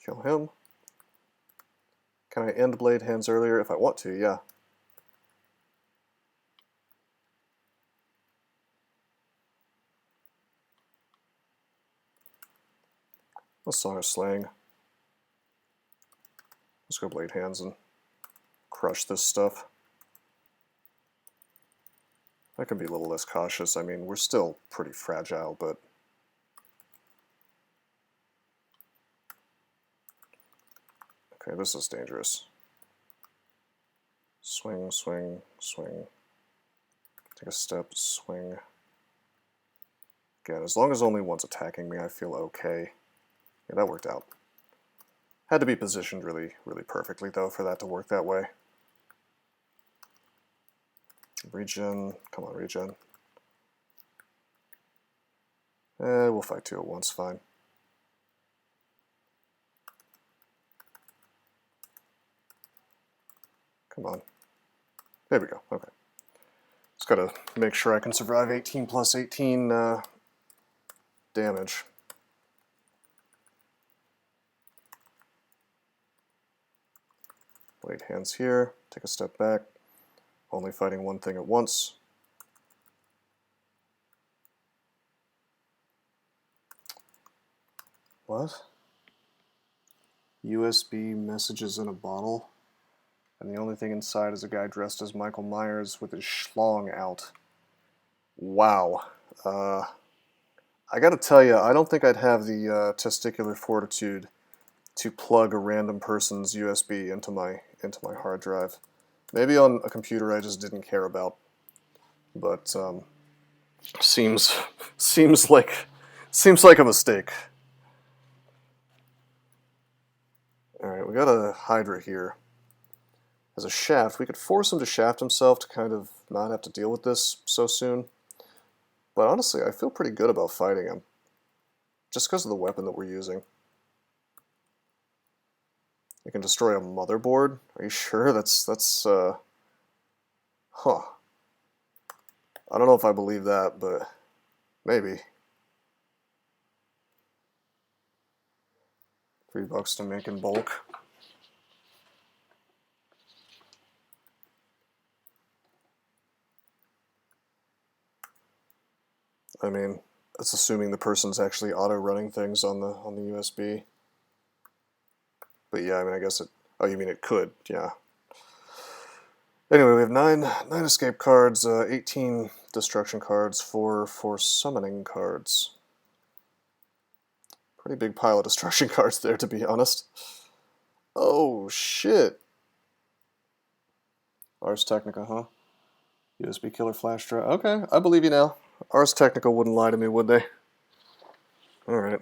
Kill him. Can I end Blade Hands earlier if I want to? Yeah. Let's Song of Slaying. Let's go Blade Hands and crush this stuff. I can be a little less cautious. I mean, we're still pretty fragile, but... Okay, this is dangerous. Swing, swing, swing. Take a step, swing. Again, as long as only one's attacking me, I feel okay. Yeah, that worked out. Had to be positioned really, really perfectly, though, for that to work that way. Regen. Come on, regen. We'll fight 2 at once, fine. Come on. There we go, okay. Just gotta make sure I can survive 18 plus 18 damage. Blade Hands here, take a step back. Only fighting one thing at once. What? USB messages in a bottle, and the only thing inside is a guy dressed as Michael Myers with his schlong out. Wow. I gotta tell you, I don't think I'd have the testicular fortitude to plug a random person's USB into my hard drive. Maybe on a computer I just didn't care about, but seems seems like a mistake. All right, we got a Hydra here. As a shaft, we could force him to shaft himself to kind of not have to deal with this so soon. But honestly, I feel pretty good about fighting him, just because of the weapon that we're using. You can destroy a motherboard? Are you sure? Huh. I don't know if I believe that, but maybe. $3 to make in bulk. I mean, that's assuming the person's actually auto-running things on the USB. But yeah, I mean, I guess it... Oh, you mean it could, yeah. Anyway, we have 9 escape cards, 18 destruction cards, 4 summoning cards. Pretty big pile of destruction cards there, to be honest. Oh, shit. Ars Technica, huh? USB killer flash drive. Okay, I believe you now. Ars Technica wouldn't lie to me, would they? Alright.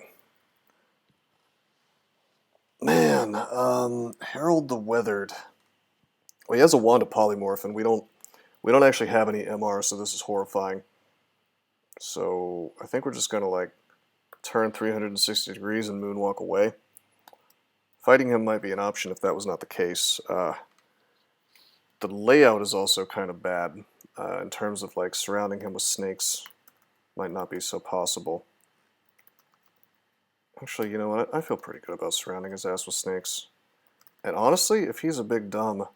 Man, Harold the Weathered. Well, he has a wand of polymorph, and we don't actually have any MR, so this is horrifying. So I think we're just gonna like turn 360 degrees and moonwalk away. Fighting him might be an option if that was not the case. The layout is also kind of bad in terms of like surrounding him with snakes. Might not be so possible. Actually, you know what? I feel pretty good about surrounding his ass with snakes. And honestly, if he's a big dumb,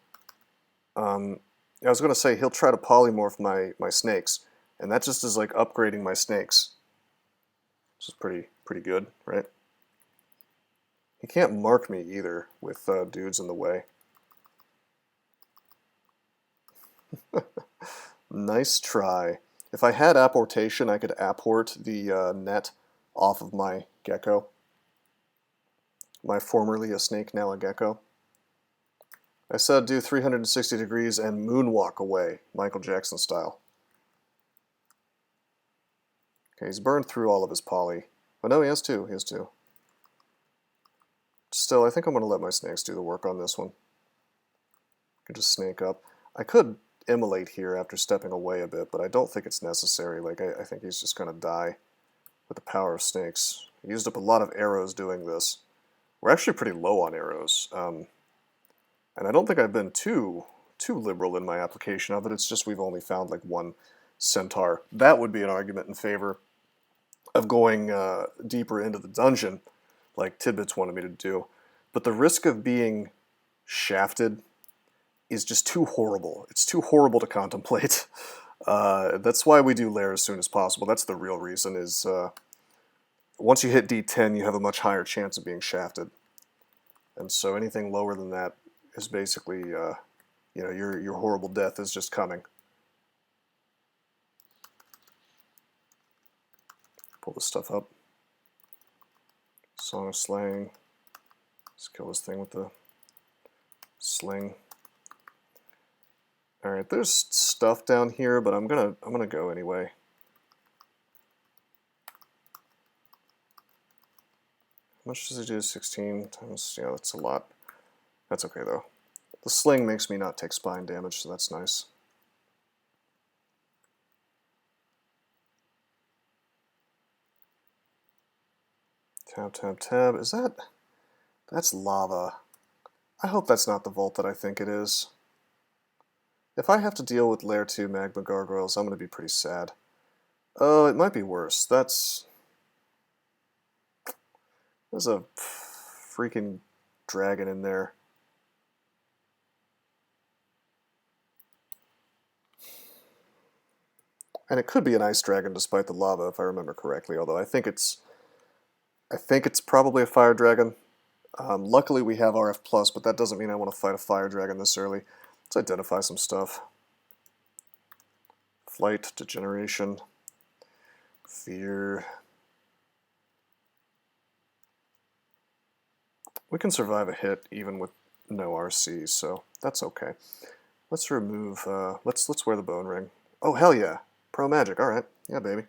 I was gonna say he'll try to polymorph my snakes, and that just is like upgrading my snakes. Which is pretty good, right? He can't mark me either with dudes in the way. Nice try. If I had apportation, I could apport the net off of my gecko. My formerly a snake, now a gecko. I said do 360 degrees and moonwalk away, Michael Jackson style. Okay, he's burned through all of his poly. Oh no, he has 2. He has 2. Still, I think I'm going to let my snakes do the work on this one. I could just snake up. I could immolate here after stepping away a bit, but I don't think it's necessary. Like, I think he's just going to die with the power of snakes. He used up a lot of arrows doing this. We're actually pretty low on arrows. And I don't think I've been too liberal in my application of it. It's just we've only found like 1 centaur. That would be an argument in favor of going deeper into the dungeon, like Tidbits wanted me to do. But the risk of being shafted is just too horrible. It's too horrible to contemplate. That's why we do lair as soon as possible. That's the real reason, is once you hit D10, you have a much higher chance of being shafted. And so anything lower than that is basically, you know, your horrible death is just coming. Pull this stuff up. Song of Slaying. Let's kill this thing with the sling. All right, there's stuff down here, but I'm gonna go anyway. How much does it do? 16 times. Yeah, that's a lot. That's okay though. The sling makes me not take spine damage, so that's nice. Tab, tab, tab. Is that... That's lava. I hope that's not the vault that I think it is. If I have to deal with Layer 2 magma gargoyles, I'm going to be pretty sad. Oh, it might be worse. There's a freaking dragon in there. And it could be an ice dragon despite the lava, if I remember correctly, although I think it's I think it's probably a fire dragon. Luckily we have RF+, but that doesn't mean I want to fight a fire dragon this early. Let's identify some stuff. Flight, degeneration, fear. We can survive a hit even with no RC, so that's okay. Let's remove, let's wear the bone ring. Oh, hell yeah. Pro magic, alright. Yeah, baby.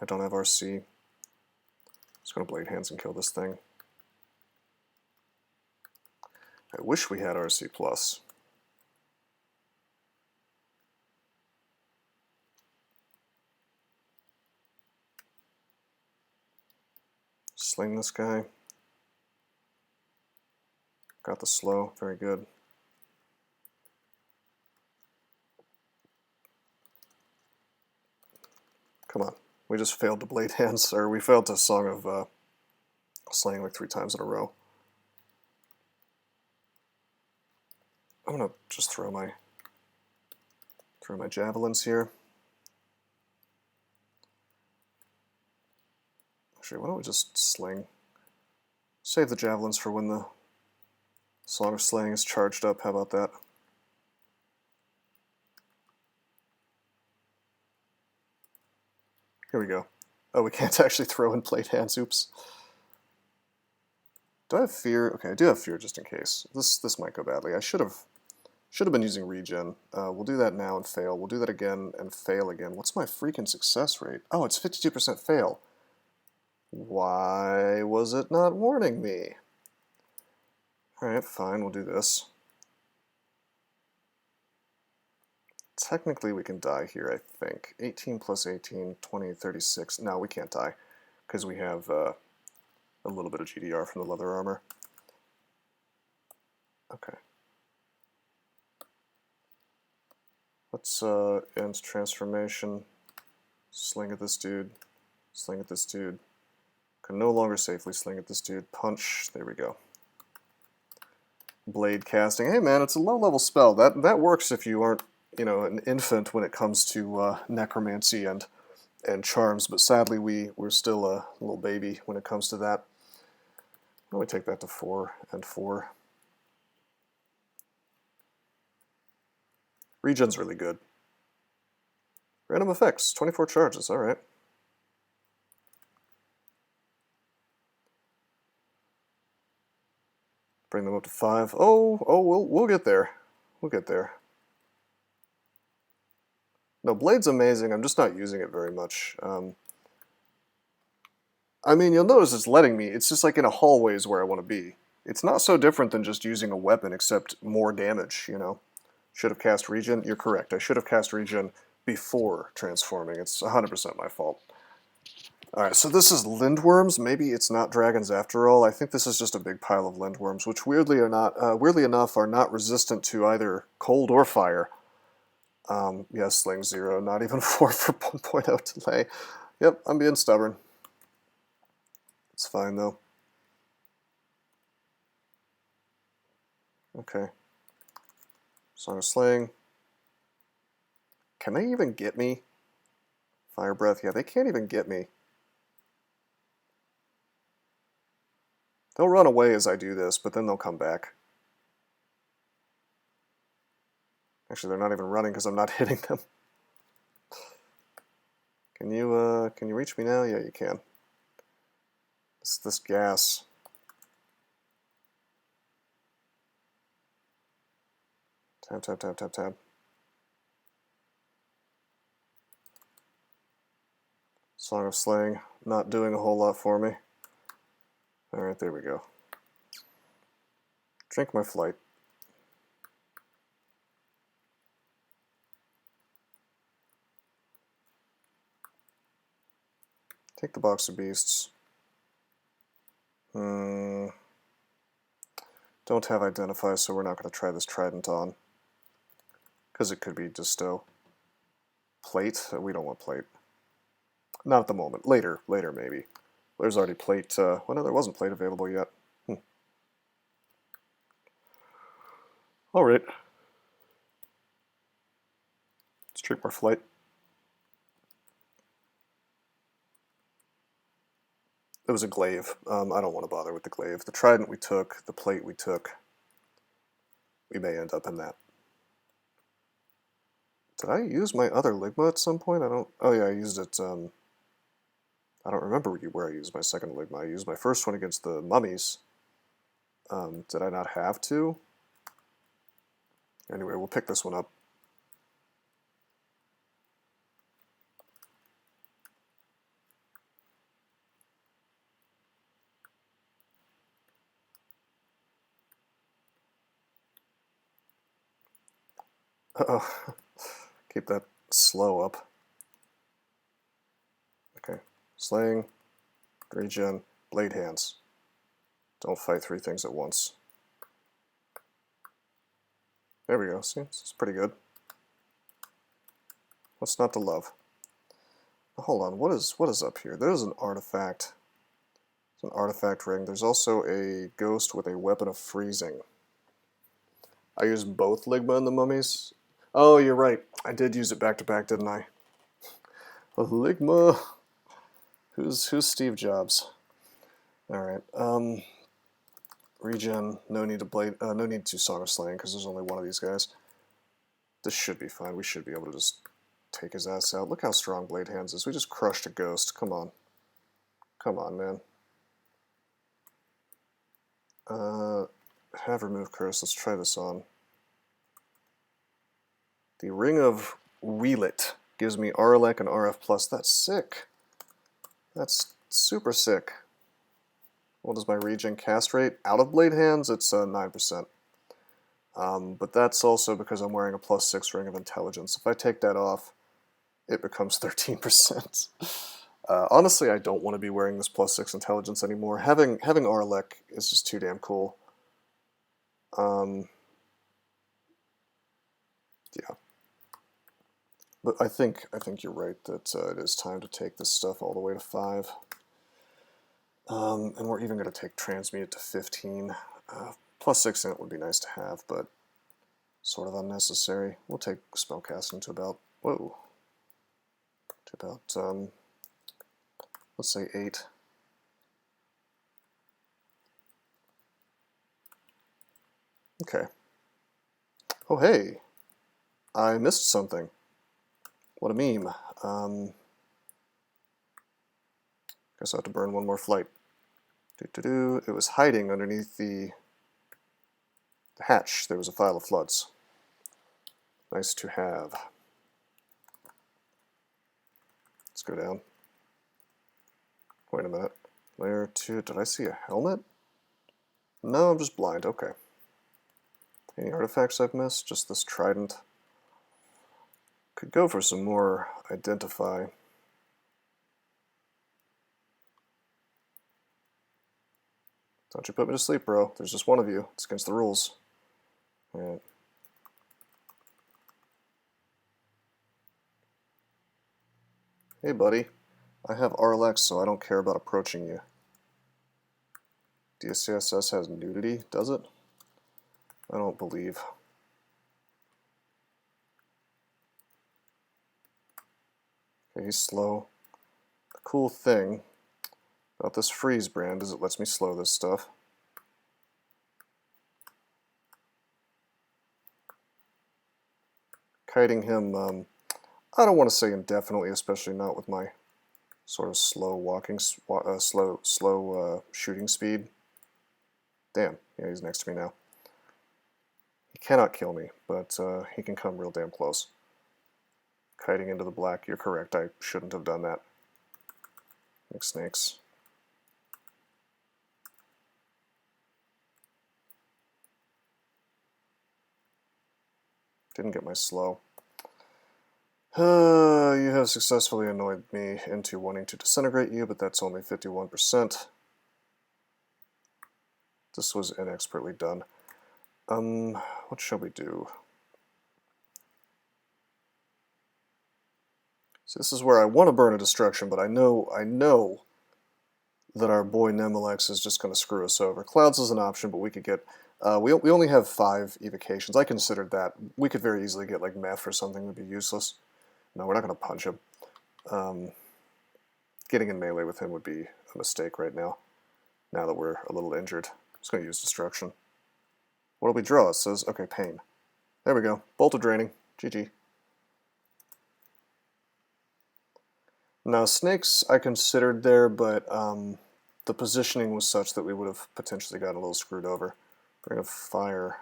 I don't have RC. Just gonna blade hands and kill this thing. I wish we had RC+. Sling this guy. Got the slow, very good. Come on. We just failed to blade hands, or we failed to Song of Slaying like 3 times in a row. I'm gonna just throw my javelins here. Actually, why don't we just sling? Save the javelins for when the Song of Slaying is charged up. How about that? Here we go. Oh, we can't actually throw in blade hands. Oops. Do I have fear? Okay, I do have fear just in case. This might go badly. I should have been using regen. We'll do that now and fail. We'll do that again and fail again. What's my freaking success rate? Oh, it's 52% fail. Why was it not warning me? Alright, fine, we'll do this. Technically we can die here, I think. 18 plus 18, 20, 36. No, we can't die, because we have a little bit of GDR from the leather armor. Okay. Let's end transformation. Sling at this dude. Sling at this dude. Can no longer safely sling at this dude. Punch. There we go. Blade casting. Hey man, it's a low-level spell. That works if you aren't, you know, an infant when it comes to necromancy and charms. But sadly, we're still a little baby when it comes to that. Why don't we take that to 4 and 4? Regen's really good. Random effects. 24 charges. All right. Bring them up to 5. Oh, we'll get there. We'll get there. No, Blade's amazing. I'm just not using it very much. I mean, you'll notice it's letting me. It's just like in a hallway is where I want to be. It's not so different than just using a weapon, except more damage, you know. Should have cast Regen. You're correct. I should have cast Regen before transforming. It's 100% my fault. Alright, so this is lindworms. Maybe it's not dragons after all. I think this is just a big pile of lindworms, which weirdly enough are not resistant to either cold or fire. Yes, sling 0, not even 4 for 1.0 delay. Yep, I'm being stubborn. It's fine though. Okay. Song of Slaying. Can they even get me? Fire Breath, yeah, they can't even get me. They'll run away as I do this, but then they'll come back. Actually, they're not even running because I'm not hitting them. Can you reach me now? Yeah, you can. This gas. Tab, tab, tab, tab, tab. Song of Slaying, not doing a whole lot for me. Alright, there we go. Drink my flight. Take the box of beasts. Don't have identify, so we're not going to try this trident on. Because it could be disto. Plate? We don't want plate. Not at the moment. Later maybe. There's already plate. Well, no, there wasn't plate available yet. Alright. Let's drink more flight. It was a glaive. I don't want to bother with the glaive. The trident we took, the plate we took, we may end up in that. Did I use my other Ligma at some point? I don't... Oh yeah, I used it... I don't remember where I used my second Ligma. I used my first one against the mummies. Did I not have to? Anyway, we'll pick this one up. Uh-oh. Keep that slow up. Okay. Slaying, regen, blade hands. Don't fight three things at once. There we go. See, it's pretty good. What's not to love? Hold on, what is up here? There's an artifact. It's an artifact ring. There's also a ghost with a weapon of freezing. I used both Ligma and the mummies. Oh, you're right. I did use it back to back, didn't I? Ligma. Who's Steve Jobs? All right. Regen. No need to Song of Slaying because there's only one of these guys. This should be fine. We should be able to just take his ass out. Look how strong Blade Hands is. We just crushed a ghost. Come on. Come on, man. Have remove curse. Let's try this on. The Ring of Wheelit gives me RLEC and RF+. That's sick. That's super sick. What is my regen cast rate? Out of Blade Hands, it's 9%. But that's also because I'm wearing a +6 Ring of Intelligence. If I take that off, it becomes 13%. Honestly, I don't want to be wearing this +6 Intelligence anymore. Having RLEC is just too damn cool. Yeah. But I think you're right that it is time to take this stuff all the way to 5. And we're even going to take Transmute to 15. +6 in it would be nice to have, but sort of unnecessary. We'll take Spellcasting to about, let's say 8. Okay. Oh, hey. I missed something. What a meme. Guess I have to burn one more flight. It was hiding underneath the hatch. There was a file of floods. Nice to have. Let's go down. Wait a minute. Layer 2. Did I see a helmet? No, I'm just blind. Okay. Any artifacts I've missed? Just this trident. Could go for some more identify. Don't you put me to sleep, bro. There's just one of you. It's against the rules. Alright. Hey, buddy. I have RLX, so I don't care about approaching you. DCSS has nudity, does it? I don't believe. Okay, he's slow. The cool thing about this freeze brand is it lets me slow this stuff. Kiting him, I don't want to say indefinitely, especially not with my sort of slow walking, slow shooting speed. Damn, yeah, he's next to me now. He cannot kill me, but he can come real damn close. Kiting into the black, you're correct, I shouldn't have done that. Like snakes. Didn't get my slow. You have successfully annoyed me into wanting to disintegrate you, but that's only 51%. This was inexpertly done. What shall we do? So this is where I want to burn a destruction, but I know that our boy Nemelex is just going to screw us over. Clouds is an option, but we could get... we only have 5 evocations. I considered that. We could very easily get like meth or something would be useless. No, we're not going to punch him. Getting in melee with him would be a mistake right now, now that we're a little injured. I'm just going to use Destruction. What do we draw? It says, okay, Pain. There we go. Bolt of Draining. GG. Now, Snakes I considered there, but the positioning was such that we would have potentially gotten a little screwed over. Ring of Fire.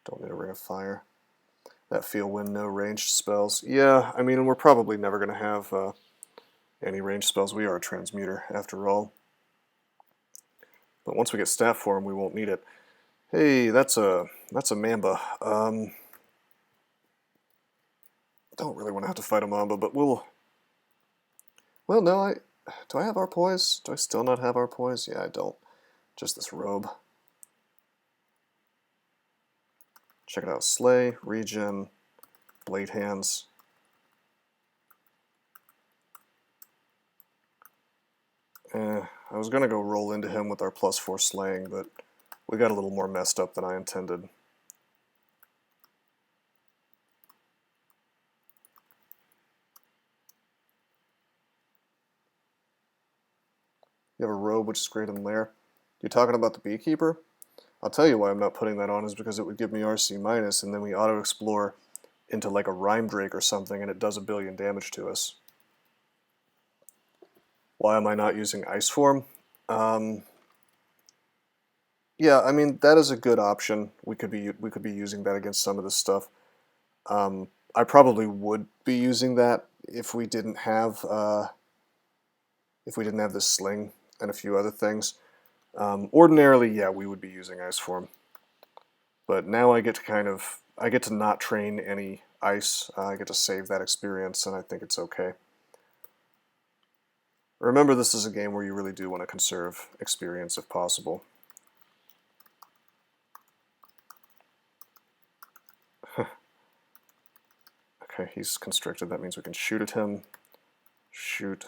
Don't need a Ring of Fire. That Feel Wind, no ranged spells. Yeah, I mean, we're probably never going to have any ranged spells. We are a transmuter, after all. But once we get Staff Form, we won't need it. Hey, that's a Mamba. Don't really want to have to fight a Mamba, but we'll... Well, no, do I have our poise? Do I still not have our poise? Yeah, I don't. Just this robe. Check it out. Slay, Regen, Blade Hands. I was going to go roll into him with our +4 slaying, but we got a little more messed up than I intended. You have a robe which is great in Lair. You talking about the Beekeeper? I'll tell you why I'm not putting that on is because it would give me RC minus, and then we auto-explore into like a Rhyme Drake or something, and it does 1 billion damage to us. Why am I not using Ice Form? Yeah, I mean, that is a good option. We could be using that against some of this stuff. I probably would be using that if we didn't have this sling and a few other things. Ordinarily, yeah, we would be using Ice Form. But now I get to not train any ice. I get to save that experience, and I think it's okay. Remember, this is a game where you really do want to conserve experience if possible. Okay, he's constricted. That means we can shoot at him. Shoot.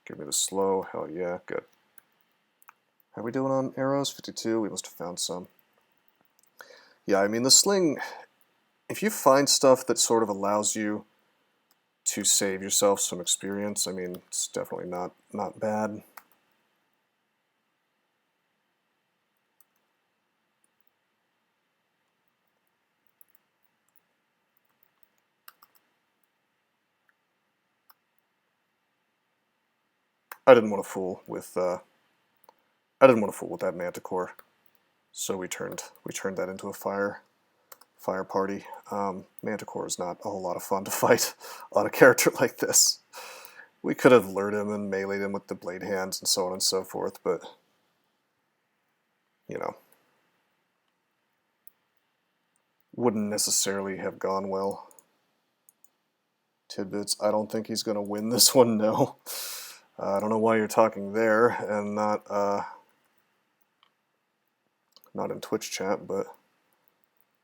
Give me the slow. Hell yeah, good. How are we doing on arrows? 52. We must have found some. Yeah, I mean, the sling, if you find stuff that sort of allows you to save yourself some experience, I mean, it's definitely not bad. I didn't want to fool with that Manticore, so we turned that into a fire party. Manticore is not a whole lot of fun to fight on a character like this. We could have lured him and meleeed him with the blade hands and so on and so forth, but you know, wouldn't necessarily have gone well. Tidbits. I don't think he's going to win this one, no. I don't know why you're talking there and not in Twitch chat, but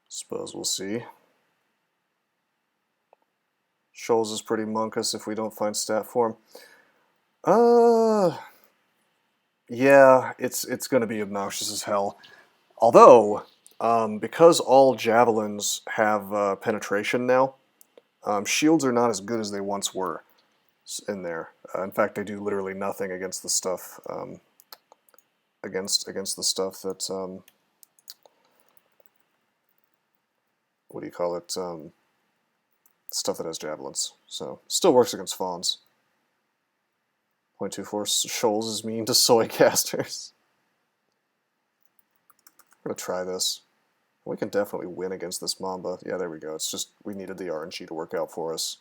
suppose we'll see. Shoals is pretty monkus if we don't find stat form. Yeah, it's going to be obnoxious as hell. Although, because all javelins have penetration now, shields are not as good as they once were in there. In fact, they do literally nothing against the stuff against the stuff that what do you call it? Stuff that has javelins. So still works against fawns. 0.24 Shoals is mean to soy casters. I'm gonna try this. We can definitely win against this Mamba. Yeah, there we go. It's just we needed the RNG to work out for us.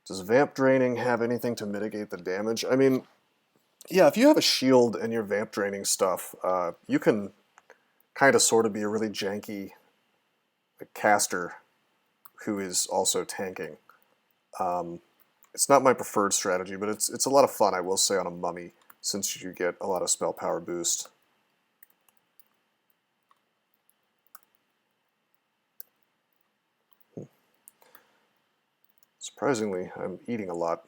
Does Vamp Draining have anything to mitigate the damage? I mean, yeah, if you have a shield and you're Vamp Draining stuff, you can kind of sort of be a really janky caster who is also tanking. It's not my preferred strategy, but it's a lot of fun, I will say, on a mummy, since you get a lot of spell power boost. Surprisingly, I'm eating a lot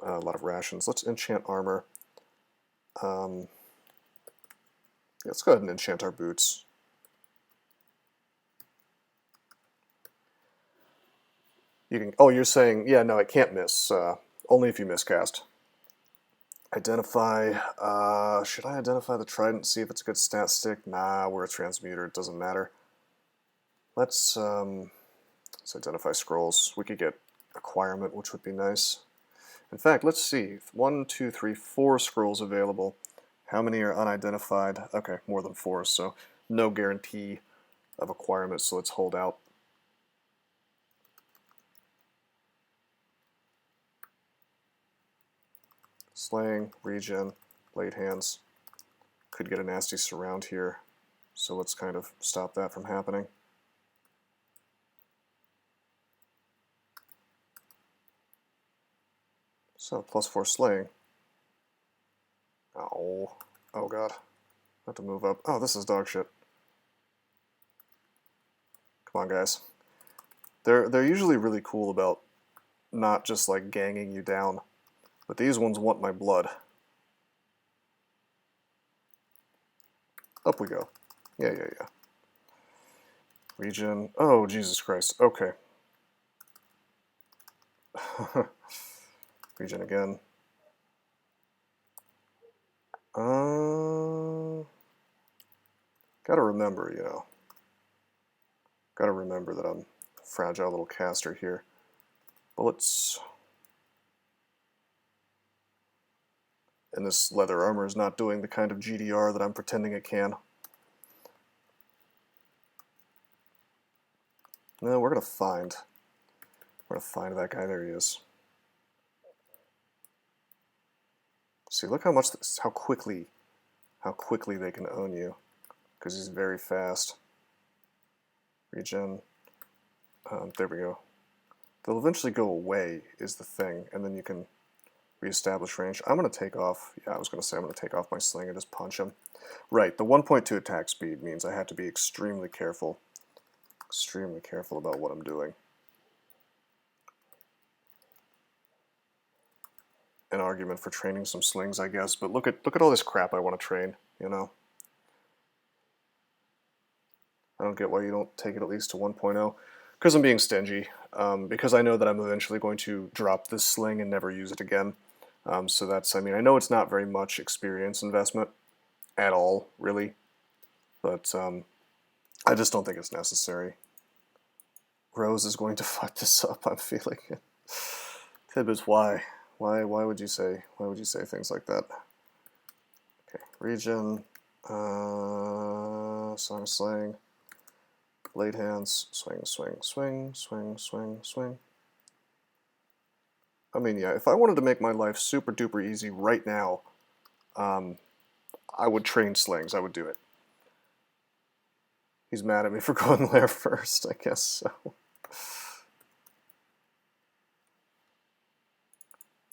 of rations. Let's enchant armor. Let's go ahead and enchant our boots. You can. Oh, you're saying, yeah, no, it can't miss Only if you miscast. Identify, should I identify the trident, see if it's a good stat stick? Nah, we're a transmuter, it doesn't matter. Let's identify scrolls. We could get acquirement, which would be nice. In fact, let's see. 1, 2, 3, 4 scrolls available. How many are unidentified? Okay, more than 4, so no guarantee of acquirement, so let's hold out. Slaying, regen, blade hands. Could get a nasty surround here, so let's kind of stop that from happening. So, +4 slaying. Oh, oh god. I have to move up. Oh, this is dog shit. Come on, guys. They're usually really cool about not just like ganging you down, but these ones want my blood. Up we go. Yeah. Regen. Oh, Jesus Christ. Okay. Regen again. Gotta remember, you know. Gotta remember that I'm a fragile little caster here. Bullets. And this leather armor is not doing the kind of GDR that I'm pretending it can. No, we're gonna find that guy. There he is. See, look how much how quickly they can own you, because he's very fast. Regen. There we go. They'll eventually go away is the thing, and then you can reestablish range. I'm going to take off, yeah, I was going to say I'm going to take off my sling and just punch him. Right, the 1.2 attack speed means I have to be extremely careful about what I'm doing. An argument for training some slings, I guess, but look at all this crap I want to train, you know? I don't get why you don't take it at least to 1.0. Because I'm being stingy. Because I know that I'm eventually going to drop this sling and never use it again. So that's, I mean, I know it's not very much experience investment at all, really. But I just don't think it's necessary. Rose is going to fuck this up, I'm feeling it. Tibbs, why? Why would you say things like that? Okay, regen, Song of Slaying, blade hands, swing. I mean, yeah, if I wanted to make my life super duper easy right now, I would train slings, I would do it. He's mad at me for going there first, I guess so.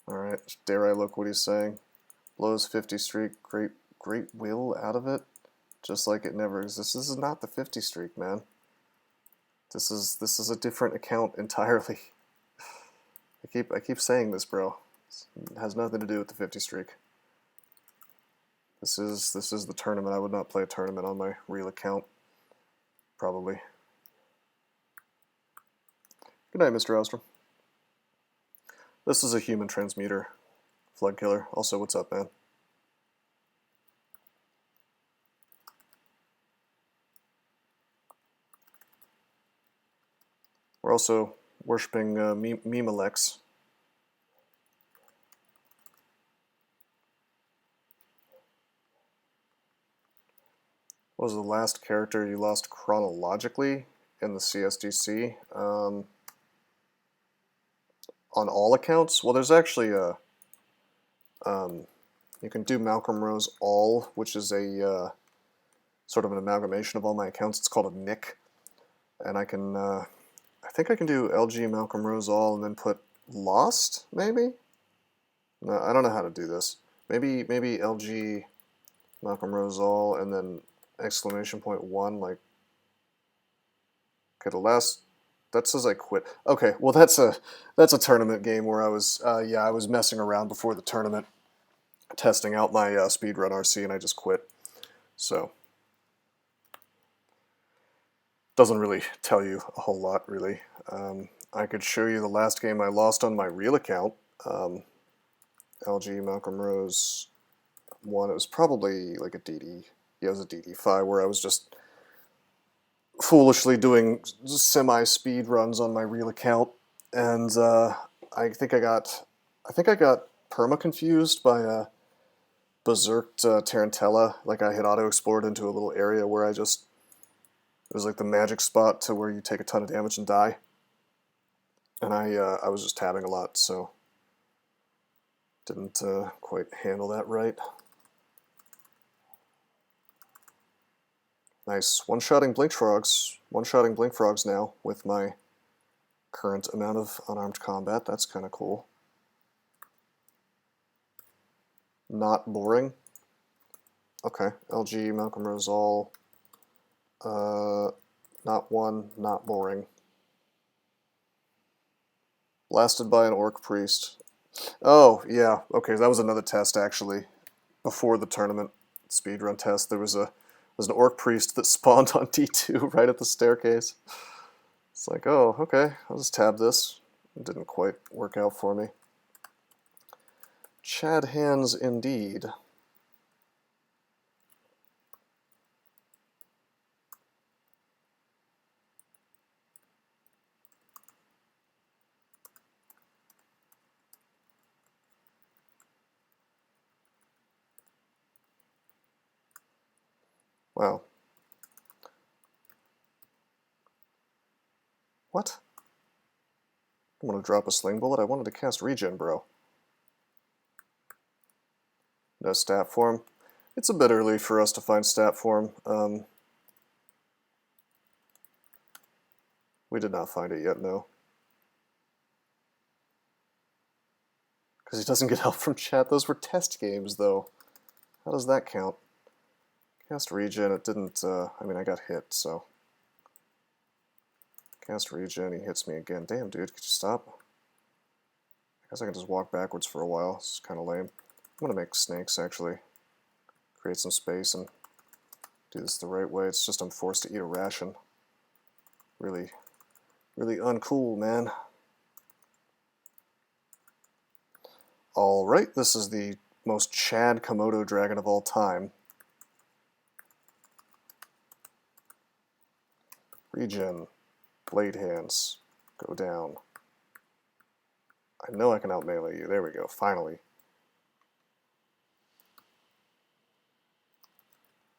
Alright, dare I look what he's saying? Blows 50 streak, great will out of it, just like it never exists. This is not the 50 streak, man. This is a different account entirely. I keep saying this, bro. It has nothing to do with the 50 streak. This is the tournament. I would not play a tournament on my real account. Probably. Good night, Mr. Ostrom. This is a Human Transmuter Flood Killer. Also, what's up, man? We're also worshipping Nemelex. What was the last character you lost chronologically in the CSDC? On all accounts? Well, there's actually a... you can do Malcolm Rose All, which is a sort of an amalgamation of all my accounts. It's called a Nick. And I can... I think I can do LG Malcolm Rose All and then put Lost, maybe? No, I don't know how to do this. Maybe LG Malcolm Rose All and then !1, like... Okay, the last... That says I quit. Okay, well that's a tournament game where I was I was messing around before the tournament, testing out my speedrun RC, and I just quit. So doesn't really tell you a whole lot, really. I could show you the last game I lost on my real account LG Malcolm Rose one. It was probably like a DD. Yeah, it was a DD5 where I was just foolishly doing semi-speed runs on my real account, and I think I got perma confused by a berserked Tarantella. Like I had auto-explored into a little area where it was like the magic spot to where you take a ton of damage and die, and I was just tabbing a lot, so didn't quite handle that right. Nice. One-shotting Blink Frogs. One-shotting Blink Frogs now with my current amount of unarmed combat. That's kind of cool. Not boring. Okay. LG, Malcolm Rosal. Not one, not boring. Blasted by an Orc Priest. Oh, yeah. Okay, that was another test, actually. Before the tournament speedrun test, there was an Orc Priest that spawned on D2 right at the staircase. It's like, oh, okay, I'll just tab this. It didn't quite work out for me. Chad hands indeed. Wow. What? I want to drop a sling bullet? I wanted to cast regen, bro. No stat form. It's a bit early for us to find stat form. We did not find it yet, no. Because he doesn't get help from chat. Those were test games, though. How does that count? Cast regen, it didn't, I mean, I got hit, so. Cast regen, he hits me again. Damn, dude, could you stop? I guess I can just walk backwards for a while. It's kind of lame. I'm going to make snakes, actually. Create some space and do this the right way. It's just I'm forced to eat a ration. Really, really uncool, man. Alright, this is the most Chad Komodo dragon of all time. Regen. Blade hands. Go down. I know I can out-melee you. There we go, finally.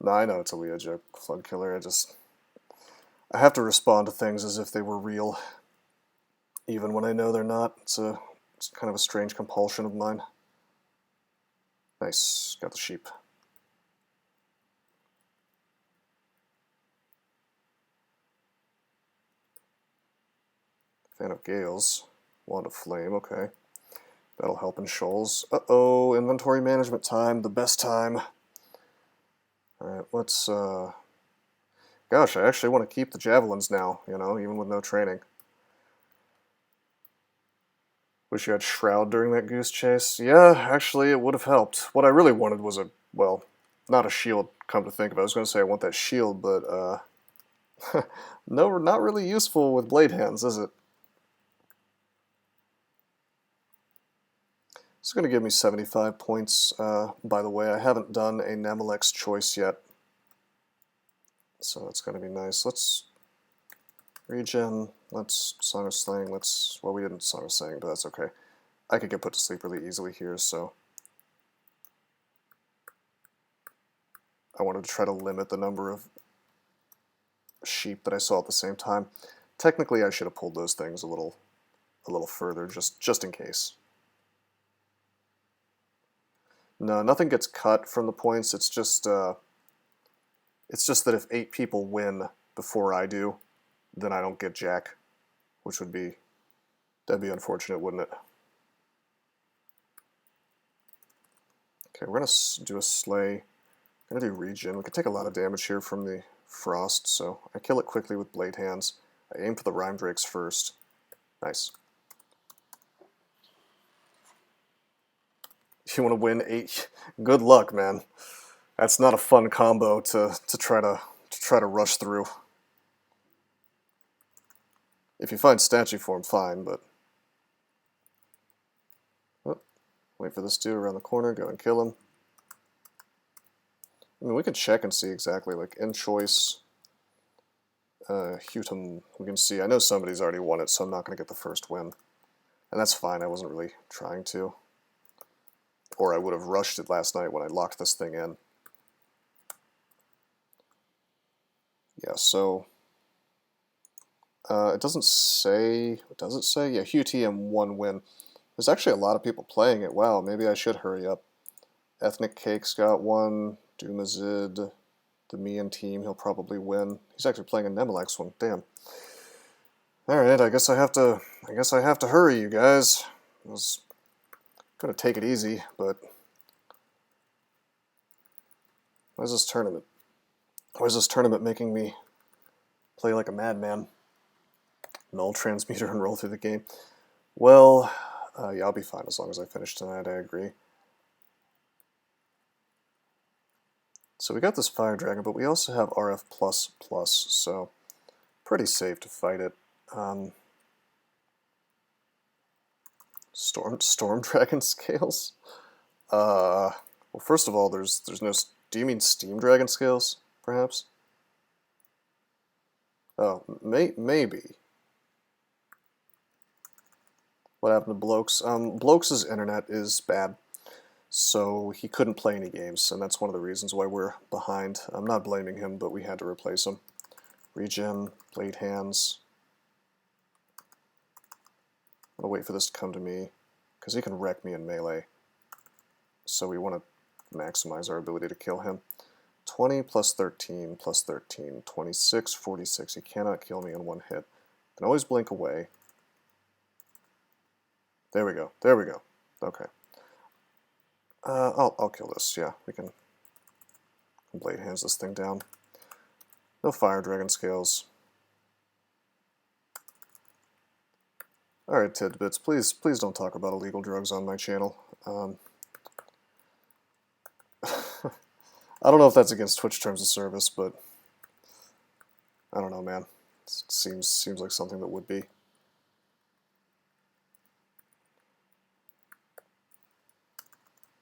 No, I know it's a Leo joke, Flood Killer. I have to respond to things as if they were real, even when I know they're not. It's kind of a strange compulsion of mine. Nice, got the sheep. Fan of Gales. Wand of Flame, okay. That'll help in shoals. Uh-oh, inventory management time, the best time. Alright, let's, gosh, I actually want to keep the javelins now, you know, even with no training. Wish you had Shroud during that goose chase. Yeah, actually, it would have helped. What I really wanted was well, not a shield, come to think of it. I was going to say I want that shield, but, no, not really useful with blade hands, is it? It's going to give me 75 points, by the way. I haven't done a Nemelex choice yet, so that's going to be nice. Let's regen, let's Song of Slaying, well, we didn't Song of Slaying, but that's okay. I could get put to sleep really easily here, so I wanted to try to limit the number of sheep that I saw at the same time. Technically, I should have pulled those things a little further, just in case. No, nothing gets cut from the points. It's just that if 8 people win before I do, then I don't get jack, which that'd be unfortunate, wouldn't it? Okay, we're gonna do a slay. I'm gonna do regen. We could take a lot of damage here from the frost, so I kill it quickly with blade hands. I aim for the rhyme drakes first. Nice. You want to win 8? Good luck, man. That's not a fun combo to try to rush through. If you find statue form, fine, but Wait for this dude around the corner, go and kill him. I mean, we can check and see exactly, like, in choice, Hutum, we can see, I know somebody's already won it, so I'm not going to get the first win. And that's fine, I wasn't really trying to. Or I would have rushed it last night when I locked this thing in. Yeah, so it doesn't say, does it say? Yeah, HUTM 1 win. There's actually a lot of people playing it. Wow, maybe I should hurry up. Ethnic Cake's got one. Doomazid, the Mian team, he'll probably win. He's actually playing a Nemelex one. Damn. All right, I guess I have to hurry, you guys. I was gonna take it easy, but why is this tournament? Why is this tournament making me play like a madman? Null transmuter and roll through the game. Well, yeah, I'll be fine as long as I finish tonight. I agree. So we got this Fire Dragon, but we also have RF++, so pretty safe to fight it. Storm Dragon scales? Well, first of all, there's no... Do you mean Steam Dragon scales, perhaps? Oh, maybe. What happened to Blokes? Blokes' internet is bad, so he couldn't play any games, and that's one of the reasons why we're behind. I'm not blaming him, but we had to replace him. Regen, Blade Hands. I'm gonna wait for this to come to me, because he can wreck me in melee. So we want to maximize our ability to kill him. 20 plus 13 plus 13, 26, 46. He cannot kill me in one hit. Can always blink away. There we go. There we go. Okay. I'll kill this. Yeah, we can Blade Hands this thing down. No Fire Dragon scales. Alright, Tidbits, please don't talk about illegal drugs on my channel. I don't know if that's against Twitch terms of service, but I don't know, man. It seems like something that would be.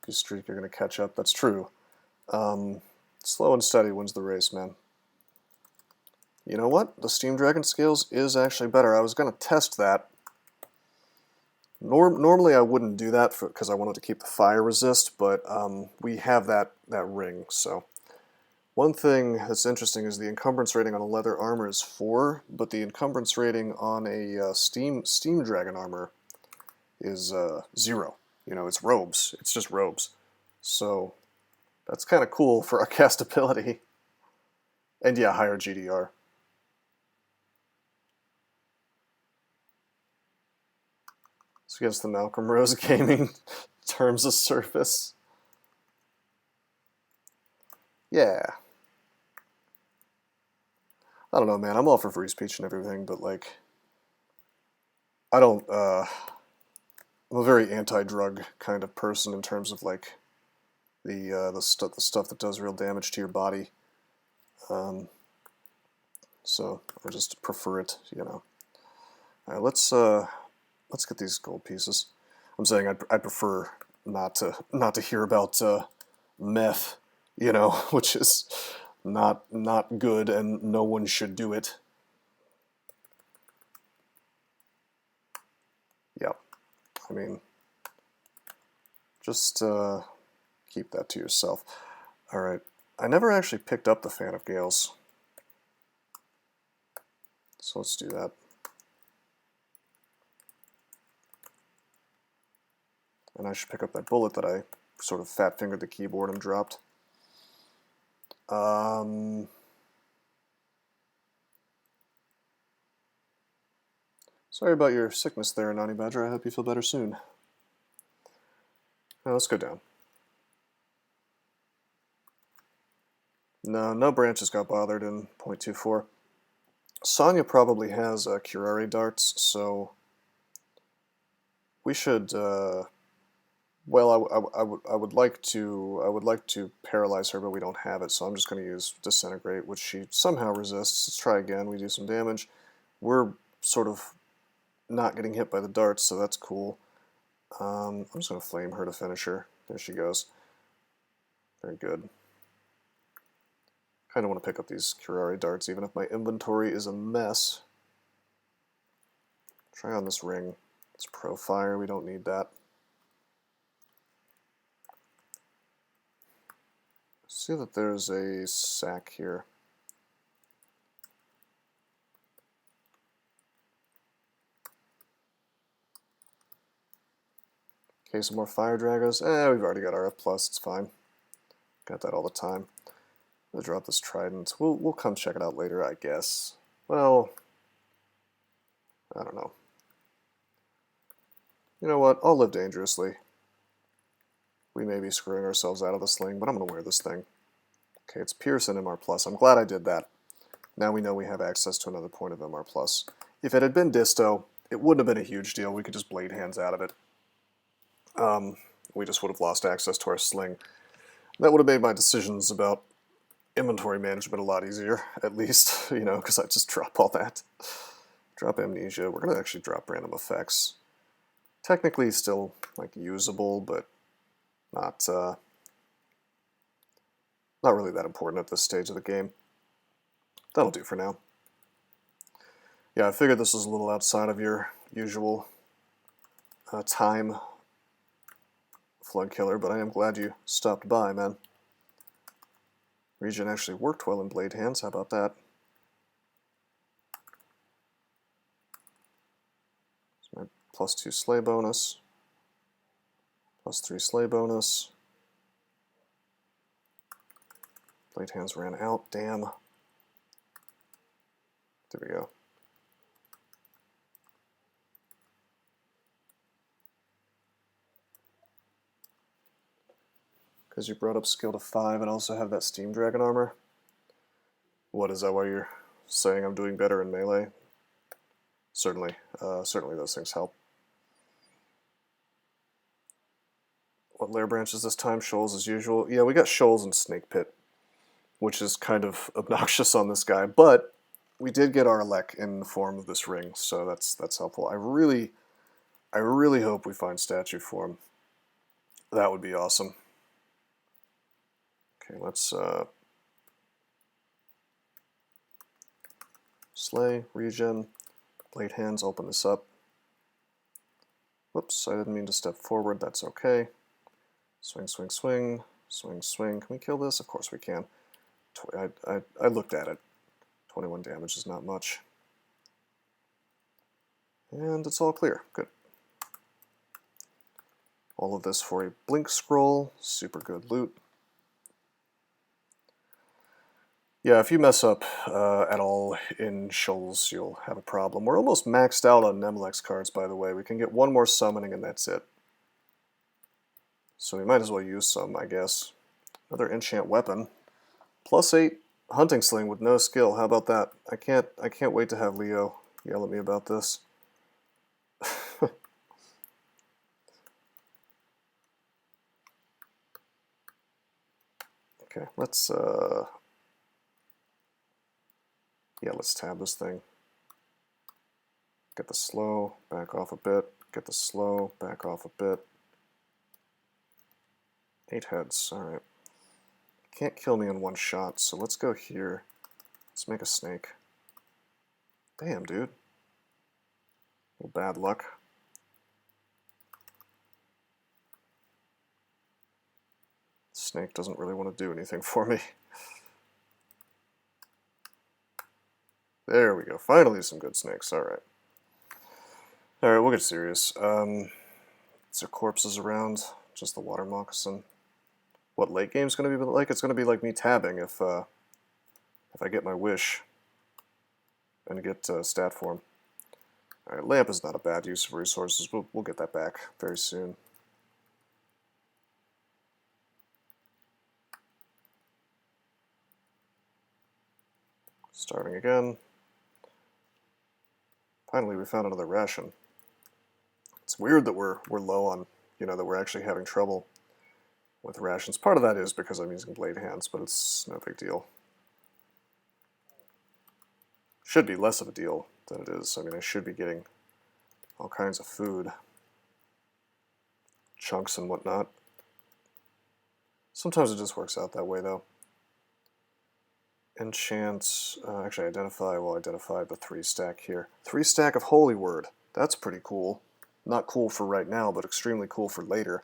If you streak, you're going to catch up. That's true. Slow and steady wins the race, man. You know what? The Steam Dragon scales is actually better. I was going to test that. Normally I wouldn't do that because I wanted to keep the fire resist, but we have that ring. So one thing that's interesting is the encumbrance rating on a leather armor is 4, but the encumbrance rating on a Steam Dragon armor is 0. You know, it's robes. It's just robes. So that's kind of cool for our castability. And yeah, higher GDR. It's against the Malcolm Rose gaming terms of service. Yeah. I don't know, man. I'm all for free speech and everything, but like, I don't. I'm a very anti-drug kind of person in terms of like the stuff that does real damage to your body. So I just prefer it, you know. All right, let's get these gold pieces. I'm saying I prefer not to hear about meth, you know, which is not good, and no one should do it. Yeah, I mean, just keep that to yourself. All right, I never actually picked up the Fan of Gales, so let's do that. And I should pick up that bullet that I sort of fat-fingered the keyboard and dropped. Sorry about your sickness there, Nani Badger. I hope you feel better soon. Now let's go down. No branches got bothered in 0.24. Sonya probably has Curare darts, so we should. Well, I would like to paralyze her, but we don't have it, so I'm just going to use Disintegrate, which she somehow resists. Let's try again. We do some damage. We're sort of not getting hit by the darts, so that's cool. I'm just going to flame her to finish her. There she goes. Very good. Kind of want to pick up these Curare darts, even if my inventory is a mess. Try on this ring. It's pro fire, we don't need that. See that there's a sack here. Okay, some more fire dragos. We've already got RF plus, it's fine. Got that all the time. I'll drop this trident. We'll come check it out later, I guess. Well, I don't know. You know what? I'll live dangerously. We may be screwing ourselves out of the sling, but I'm going to wear this thing. Okay, it's Pierce and MR+. I'm glad I did that. Now we know we have access to another point of MR+. If it had been Disto, it wouldn't have been a huge deal. We could just blade hands out of it. We just would have lost access to our sling. That would have made my decisions about inventory management a lot easier, at least, you know, because I just drop all that. Drop Amnesia. We're going to actually drop Random Effects. Technically still, like, usable, but not really that important at this stage of the game. That'll do for now. Yeah, I figured this was a little outside of your usual time, Flood Killer, but I am glad you stopped by, man. Regen actually worked well in Blade Hands, how about that? It's my +2 slay bonus, +3 slay bonus. Blade Hands ran out, damn. There we go. Because you brought up skill to 5 and also have that Steam Dragon armor. What, is that why you're saying I'm doing better in melee? Certainly. Certainly those things help. What lair branches this time? Shoals as usual. Yeah, we got Shoals and Snake Pit, which is kind of obnoxious on this guy, but we did get our Lek in the form of this ring, so that's helpful. I really hope we find statue form. That would be awesome. Okay, let's slay, regen, blade hands, open this up. Whoops, I didn't mean to step forward, that's okay. Swing, swing, swing, swing, swing. Can we kill this? Of course we can. I looked at it. 21 damage is not much. And it's all clear. Good. All of this for a blink scroll. Super good loot. Yeah, if you mess up at all in Shoals, you'll have a problem. We're almost maxed out on Nemelex cards, by the way. We can get one more summoning and that's it. So we might as well use some, I guess. Another enchant weapon. +8 hunting sling with no skill. How about that? I can't wait to have Leo yell at me about this. Okay, let's tab this thing. Get the slow, back off a bit. Get the slow, back off a bit. 8 heads, alright. Can't kill me in one shot, so let's go here. Let's make a snake. Damn, dude. Well, bad luck. Snake doesn't really want to do anything for me. There we go. Finally some good snakes. Alright. Alright, we'll get serious. Is there corpses around? Just the water moccasin. What late game's going to be like? It's going to be like me tabbing if I get my wish and get stat form. Alright, lamp is not a bad use of resources. We'll get that back very soon. Starting again. Finally, we found another ration. It's weird that we're low on, you know, that we're actually having trouble with rations. Part of that is because I'm using blade hands, but it's no big deal. Should be less of a deal than it is. I mean, I should be getting all kinds of food. chunks and whatnot. Sometimes it just works out that way, though. Enchant, actually identify, we'll identify the 3 stack here. 3 stack of Holy Word. That's pretty cool. Not cool for right now, but extremely cool for later.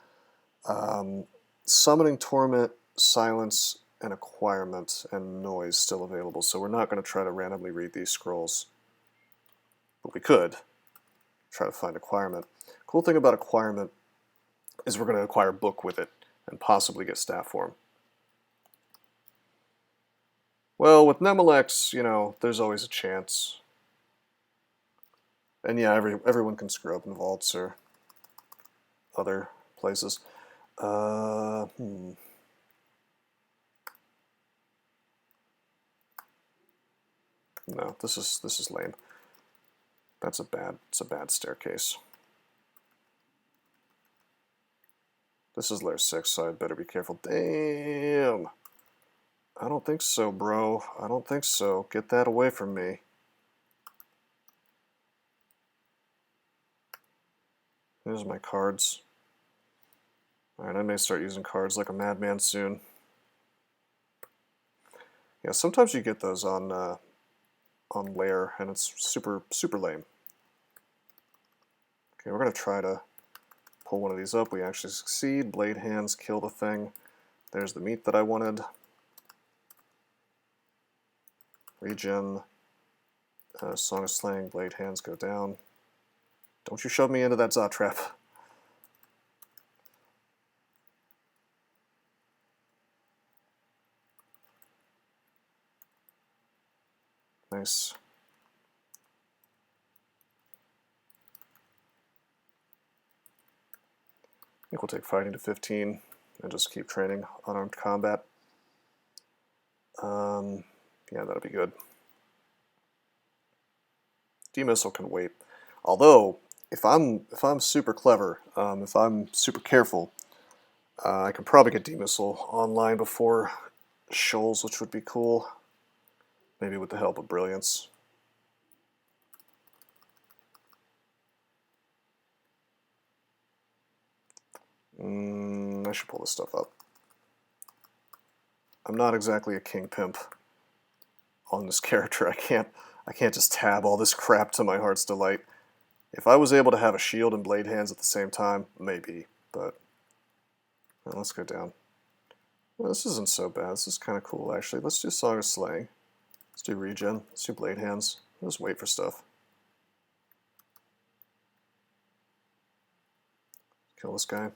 Summoning, Torment, Silence, and Acquirement, and Noise still available, so we're not going to try to randomly read these scrolls. But we could try to find Acquirement. Cool thing about Acquirement is we're going to acquire Book with it, and possibly get Staff Form. Well, with Nemelex, you know, there's always a chance. And yeah, everyone can screw up in vaults or other places. No, this is lame. It's a bad staircase. This is layer 6, so I better be careful. Damn! I don't think so, bro. I don't think so. Get that away from me. Here's my cards. Alright, I may start using cards like a madman soon. Yeah, sometimes you get those on layer, and it's super lame. Okay, we're going to try to pull one of these up. We actually succeed. Blade hands, kill the thing. There's the meat that I wanted. Regen. Song of Slaying, blade hands go down. Don't you shove me into that Zot trap. Nice. I think we'll take fighting to 15 and just keep training unarmed combat. Yeah, that'll be good. D-missile can wait. Although, if I'm super clever, if I'm super careful, I can probably get D-missile online before Shoals, which would be cool. Maybe with the help of Brilliance. I should pull this stuff up. I'm not exactly a king pimp on this character. I can't just tab all this crap to my heart's delight. If I was able to have a shield and blade hands at the same time, maybe, but well, let's go down. Well, this isn't so bad. This is kind of cool, actually. Let's do Song of Slaying. Let's do regen. Let's do blade hands. Let's wait for stuff. Kill this guy.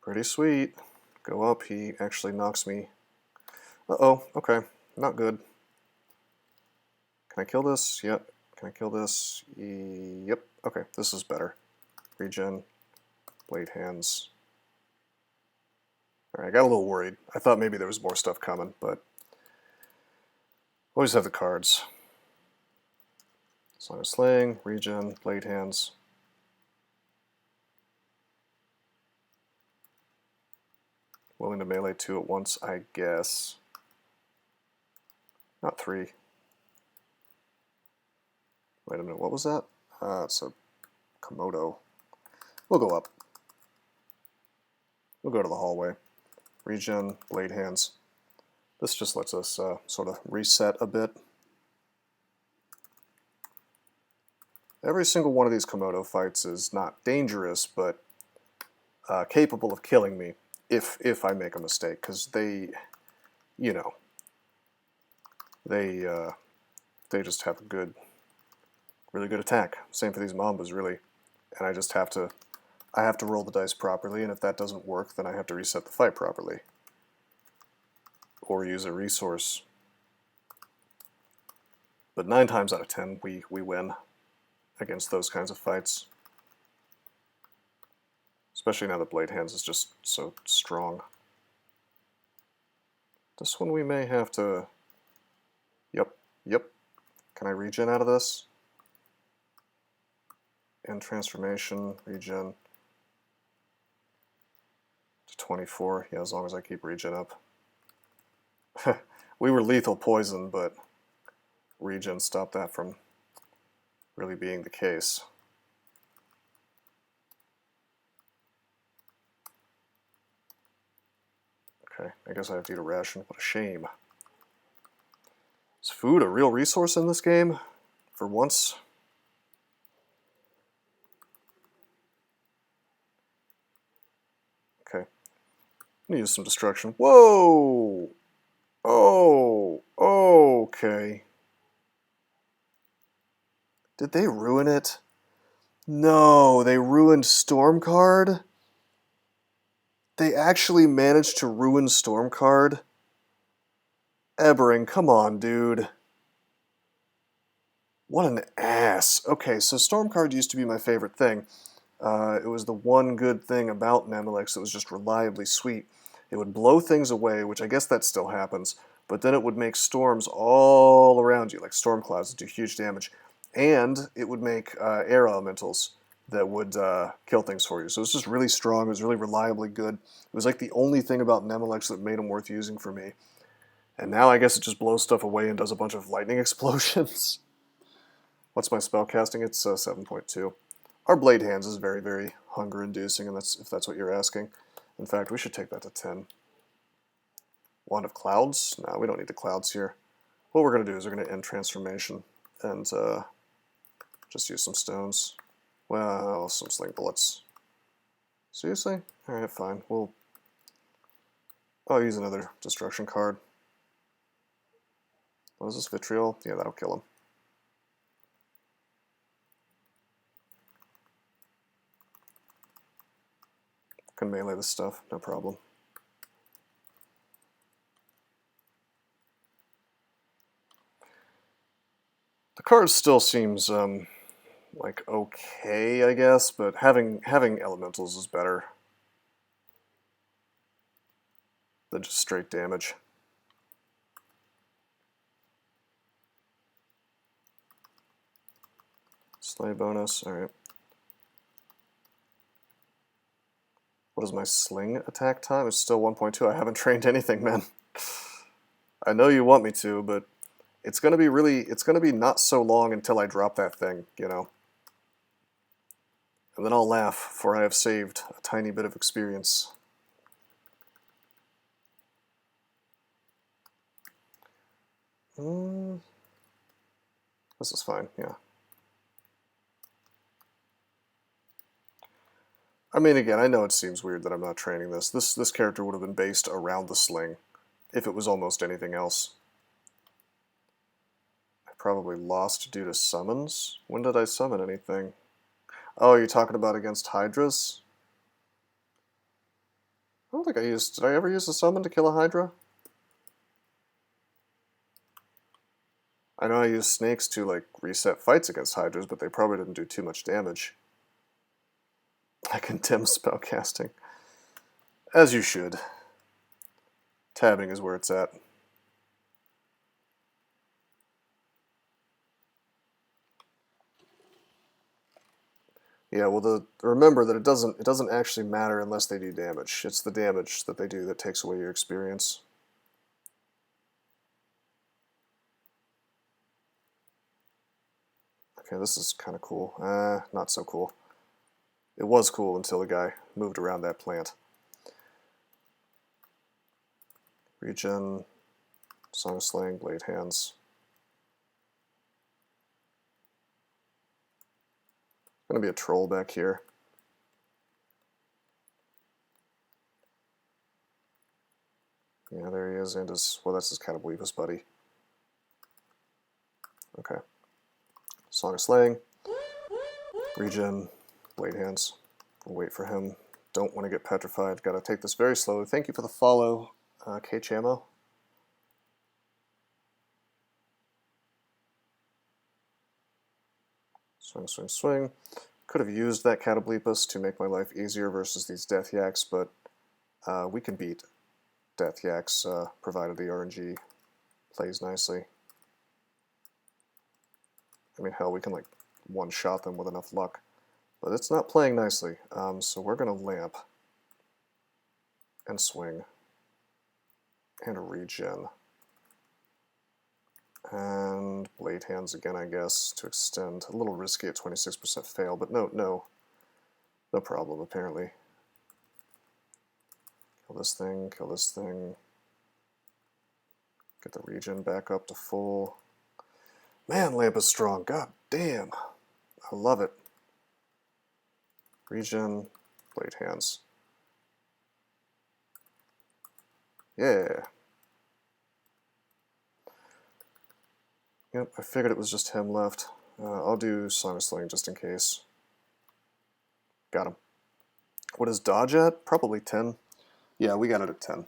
Pretty sweet. Go up. He actually knocks me. Uh-oh. Okay. Not good. Can I kill this? Yep. Can I kill this? Yep. Okay. This is better. Regen. Blade hands. Alright, I got a little worried. I thought maybe there was more stuff coming, but always have the cards. Song of Slaying, regen, blade hands. Willing to melee 2 at once, I guess. Not 3. Wait a minute, what was that? It's a Komodo. We'll go up. We'll go to the hallway. Regen, blade hands. This just lets us sort of reset a bit. Every single one of these Komodo fights is not dangerous, but capable of killing me if I make a mistake, because they, you know, they just have a really good attack. Same for these Mambas, really, and I just have to roll the dice properly, and if that doesn't work, then I have to reset the fight properly. Or use a resource. But 9 times out of 10, we win against those kinds of fights. Especially now that Blade Hands is just so strong. This one we may have to... Yep. Can I regen out of this? And transformation, regen... to 24, yeah, as long as I keep regen up. We were lethal poison, but regen stopped that from really being the case. Okay, I guess I have to eat a ration. What a shame. Is food a real resource in this game? For once? Okay. I'm gonna use some destruction. Whoa! Oh! Okay. Did they ruin it? No, they ruined Stormcard? They actually managed to ruin Stormcard? Ebering, come on, dude. What an ass. Okay, so Stormcard used to be my favorite thing. It was the one good thing about Nemelex that was just reliably sweet. It would blow things away, which I guess that still happens, but then it would make storms all around you, like storm clouds that do huge damage. And it would make air elementals that would kill things for you. So it was just really strong, it was really reliably good. It was like the only thing about Nemelex that made them worth using for me. And now I guess it just blows stuff away and does a bunch of lightning explosions. What's my spell casting? It's 7.2. Our Blade Hands is very, very hunger-inducing, and if that's what you're asking. In fact, we should take that to 10. Wand of Clouds? No, we don't need the clouds here. What we're going to do is we're going to end transformation and just use some stones. Well, some sling bullets. Seriously? Alright, fine. I'll use another destruction card. What is this, Vitriol? Yeah, that'll kill him. Can melee this stuff, no problem. The card still seems like okay, I guess, but having elementals is better than just straight damage. Slay bonus, alright. What is my sling attack time? It's still 1.2. I haven't trained anything, man. I know you want me to, but it's gonna be not so long until I drop that thing, you know. And then I'll laugh, for I have saved a tiny bit of experience. This is fine, yeah. I mean, again, I know it seems weird that I'm not training this. This character would have been based around the sling, if it was almost anything else. I probably lost due to summons? When did I summon anything? Oh, you're talking about against Hydras? I don't think did I ever use a summon to kill a Hydra? I know I used snakes to, like, reset fights against Hydras, but they probably didn't do too much damage. I condemn spellcasting. As you should. Tabbing is where it's at. Yeah, well, remember that it doesn't actually matter unless they do damage. It's the damage that they do that takes away your experience. Okay, this is kind of cool. Not so cool. It was cool until the guy moved around that plant. Regen, Song of Slaying, Blade Hands. Gonna be a troll back here. Yeah, there he is, and well, that's his Catablevus buddy. Okay. Song of Slaying, Regen, Blade Hands. We'll wait for him. Don't want to get petrified. Gotta take this very slowly. Thank you for the follow, K-Chamo. Swing, swing, swing. Could have used that Catablevus to make my life easier versus these Death Yaks, but we can beat Death Yaks, provided the RNG plays nicely. I mean, hell, we can like one-shot them with enough luck. But it's not playing nicely, so we're going to lamp and swing and regen. And Blade Hands again, I guess, to extend. A little risky at 26% fail, but no problem, apparently. Kill this thing, kill this thing. Get the regen back up to full. Man, lamp is strong. God damn. I love it. Regen, blade hands. Yeah. Yep, I figured it was just him left. I'll do Song of Sling just in case. Got him. What is dodge at? Probably 10. Yeah, we got it at 10.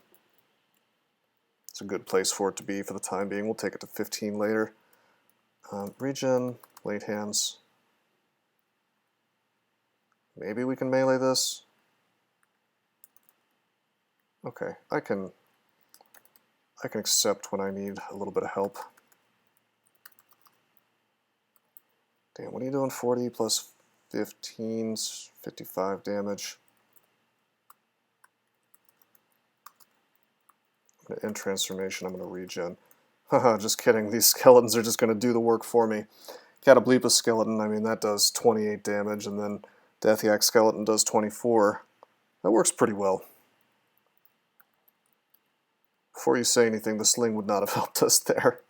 It's a good place for it to be for the time being. We'll take it to 15 later. Regen, blade hands. Maybe we can melee this. Okay, I can accept when I need a little bit of help. Damn, what are you doing? 40 plus 15, 55 damage. I'm going to end transformation, I'm going to regen. Haha, just kidding. These skeletons are just going to do the work for me. Cataplepa skeleton, I mean, that does 28 damage, and then Death Yak skeleton does 24. That works pretty well. Before you say anything, the sling would not have helped us there.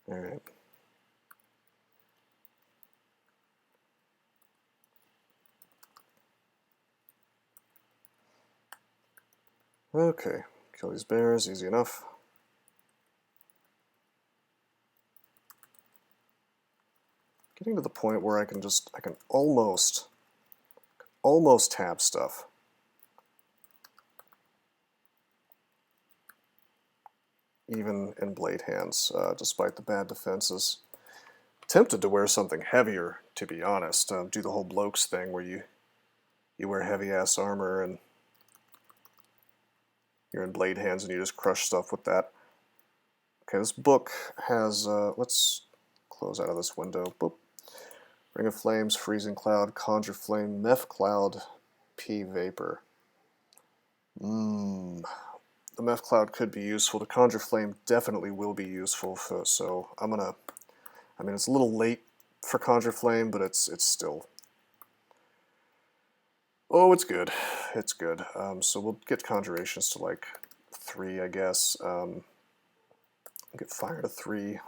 Alright. Okay, kill these bears, easy enough. Getting to the point where I can almost tap stuff. Even in blade hands, despite the bad defenses. Tempted to wear something heavier, to be honest. Do the whole Blokes thing where you wear heavy-ass armor and you're in blade hands and you just crush stuff with that. Okay, this book has, let's close out of this window. Boop. Ring of Flames, Freezing Cloud, Conjure Flame, Meph Cloud, P Vapor. The Meph Cloud could be useful. The Conjure Flame definitely will be useful, so I'm gonna... I mean, it's a little late for Conjure Flame, but it's still... Oh, it's good. It's good. So we'll get Conjurations to like 3, I guess. Get Fire to 3.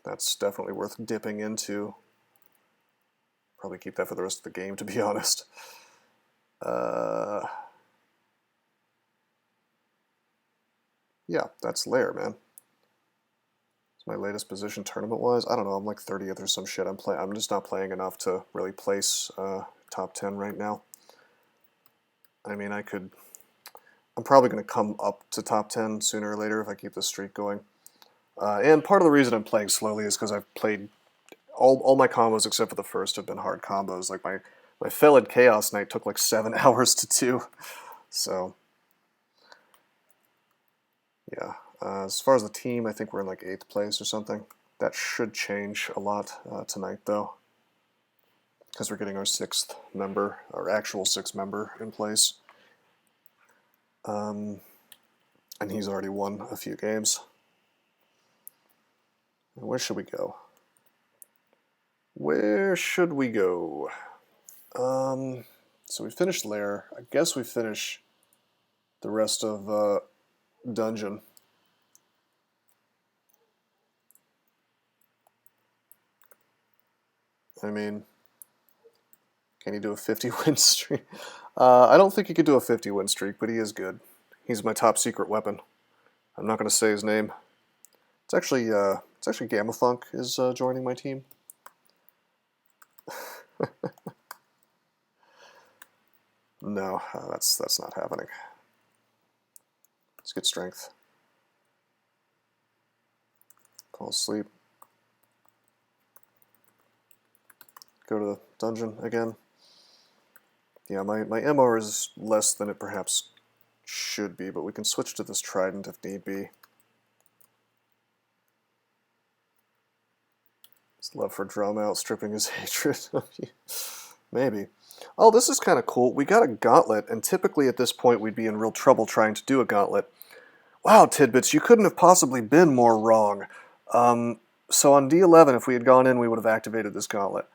That's definitely worth dipping into. Probably keep that for the rest of the game, to be honest. Yeah, that's Lair, man. It's my latest position tournament-wise. I don't know, I'm like 30th or some shit. I'm just not playing enough to really place top 10 right now. I mean, I'm probably going to come up to top 10 sooner or later if I keep this streak going. And part of the reason I'm playing slowly is because I've played... All my combos except for the first have been hard combos. Like my Felid Chaos Knight took like 7 hours to do. So... yeah, as far as the team, I think we're in like 8th place or something. That should change a lot tonight, though, because we're getting our 6th member, our actual 6th member in place. And he's already won a few games. Where should we go? Where should we go? So we finished Lair. I guess we finish the rest of... dungeon. I mean, can he do a 50 win streak? I don't think he could do a 50 win streak, but he is good. He's my top secret weapon. I'm not going to say his name. It's actually Gamma Funk is joining my team. No, that's not happening. Let's get strength. Fall asleep. Go to the dungeon again. Yeah, my MR is less than it perhaps should be, but we can switch to this trident if need be. His love for drama outstripping his hatred of you. Maybe. Oh, this is kind of cool. We got a gauntlet, and typically at this point we'd be in real trouble trying to do a gauntlet. Wow, Tidbits, you couldn't have possibly been more wrong. So on D11, if we had gone in, we would have activated this gauntlet.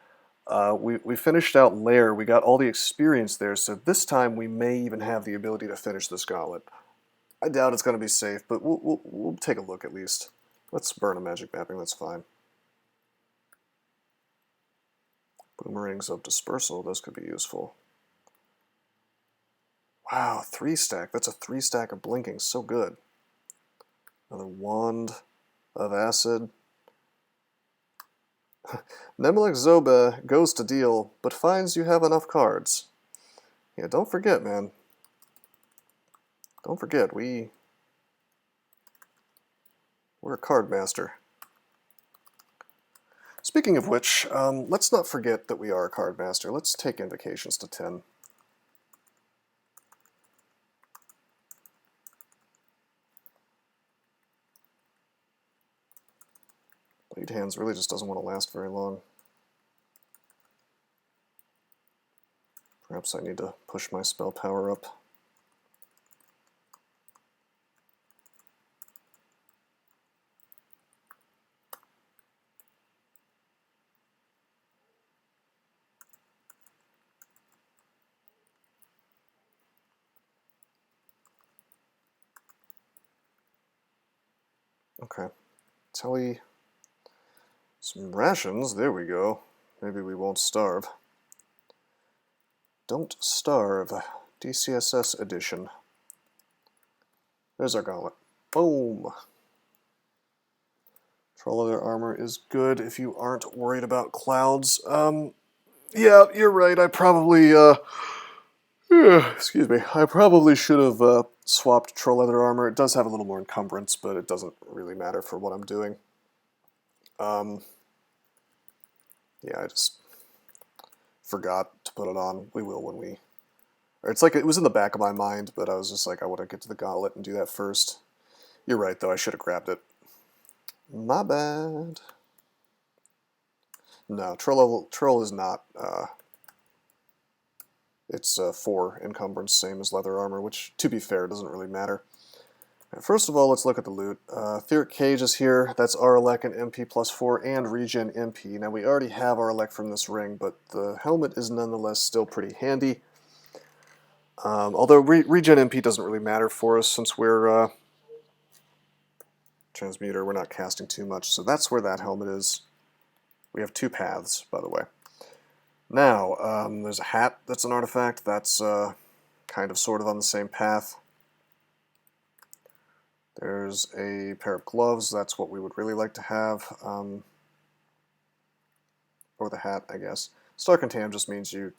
we finished out Lair. We got all the experience there, so this time we may even have the ability to finish this gauntlet. I doubt it's going to be safe, but we'll take a look at least. Let's burn a magic mapping, that's fine. Boomerangs of Dispersal, those could be useful. Wow, 3-stack. That's a 3-stack of Blinking, so good. Another Wand of Acid. Nemelex Zoba goes to deal, but finds you have enough cards. Yeah, don't forget, man. Don't forget, we're a card master. Speaking of which, let's not forget that we are a card master. Let's take invocations to 10. Blade Hands really just doesn't want to last very long. Perhaps I need to push my spell power up. Okay. Telly. Some rations. There we go. Maybe we won't starve. Don't Starve. DCSS edition. There's our gauntlet. Boom! Troll Leather Armor is good if you aren't worried about clouds. Yeah, you're right. I probably, excuse me. I probably should have swapped Troll Leather Armor. It does have a little more encumbrance, but it doesn't really matter for what I'm doing. Yeah, I just forgot to put it on. We will when we... Or it's like it was in the back of my mind, but I was just like, I want to get to the gauntlet and do that first. You're right, though. I should have grabbed it. My bad. No, Troll is not... it's 4 encumbrance, same as Leather Armor, which, to be fair, doesn't really matter. First of all, let's look at the loot. Etheric Cage is here. That's Aralek and MP +4 and Regen MP. Now, we already have Aralek from this ring, but the helmet is nonetheless still pretty handy. Although Regen MP doesn't really matter for us since we're Transmuter, we're not casting too much. So that's where that helmet is. We have 2 paths, by the way. Now, there's a hat that's an artifact. That's kind of sort of on the same path. There's a pair of gloves. That's what we would really like to have. Or the hat, I guess. Star Contam just means if you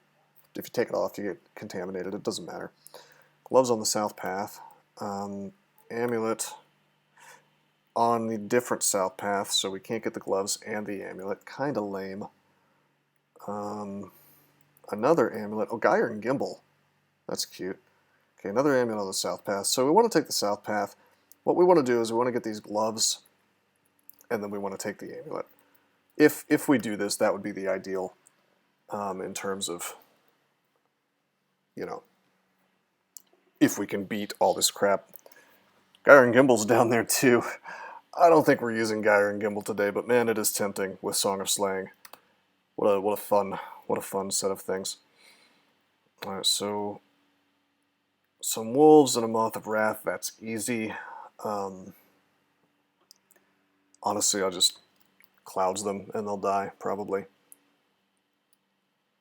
take it off, you get contaminated. It doesn't matter. Gloves on the south path. Amulet on the different south path, so we can't get the gloves and the amulet. Kind of lame. Another amulet. Oh, Gyre and Gimbal. That's cute. Okay, another amulet on the south path. So we want to take the south path. What we want to do is we want to get these gloves, and then we want to take the amulet. If we do this, that would be the ideal in terms of, you know, if we can beat all this crap. Gyre and Gimbal's down there too. I don't think we're using Gyre and Gimbal today, but man, it is tempting with Song of Slaying. What a fun set of things. All right, so some wolves and a Moth of Wrath. That's easy. Honestly, I'll just clouds them and they'll die probably.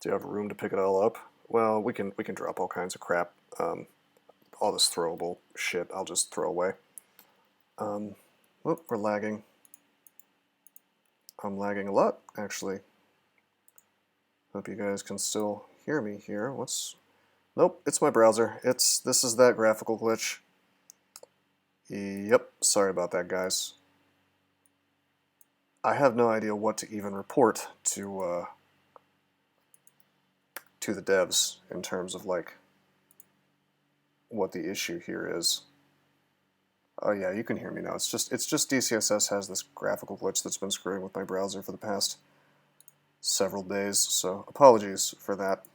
Do you have room to pick it all up? Well, we can drop all kinds of crap. All this throwable shit I'll just throw away. Oh, we're lagging. I'm lagging a lot, actually. Hope you guys can still hear me here. Nope, it's my browser. This is that graphical glitch. Yep, sorry about that, guys. I have no idea what to even report to the devs in terms of like what the issue here is. Oh yeah, you can hear me now. It's just DCSS has this graphical glitch that's been screwing with my browser for the past several days, so apologies for that.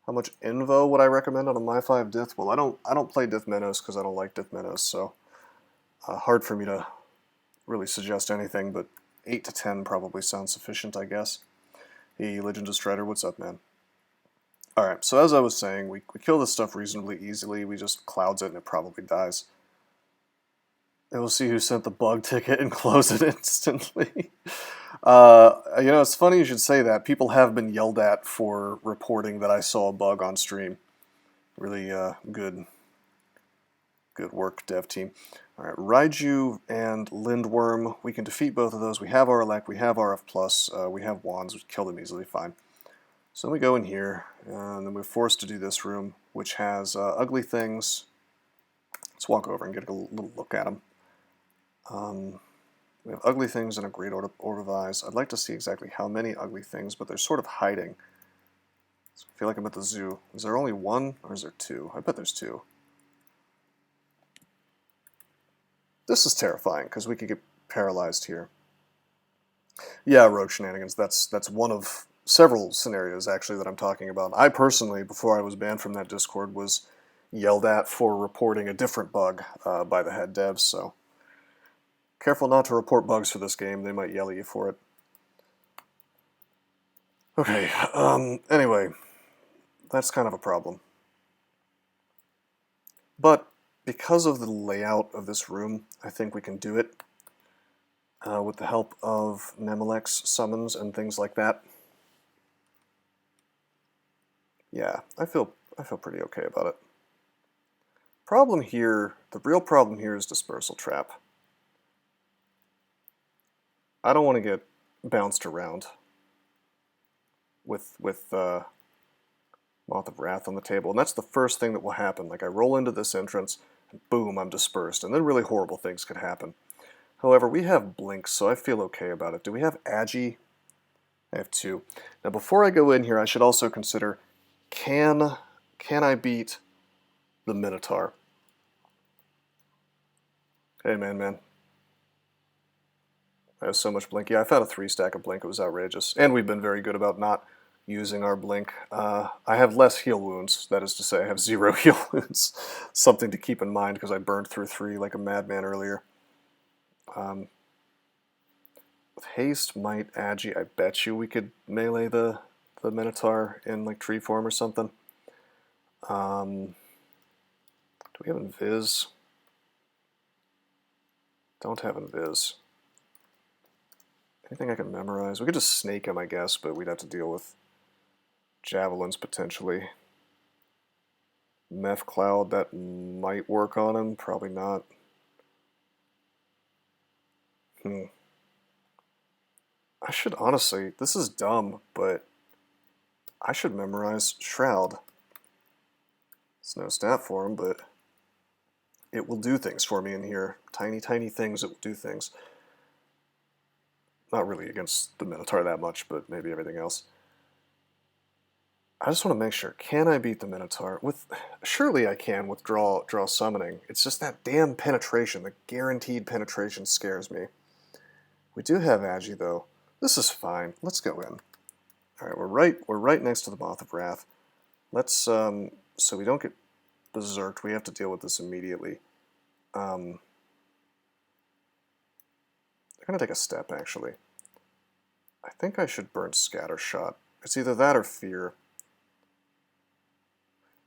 How much Invo would I recommend on a My 5 Dith? Well, I don't play Dith Menos because I don't like Dith Menos, so hard for me to really suggest anything, but 8 to 10 probably sounds sufficient, I guess. Hey, Legend of Strider, what's up, man? Alright, so as I was saying, we kill this stuff reasonably easily. We just clouds it and it probably dies. And we'll see who sent the bug ticket and close it instantly. It's funny you should say that. People have been yelled at for reporting that I saw a bug on stream. Really good work, dev team. Alright, Raiju and Lindworm, we can defeat both of those. We have our Elect, we have RF+, we have Wands, we kill them easily, fine. So then we go in here, and then we're forced to do this room, which has ugly things. Let's walk over and get a little look at them. We have ugly things and a great orb of eyes. I'd like to see exactly how many ugly things, but they're sort of hiding. So I feel like I'm at the zoo. Is there only one, or is there two? I bet there's two. This is terrifying, because we could get paralyzed here. Yeah, rogue shenanigans. That's one of several scenarios, actually, that I'm talking about. I personally, before I was banned from that Discord, was yelled at for reporting a different bug by the head devs, so careful not to report bugs for this game. They might yell at you for it. Okay, anyway, that's kind of a problem. But because of the layout of this room, I think we can do it with the help of Nemelex summons and things like that. Yeah, I feel pretty okay about it. Problem here, the real problem here is Dispersal Trap. I don't want to get bounced around with Moth of Wrath on the table, and that's the first thing that will happen. Like, I roll into this entrance, and boom, I'm dispersed, and then really horrible things could happen. However, we have Blinks, so I feel okay about it. Do we have Agi? I have 2. Now, before I go in here, I should also consider, can I beat the Minotaur? Hey, man. I have so much Blink. Yeah, I've had a 3-stack of Blink. It was outrageous. And we've been very good about not using our Blink. I have less heal wounds. That is to say, I have 0 heal wounds. Something to keep in mind, because I burned through 3 like a madman earlier. With haste, might, agi, I bet you we could melee the Minotaur in like tree form or something. Do we have Invis? Don't have Invis. Anything I can memorize? We could just snake him, I guess, but we'd have to deal with javelins potentially. Meth Cloud, that might work on him, probably not. I should honestly, this is dumb, but I should memorize Shroud. It's no stat for him, but it will do things for me in here. Tiny things that will do things. Not really against the Minotaur that much, but maybe everything else. I just want to make sure, can I beat the Minotaur? Surely I can with draw summoning. It's just that damn penetration, the guaranteed penetration scares me. We do have Agi though. This is fine. Let's go in. Alright, we're right next to the Moth of Wrath. Let's so we don't get berserked, we have to deal with this immediately. I'm gonna take a step actually. I think I should burn Scattershot. It's either that or Fear.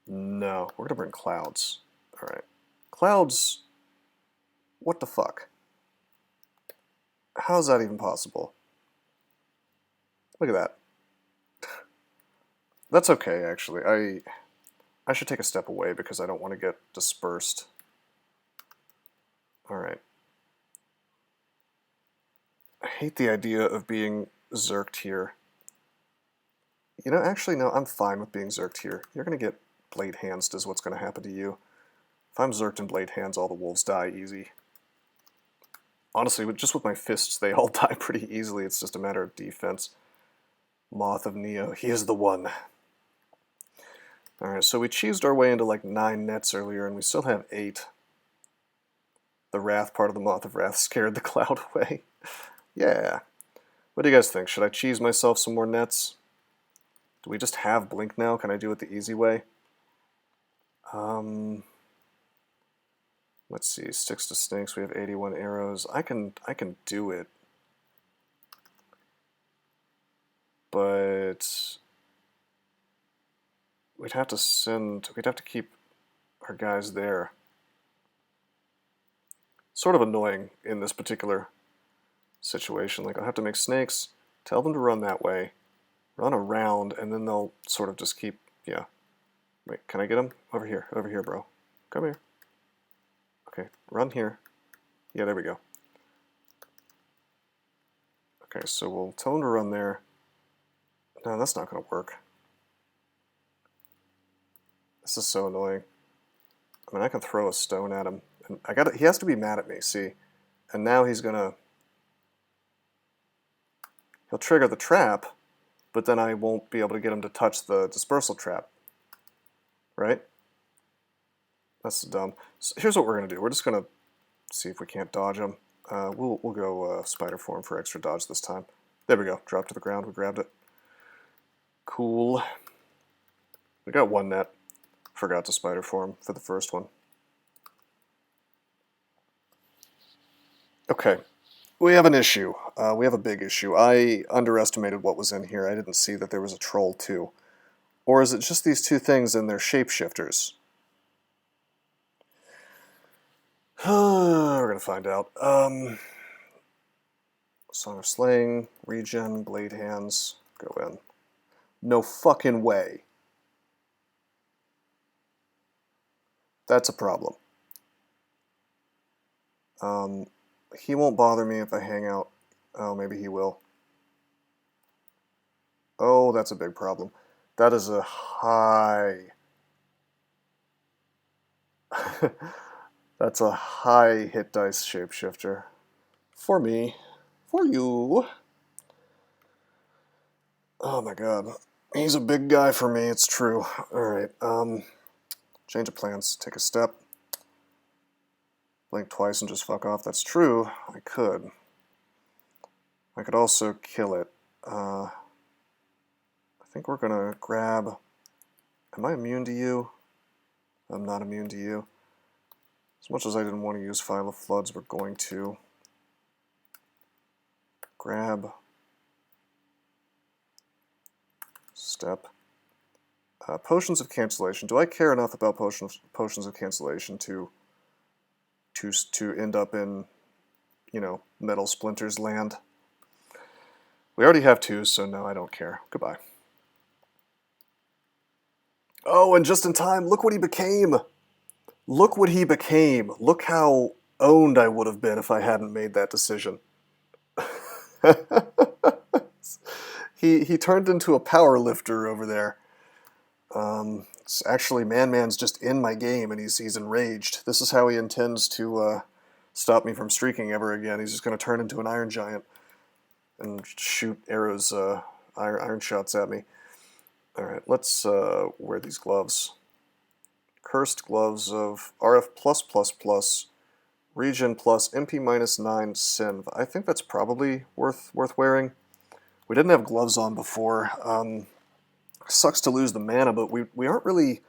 No, we're gonna burn Clouds. Alright. Clouds, what the fuck? How is that even possible? Look at that. That's okay, actually. I should take a step away because I don't want to get dispersed. Alright. I hate the idea of being zerked here. You know, actually, no, I'm fine with being zerked here. You're going to get Blade Hands is what's going to happen to you. If I'm zerked in Blade Hands, all the wolves die easy. Honestly, just with my fists, they all die pretty easily. It's just a matter of defense. Moth of Neo, he is the one. Alright, so we cheesed our way into like 9 nets earlier, and we still have 8. The Wrath part of the Moth of Wrath scared the cloud away. Yeah. What do you guys think? Should I cheese myself some more nets? Do we just have Blink now? Can I do it the easy way? Let's see, sticks to snakes, we have 81 arrows. I can do it. but we'd have to keep our guys there. Sort of annoying in this particular situation. Like, I'll have to make snakes, tell them to run that way, run around, and then they'll sort of just keep, yeah. Wait, can I get them? Over here, bro. Come here. Okay, run here. Yeah, there we go. Okay, so we'll tell them to run there. No, that's not going to work. This is so annoying. I mean, I can throw a stone at him. And he has to be mad at me, see? And now he's gonna... He'll trigger the trap, but then I won't be able to get him to touch the dispersal trap. Right? That's dumb. So here's what we're gonna do. We're just gonna see if we can't dodge him. We'll go spider form for extra dodge this time. There we go. Drop to the ground. We grabbed it. Cool. We got one net. Forgot to spider form for the first one. Okay, we have an issue. We have a big issue. I underestimated what was in here. I didn't see that there was a troll too. Or is it just these two things and they're shapeshifters? We're gonna find out. Song of Slaying, regen, blade hands, go in. No fucking way. That's a problem. He won't bother me if I hang out. Oh, maybe he will. Oh, that's a big problem. That is a high... That's a high hit dice shapeshifter. For me. For you. Oh my god. He's a big guy for me, it's true. Alright, change of plans. Take a step. Blink twice and just fuck off. That's true. I could. I could also kill it. I think we're gonna grab... Am I immune to you? I'm not immune to you. As much as I didn't want to use File of Floods, we're going to grab, step, potions of cancellation. Do I care enough about potions of cancellation to end up in, you know, Metal Splinters land? We already have two, so no, I don't care. Goodbye. Oh, and just in time, look what he became! Look what he became! Look how owned I would have been if I hadn't made that decision. He turned into a power lifter over there. It's actually, Man's just in my game, and he's enraged. This is how he intends to stop me from streaking ever again. He's just going to turn into an Iron Giant and shoot arrows, iron shots at me. Alright, let's wear these gloves. Cursed gloves of RF+++, Regen plus MP -9 Synv. I think that's probably worth wearing. We didn't have gloves on before. Sucks to lose the mana, but we aren't really,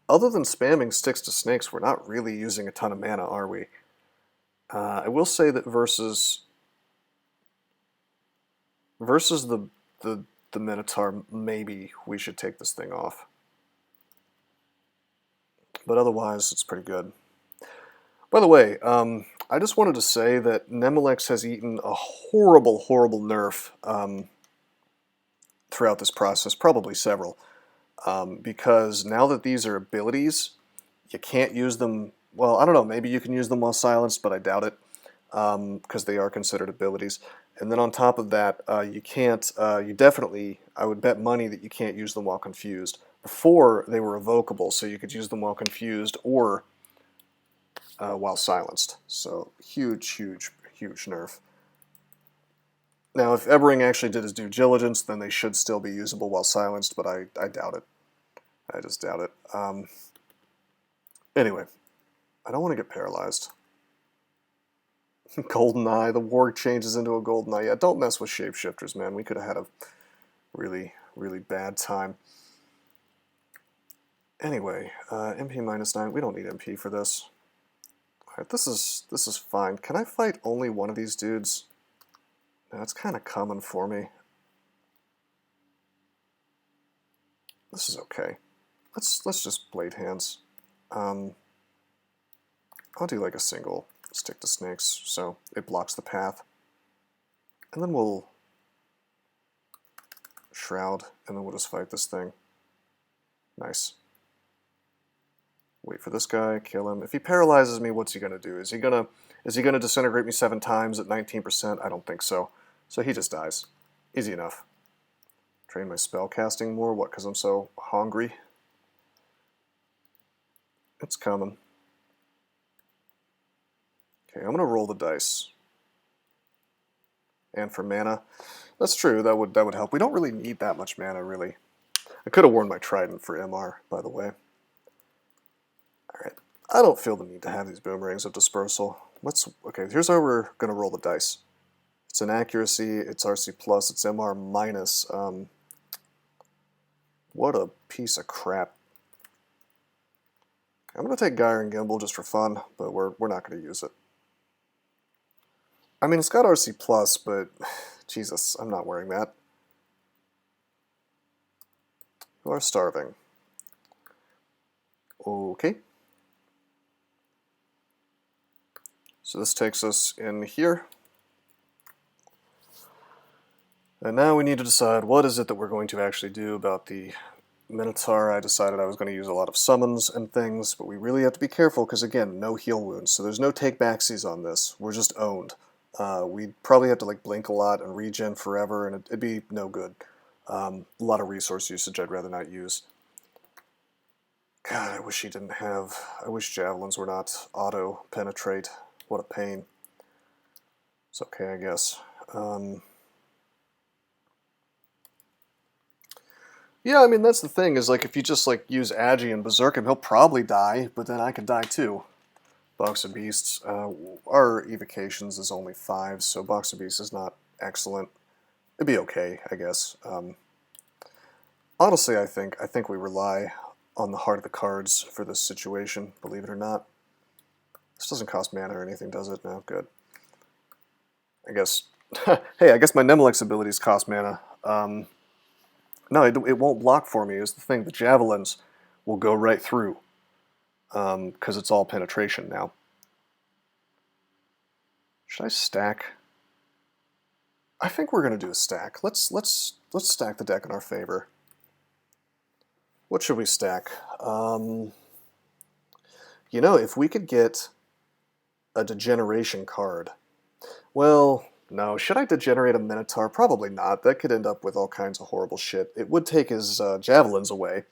other than spamming sticks to snakes, we're not really using a ton of mana, are we? I will say that versus the Minotaur, maybe we should take this thing off. But otherwise, it's pretty good. By the way, I just wanted to say that Nemelex has eaten a horrible, horrible nerf throughout this process, probably several, because now that these are abilities, you can't use them, well, I don't know, maybe you can use them while silenced, but I doubt it, because they are considered abilities. And then on top of that, you can't, you definitely, I would bet money that you can't use them while confused. Before, they were evocable, so you could use them while confused or while silenced. So, huge, huge, huge nerf. Now, if Ebering actually did his due diligence, then they should still be usable while silenced, but I doubt it. I just doubt it. Anyway, I don't want to get paralyzed. Goldeneye, the warg changes into a Goldeneye. Yeah, don't mess with shapeshifters, man. We could have had a really, really bad time. Anyway, MP -9. We don't need MP for this. Alright, this is fine. Can I fight only one of these dudes? No, it's kind of common for me. This is okay. Let's just blade hands. I'll do like a single stick to snakes, so it blocks the path. And then we'll shroud, and then we'll just fight this thing. Nice. Wait for this guy, kill him. If he paralyzes me, what's he gonna do? Is he gonna disintegrate me 7 times at 19%? I don't think so. So he just dies. Easy enough. Train my spell casting more. What, because I'm so hungry? It's coming. Okay, I'm gonna roll the dice. And for mana, that's true. That would help. We don't really need that much mana, really. I could have worn my trident for MR, by the way. All right. I don't feel the need to have these boomerangs of dispersal. Okay, here's how we're gonna roll the dice. It's an accuracy. It's RC plus. It's MR minus. What a piece of crap. I'm gonna take Gyre and Gimbal just for fun, but we're not gonna use it. I mean, it's got RC plus, but Jesus, I'm not wearing that. You are starving. Okay. So this takes us in here. And now we need to decide what is it that we're going to actually do about the Minotaur. I decided I was going to use a lot of summons and things, but we really have to be careful because, again, no heal wounds. So there's no take backsies on this. We're just owned. We'd probably have to like blink a lot and regen forever, and it'd be no good. A lot of resource usage I'd rather not use. God, I wish he didn't have... I wish javelins were not auto-penetrate. What a pain. It's okay, I guess. Yeah, I mean, that's the thing, is like if you just like use Agi and Berserk him, he'll probably die, but then I could die too. Box of Beasts. Our evocations is only 5, so Box of Beasts is not excellent. It'd be okay, I guess. Honestly, I think we rely on the heart of the cards for this situation, believe it or not. This doesn't cost mana or anything, does it? No, good. I guess... hey, I guess my Nemelex abilities cost mana. No, it won't block for me, is the thing. The javelins will go right through, because it's all penetration now. Should I stack? I think we're going to do a stack. Let's stack the deck in our favor. What should we stack? You know, if we could get a degeneration card. Well, no. Should I degenerate a Minotaur? Probably not. That could end up with all kinds of horrible shit. It would take his javelins away,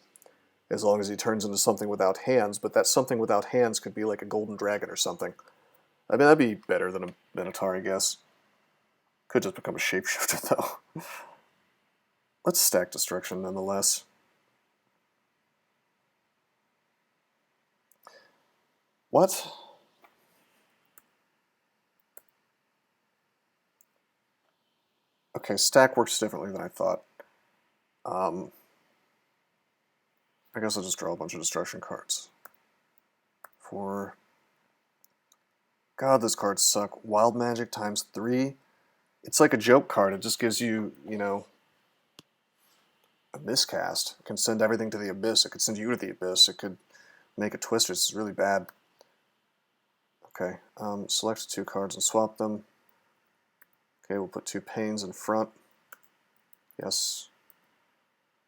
as long as he turns into something without hands, but that something without hands could be like a golden dragon or something. I mean, that'd be better than a Minotaur, I guess. Could just become a shapeshifter, though. Let's stack Destruction, nonetheless. What? Okay, stack works differently than I thought. I guess I'll just draw a bunch of destruction cards. God, those cards suck. Wild Magic times 3. It's like a joke card. It just gives you, you know, a miscast. It can send everything to the abyss. It could send you to the abyss. It could make a twister. It's really bad. Okay, select 2 cards and swap them. Okay, we'll put 2 pains in front. Yes.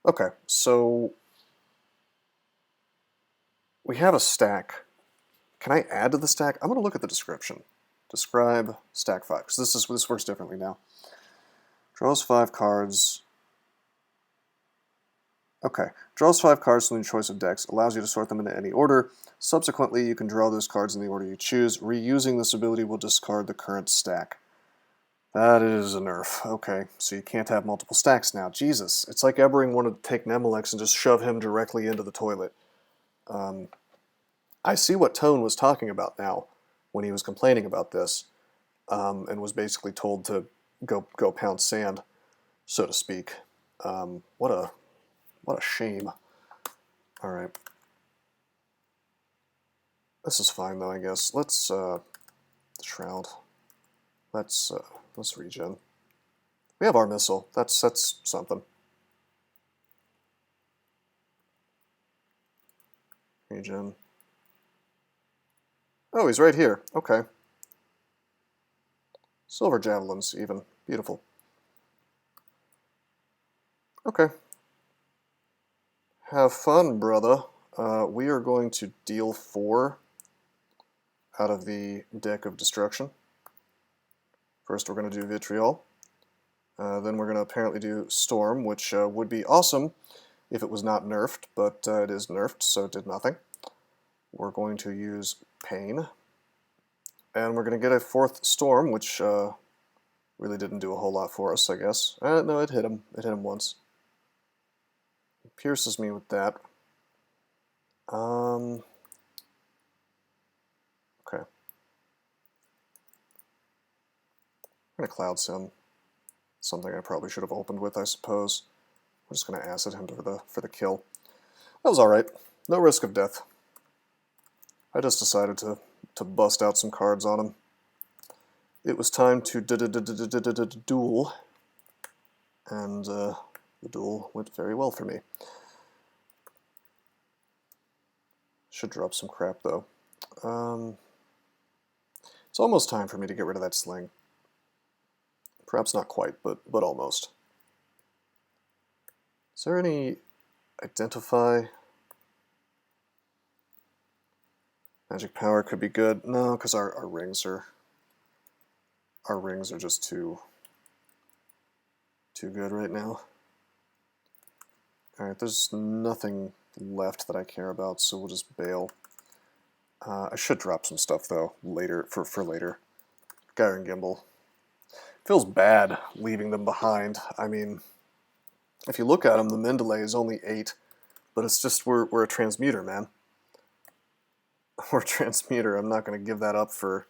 Okay, so we have a stack. Can I add to the stack? I'm going to look at the description. Describe stack 5, because this works differently now. Draws 5 cards. Okay, draws 5 cards from your choice of decks, allows you to sort them into any order. Subsequently, you can draw those cards in the order you choose. Reusing this ability will discard the current stack. That is a nerf. Okay, so you can't have multiple stacks now. Jesus, it's like Ebering wanted to take Nemelex and just shove him directly into the toilet. I see what Tone was talking about now when he was complaining about this, and was basically told to go pound sand, so to speak. What a shame. All right. This is fine though, I guess. Let's shroud. Let's regen. We have our missile. That's something. Regen. Oh, he's right here. Okay. Silver javelins, even. Beautiful. Okay. Have fun, brother. We are going to deal 4 out of the deck of destruction. First, we're going to do Vitriol. Then we're going to apparently do Storm, which would be awesome if it was not nerfed, but it is nerfed, so it did nothing. We're going to use Pain. And we're going to get a 4th Storm, which really didn't do a whole lot for us, I guess. No, it hit him. It hit him once. It pierces me with that. Okay. I'm going to Cloud Sim. Something I probably should have opened with, I suppose. We're just going to Acid him for the kill. That was alright. No risk of death. I just decided to bust out some cards on him. It was time to duel, and the duel went very well for me. Should drop some crap, though. It's almost time for me to get rid of that sling. Perhaps not quite, but almost. Is there any Identify? Magic Power could be good. No, because our rings are just too good right now. Alright, there's nothing left that I care about, so we'll just bail. I should drop some stuff though later for later. Gyre and Gimbal. Feels bad leaving them behind. I mean, if you look at them, the min delay is only 8, but it's just we're a transmuter, man. We're a transmuter. I'm not going to give that up for.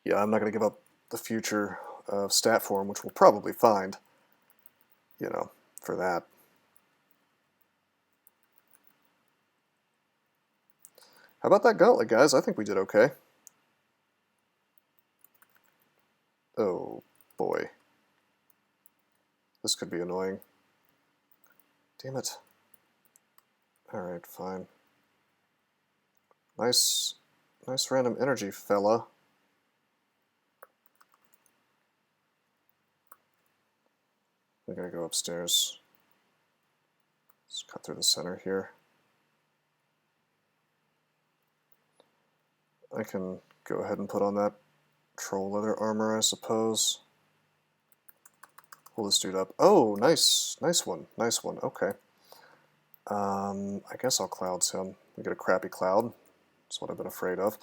Yeah, I'm not going to give up the future of stat form, which we'll probably find. You know, for that. How about that gauntlet, guys? I think we did okay. Oh, boy. This could be annoying. Damn it. Alright, fine. Nice random energy, fella. I'm gonna go upstairs. Let's cut through the center here. I can go ahead and put on that troll leather armor, I suppose. Pull this dude up. Oh, nice one, okay. I guess I'll Clouds him. We get a crappy Cloud. That's what I've been afraid of.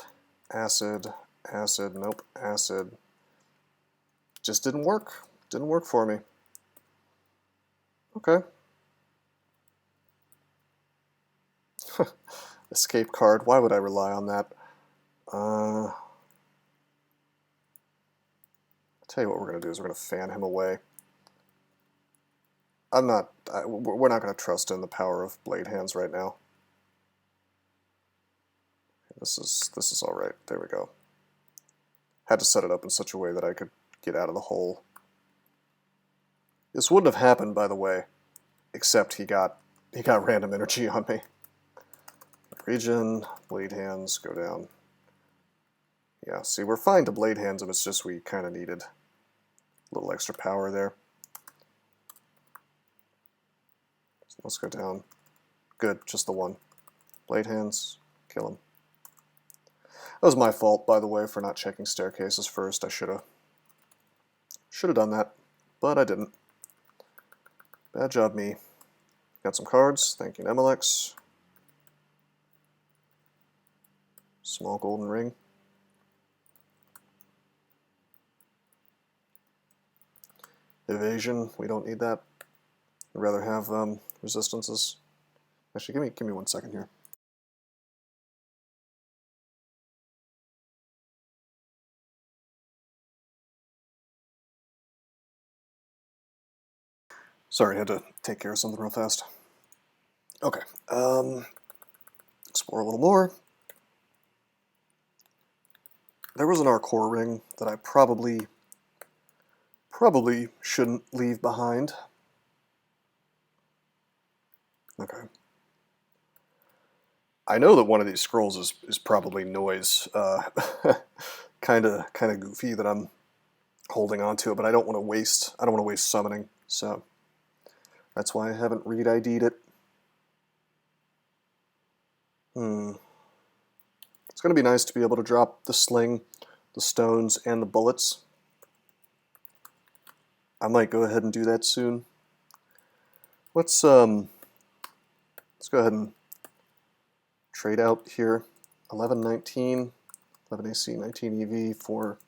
Acid, nope, Acid. Just didn't work. Didn't work for me. Okay. Escape card. Why would I rely on that? I'll tell you what we're going to do is we're going to fan him away. We're not going to trust in the power of Blade Hands right now. This is all right. There we go. Had to set it up in such a way that I could get out of the hole. This wouldn't have happened, by the way, except he got random energy on me. Regen, Blade Hands, go down. Yeah, see, we're fine to Blade Hands him, it's just we kind of needed a little extra power there. So let's go down. Good, just the one. Blade Hands, kill him. That was my fault, by the way, for not checking staircases first. I should have done that, but I didn't. Bad job, me. Got some cards. Thank you, Nemelex. Small golden ring. Evasion. We don't need that. I'd rather have resistances. Actually, give me 1 second here. Sorry, I had to take care of something real fast. Okay, explore a little more. There was an Arcor ring that I probably shouldn't leave behind. Okay. I know that one of these scrolls is probably noise, kind of goofy that I'm holding on to it, but I don't want to waste summoning, so that's why I haven't read ID'd it. It's going to be nice to be able to drop the sling, the stones, and the bullets. I might go ahead and do that soon. Let's go ahead and trade out here. 1119, 11 AC, 19 EV for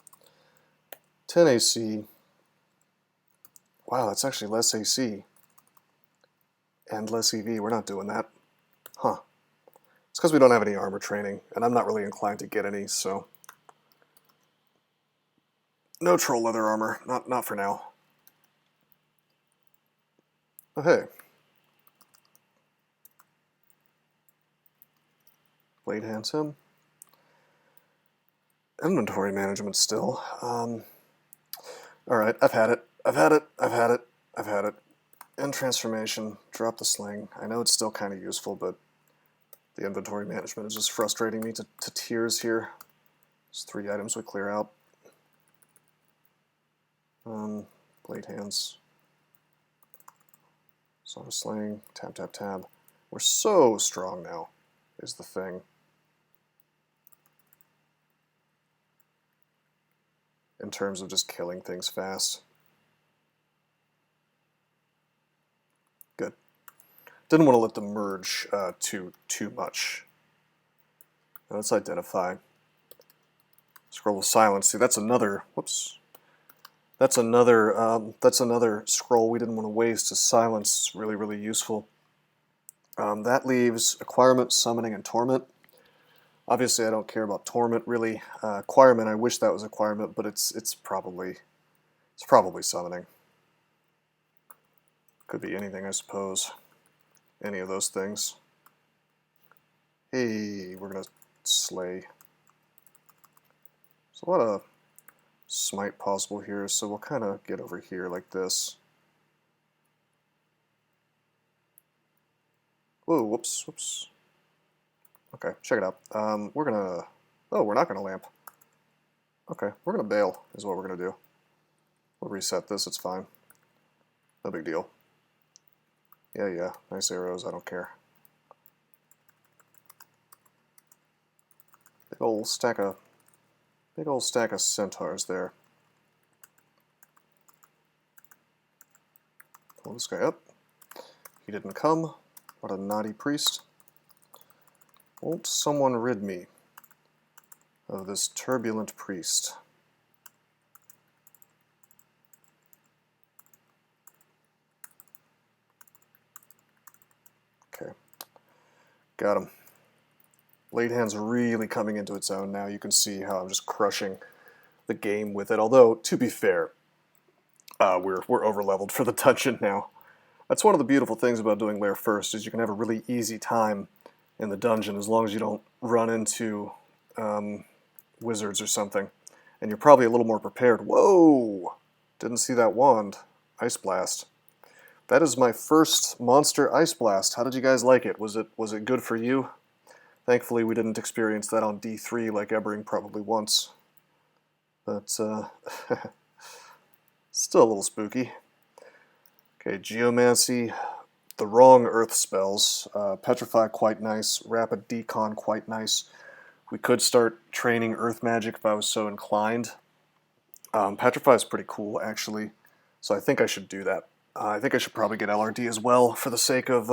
10 AC. Wow, that's actually less AC and less EV. We're not doing that. Huh. It's because we don't have any armor training, and I'm not really inclined to get any, so no troll leather armor. Not for now. Oh, hey. Blade hands him. Inventory management still. Alright, I've had it. I've had it. End transformation. Drop the sling. I know it's still kind of useful, but the inventory management is just frustrating me to tears here. There's 3 items we clear out. Blade hands. Sort of sling. Tab, tab, tab. We're so strong now, is the thing. In terms of just killing things fast. Good. Didn't want to let them merge too much. Now let's identify. Scroll of silence. See, that's another. Whoops. That's another scroll we didn't want to waste. To silence, really, really useful. That leaves acquirement, summoning, and torment. Obviously, I don't care about torment really. Acquirement, I wish that was acquirement, but it's probably summoning. Could be anything, I suppose. Any of those things. Hey, we're gonna slay. There's a lot of smite possible here, so we'll kind of get over here like this. Whoa, whoops. Okay, check it out. We're gonna... Oh, we're not gonna lamp. Okay, we're gonna bail, is what we're gonna do. We'll reset this, it's fine. No big deal. Yeah, nice arrows, I don't care. Big old stack of centaurs there. Pull this guy up. He didn't come. What a naughty priest. Won't someone rid me of this turbulent priest? Okay. Got him. Blade hand's really coming into its own now. You can see how I'm just crushing the game with it. Although, to be fair, we're over-leveled for the dungeon now. That's one of the beautiful things about doing Lair first, is you can have a really easy time in the dungeon as long as you don't run into wizards or something. And you're probably a little more prepared. Whoa! Didn't see that wand. Ice Blast. That is my first monster Ice Blast. How did you guys like it? Was it good for you? Thankfully, we didn't experience that on D3 like Ebering probably once. But, still a little spooky. Okay, Geomancy, the wrong earth spells. Petrify, quite nice. Rapid Decon, quite nice. We could start training earth magic if I was so inclined. Petrify is pretty cool, actually, so I think I should do that. I think I should probably get LRD as well for the sake of,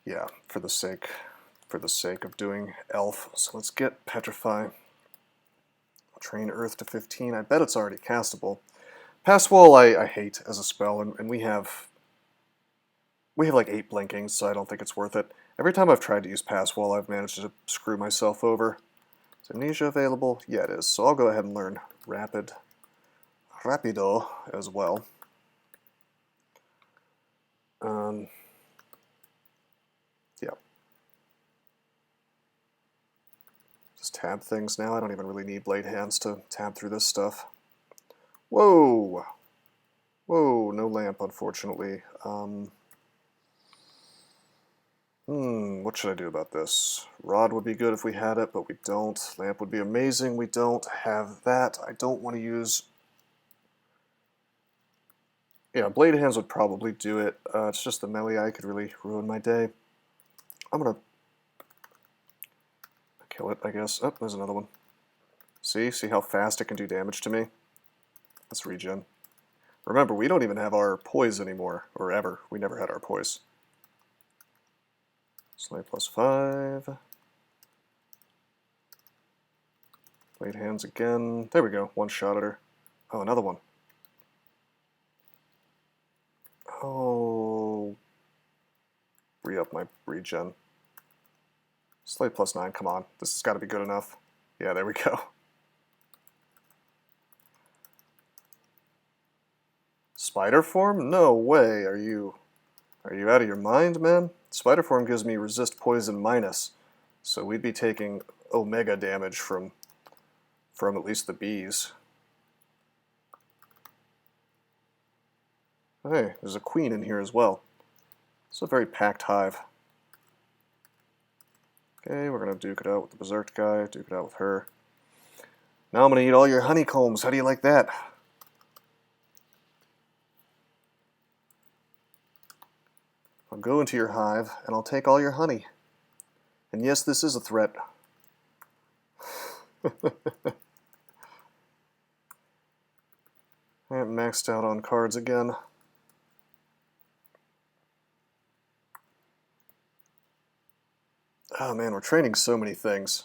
yeah, for the sake of doing Elf. So let's get Petrify. Train Earth to 15. I bet it's already castable. Pass Wall I hate as a spell, and we have like 8 blinkings, so I don't think it's worth it. Every time I've tried to use Pass Wall, I've managed to screw myself over. Is Amnesia available? Yeah, it is. So I'll go ahead and learn Rapido as well. Yeah. Just tab things now. I don't even really need blade hands to tab through this stuff. Whoa! Whoa, no lamp, unfortunately. What should I do about this? Rod would be good if we had it, but we don't. Lamp would be amazing. We don't have that. I don't want to use... Yeah, blade hands would probably do it. It's just the melee could really ruin my day. I'm gonna kill it, I guess. Oh, there's another one. See how fast it can do damage to me? Let's regen. Remember, we don't even have our poise anymore, or ever. We never had our poise. Slay +5. Blade hands again. There we go. One shot at her. Oh, another one. Oh. Re-up my regen. Slay +9. Come on. This has got to be good enough. Yeah, there we go. Spider form? No way. Are you out of your mind, man? Spider form gives me resist poison -, so we'd be taking omega damage from at least the bees. Hey, there's a queen in here as well. It's a very packed hive. Okay, we're gonna duke it out with the berserk guy, duke it out with her. Now I'm gonna eat all your honeycombs. How do you like that? I'll go into your hive, and I'll take all your honey. And yes, this is a threat. I'm maxed out on cards again. Oh man, we're training so many things.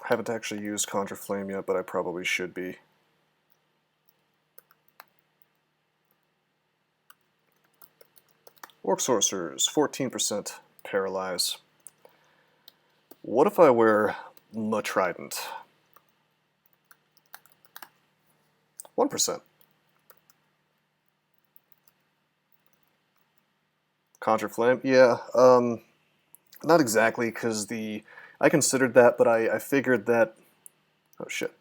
I haven't actually used Conjure Flame yet, but I probably should be. Orc Sorcerers, 14% Paralyze. What if I wear Trident? 1%. Conjure Flame? Yeah, not exactly, because I considered that, but I figured that... Oh shit.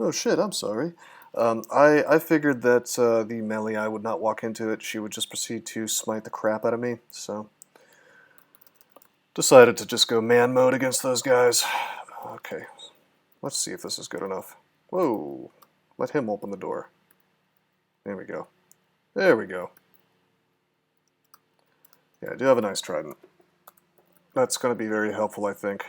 Oh shit, I'm sorry. I figured that the melee would not walk into it. She would just proceed to smite the crap out of me, so... Decided to just go man mode against those guys. Okay, let's see if this is good enough. Whoa, let him open the door. There we go. There we go. Yeah, I do have a nice trident. That's going to be very helpful, I think.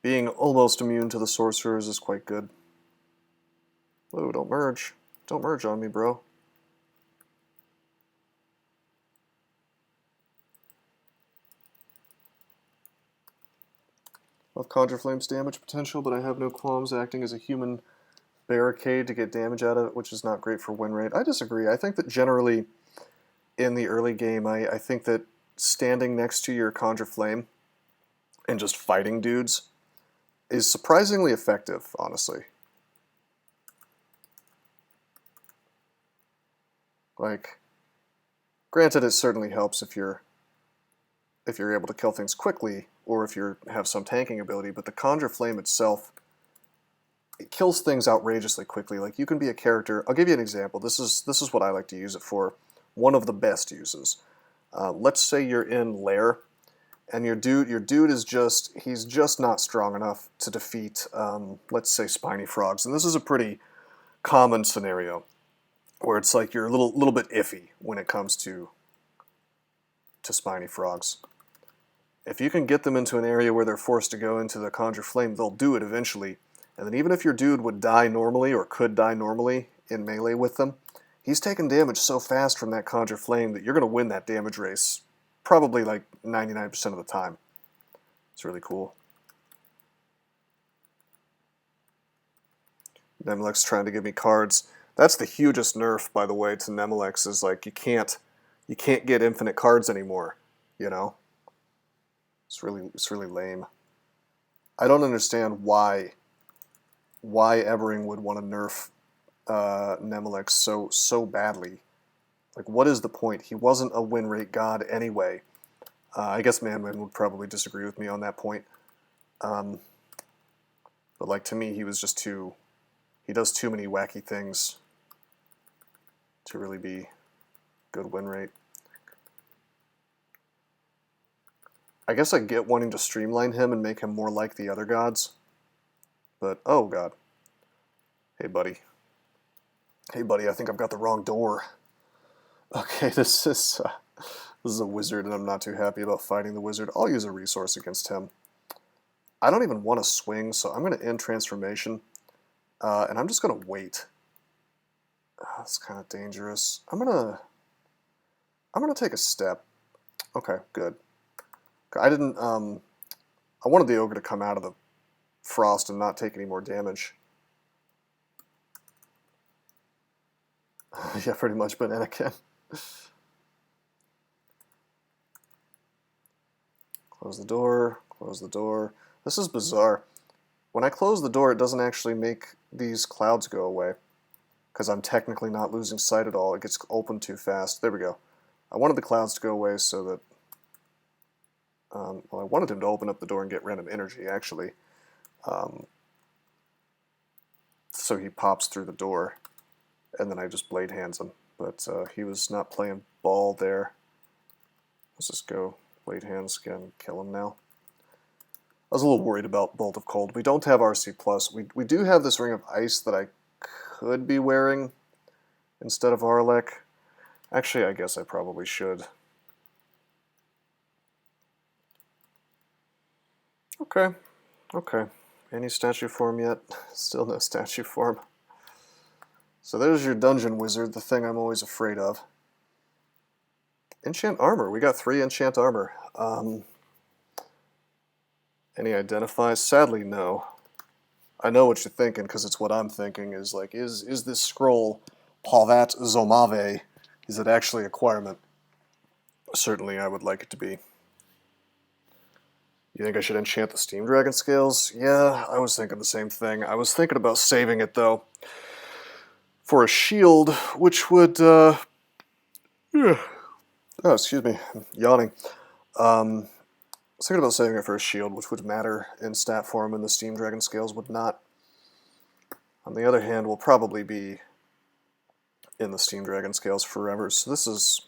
Being almost immune to the sorcerers is quite good. Whoa, don't merge. Don't merge on me, bro. Love Conjure Flame's damage potential, but I have no qualms acting as a human barricade to get damage out of it, which is not great for win rate. I disagree. I think that generally in the early game, I think that standing next to your Conjure Flame and just fighting dudes is surprisingly effective, honestly. Like, granted, it certainly helps if you're able to kill things quickly, or if you have some tanking ability, but the Conjure Flame itself, it kills things outrageously quickly. Like, you can be a character... I'll give you an example. This is what I like to use it for. One of the best uses. Let's say you're in Lair, and your dude is he's just not strong enough to defeat, let's say, spiny frogs. And this is a pretty common scenario, where it's like you're a little bit iffy when it comes to spiny frogs. If you can get them into an area where they're forced to go into the Conjure Flame, they'll do it eventually. And then even if your dude would die normally, or could die normally in melee with them, he's taking damage so fast from that Conjure Flame that you're going to win that damage race probably like 99% of the time. It's really cool. Nemelex trying to give me cards. That's the hugest nerf, by the way, to Nemelex, is like you can't get infinite cards anymore, you know? It's really lame. I don't understand why Evering would want to nerf Nemelex so badly. Like, what is the point? He wasn't a win rate god anyway. I guess Manwin would probably disagree with me on that point. But like, to me, he was just he does too many wacky things to really be Good win rate. I guess I get wanting to streamline him and make him more like the other gods. But, oh god. Hey, buddy. Hey, buddy, I think I've got the wrong door. Okay, this is a wizard, and I'm not too happy about fighting the wizard. I'll use a resource against him. I don't even want to swing, so I'm going to end transformation. And I'm just going to wait. That's kind of dangerous. I'm gonna take a step. Okay, good. I didn't, I wanted the ogre to come out of the frost and not take any more damage. Yeah, pretty much banana can. Close the door, close the door. This is bizarre. When I close the door, it doesn't actually make these clouds go away, because I'm technically not losing sight at all. It gets open too fast. There we go. I wanted the clouds to go away so that, well, I wanted him to open up the door and get random energy, actually. So he pops through the door, and then I just blade hands him. But he was not playing ball there. Let's just go blade hands again, kill him now. I was a little worried about Bolt of Cold. We don't have RC+. We do have this Ring of Ice that I could be wearing instead of Arlek. Actually, I guess I probably should. Okay, okay. Any statue form yet? Still no statue form. So there's your dungeon wizard, the thing I'm always afraid of. Enchant armor. We got 3 enchant armor. Any identifies? Sadly, no. I know what you're thinking, because it's what I'm thinking, is like, is this scroll Pavat Zomave? Is it actually a acquirement? Certainly I would like it to be. You think I should enchant the Steam Dragon Scales? Yeah, I was thinking the same thing. I was thinking about saving it, though, for a shield, which would, oh, excuse me, I'm yawning. I was thinking about saving it for a shield, which would matter in stat form, and the Steam Dragon Scales would not. On the other hand, will probably be in the Steam Dragon Scales forever, so this is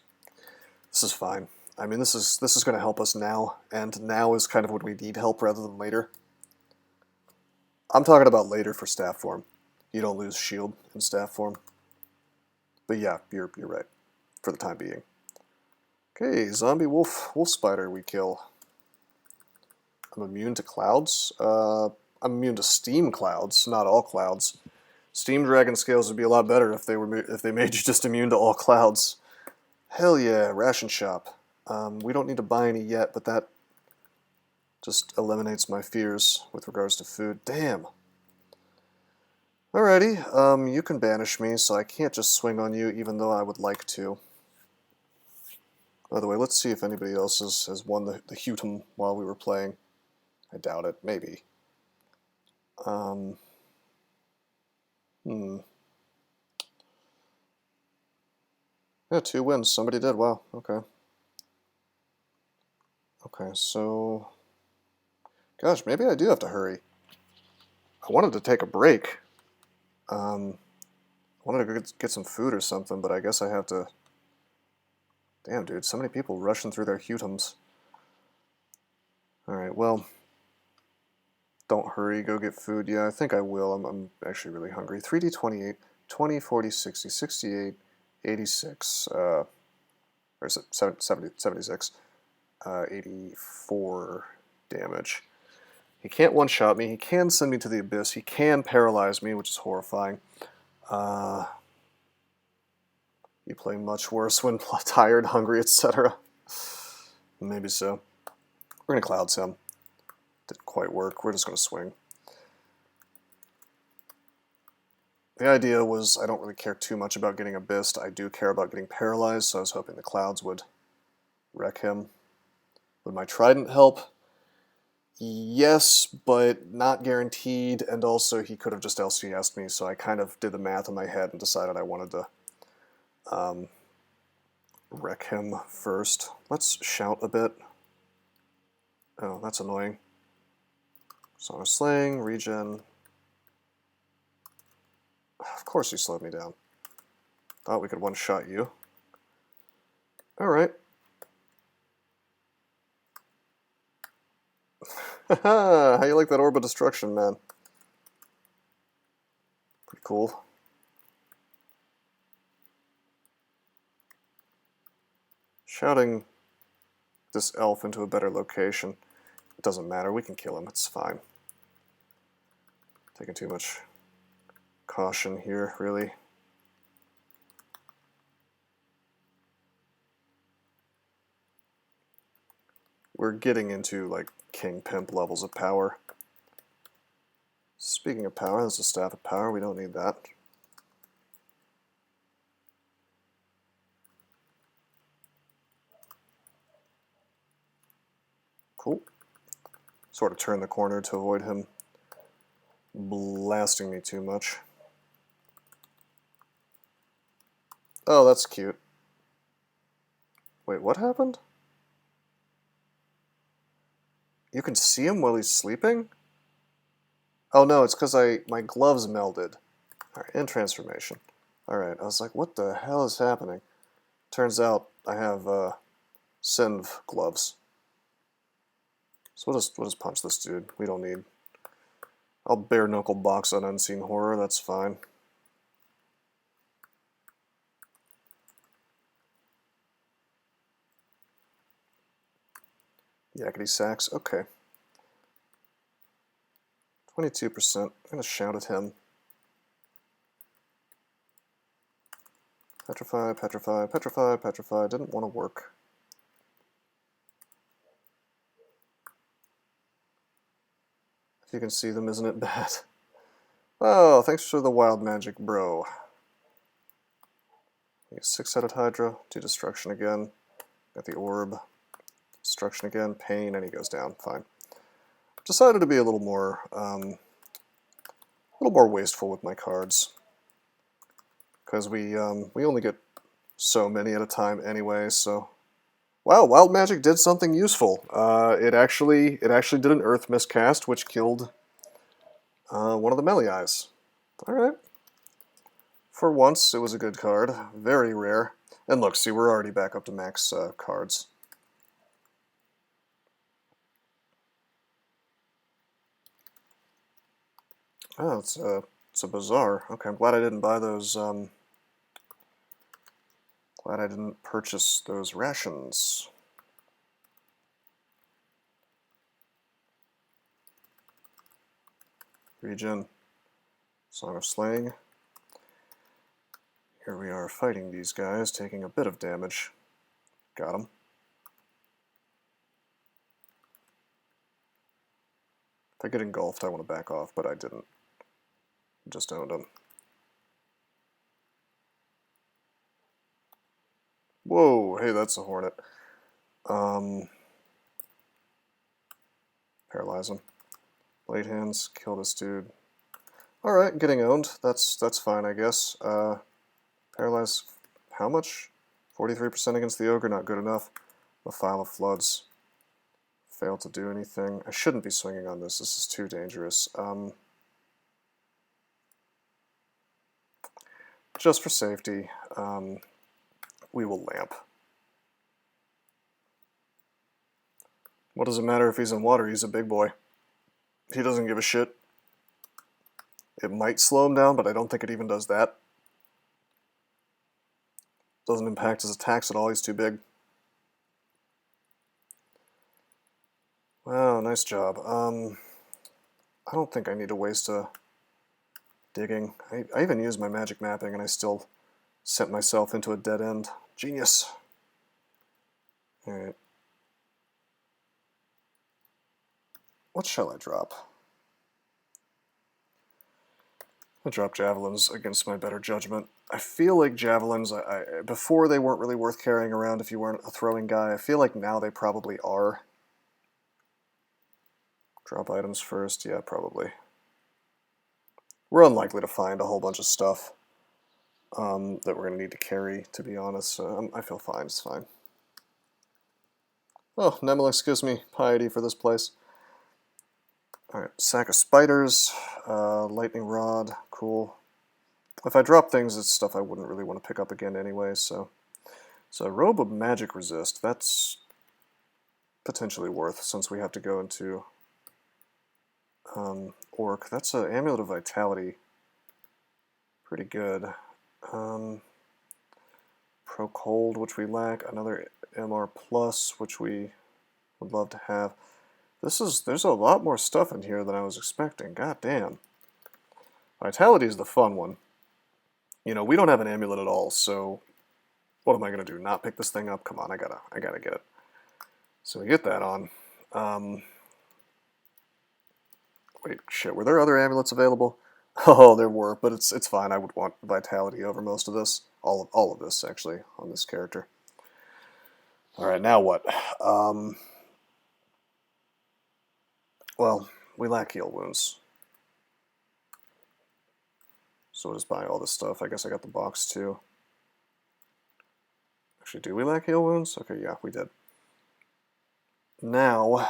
fine. I mean, this is going to help us now, and now is kind of when we need help rather than later. I'm talking about later for staff form. You don't lose shield in staff form. But yeah, you're right, for the time being. Okay, zombie wolf spider we kill. I'm immune to clouds. I'm immune to steam clouds, not all clouds. Steam Dragon Scales would be a lot better if they made you just immune to all clouds. Hell yeah, ration shop. We don't need to buy any yet, but that just eliminates my fears with regards to food. Damn. Alrighty, you can banish me, so I can't just swing on you, even though I would like to. By the way, let's see if anybody else has won the Hutum while we were playing. I doubt it. Maybe. Yeah, 2 wins. Somebody did. Wow. Okay. Okay, so... Gosh, maybe I do have to hurry. I wanted to take a break. I wanted to get some food or something, but I guess I have to... Damn, dude, so many people rushing through their Hutums. Alright, well... Don't hurry, go get food. Yeah, I think I will. I'm actually really hungry. 3d28, 20, 40, 60, 68, 86, or is it 70, 76, 84 damage. He can't one-shot me. He can send me to the abyss. He can paralyze me, which is horrifying. You play much worse when tired, hungry, etc. Maybe so. We're going to Clouds him. Didn't quite work. We're just going to swing. The idea was I don't really care too much about getting abyssed. I do care about getting paralyzed, so I was hoping the clouds would wreck him. Would my trident help? Yes, but not guaranteed, and also he could have just LCS'd me, so I kind of did the math in my head and decided I wanted to wreck him first. Let's shout a bit. Oh, that's annoying. Song of Slaying, regen. Of course you slowed me down. Thought we could one-shot you. Alright. Haha, how you like that orb of destruction, man? Pretty cool. Shouting this elf into a better location. It doesn't matter, we can kill him, it's fine. Taking too much caution here, really. We're getting into, like, King Pimp levels of power. Speaking of power, there's a Staff of Power, we don't need that. Cool. Sort of turn the corner to avoid him blasting me too much. Oh, that's cute. Wait, what happened? You can see him while he's sleeping? Oh no, it's because my gloves melded. Alright, and transformation. Alright, I was like, what the hell is happening? Turns out I have Senv gloves. So we'll just punch this dude. We don't need... I'll bare knuckle box on Unseen Horror, that's fine. Yakety sacks, okay. 22%. I'm gonna shout at him. Petrify, petrify, petrify, petrify. Didn't want to work. If you can see them, isn't it bad? Oh, thanks for the wild magic, bro. 6-headed Hydra, do destruction again. Got the orb. Destruction again, pain, and he goes down. Fine. Decided to be a little more wasteful with my cards, because we only get so many at a time anyway. So, wow, wild magic did something useful. It actually did an earth miscast, which killed one of the Meliais. All right. For once, it was a good card. Very rare. And look, see, we're already back up to max cards. Oh, it's a bazaar. Okay, I'm glad I didn't buy those. Glad I didn't purchase those rations. Regen. Song of Slaying. Here we are fighting these guys, taking a bit of damage. Got him. If I get engulfed, I want to back off, but I didn't. Just owned him. Whoa, hey, that's a hornet. Paralyze him. Blade hands, kill this dude. Alright, getting owned. That's fine, I guess. Paralyze, how much? 43% against the ogre, not good enough. The File of Floods. Failed to do anything. I shouldn't be swinging on this. This is too dangerous. Just for safety, we will lamp. What does it matter if he's in water? He's a big boy. He doesn't give a shit. It might slow him down, but I don't think it even does that. Doesn't impact his attacks at all. He's too big. Wow, nice job. I don't think I need to waste a digging. I even used my magic mapping and I still sent myself into a dead end. Genius. Alright. What shall I drop? I'll drop javelins against my better judgment. I feel like javelins, before they weren't really worth carrying around if you weren't a throwing guy. I feel like now they probably are. Drop items first, yeah, probably. We're unlikely to find a whole bunch of stuff that we're going to need to carry, to be honest. I feel fine, it's fine. Oh, Nemelex gives me piety for this place. Alright, sack of spiders, lightning rod, cool. If I drop things, it's stuff I wouldn't really want to pick up again anyway, so So Robe of Magic Resist, that's potentially worth since we have to go into Orc. That's an Amulet of Vitality. Pretty good. Pro Cold, which we lack. Another MR Plus, which we would love to have. There's a lot more stuff in here than I was expecting. God damn. Vitality is the fun one. You know, we don't have an amulet at all, so what am I gonna do? Not pick this thing up? Come on, I gotta get it. So we get that on. Wait, shit, were there other amulets available? Oh, there were, but it's fine. I would want Vitality over most of this. All of this, actually, on this character. Alright, now what? Well, we lack heal wounds. So we'll just buy all this stuff. I guess I got the box, too. Actually, do we lack heal wounds? Okay, yeah, we did. Now,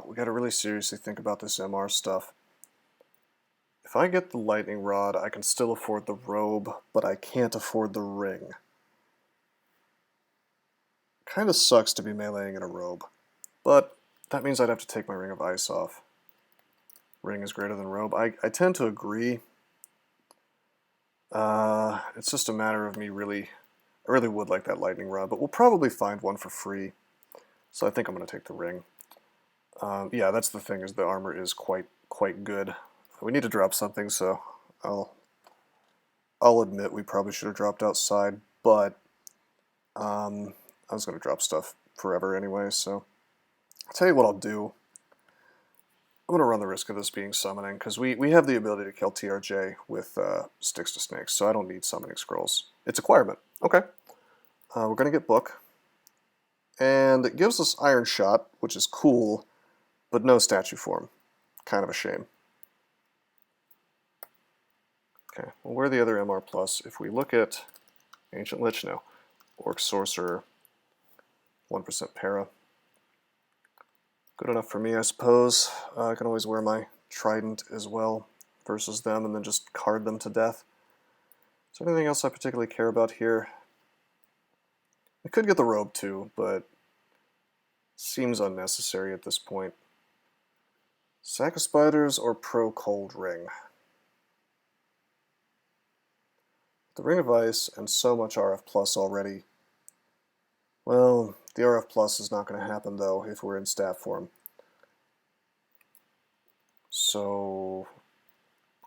we gotta really seriously think about this MR stuff. If I get the lightning rod, I can still afford the robe, but I can't afford the ring. Kinda sucks to be meleeing in a robe, but that means I'd have to take my Ring of Ice off. Ring is greater than robe. I tend to agree. It's just a matter of me I really would like that lightning rod, but we'll probably find one for free. So I think I'm going to take the ring. Yeah, that's the thing, is the armor is quite good. We need to drop something, so I'll admit we probably should have dropped outside, but I was going to drop stuff forever anyway, so I'll tell you what I'll do. I'm going to run the risk of this being summoning, because we have the ability to kill TRJ with Sticks to Snakes, so I don't need summoning scrolls. It's acquirement. Okay. We're going to get Book. And it gives us Iron Shot, which is cool, but no statue form. Kind of a shame. Okay, well, where are the other MR+? If we look at Ancient Lich, no. Orc Sorcerer, 1% para. Good enough for me, I suppose. I can always wear my Trident as well versus them and then just card them to death. Is there anything else I particularly care about here? I could get the robe too, but seems unnecessary at this point. Sack of Spiders or Pro Cold Ring? The Ring of Ice and so much RF Plus already. Well, the RF Plus is not going to happen though if we're in staff form. So,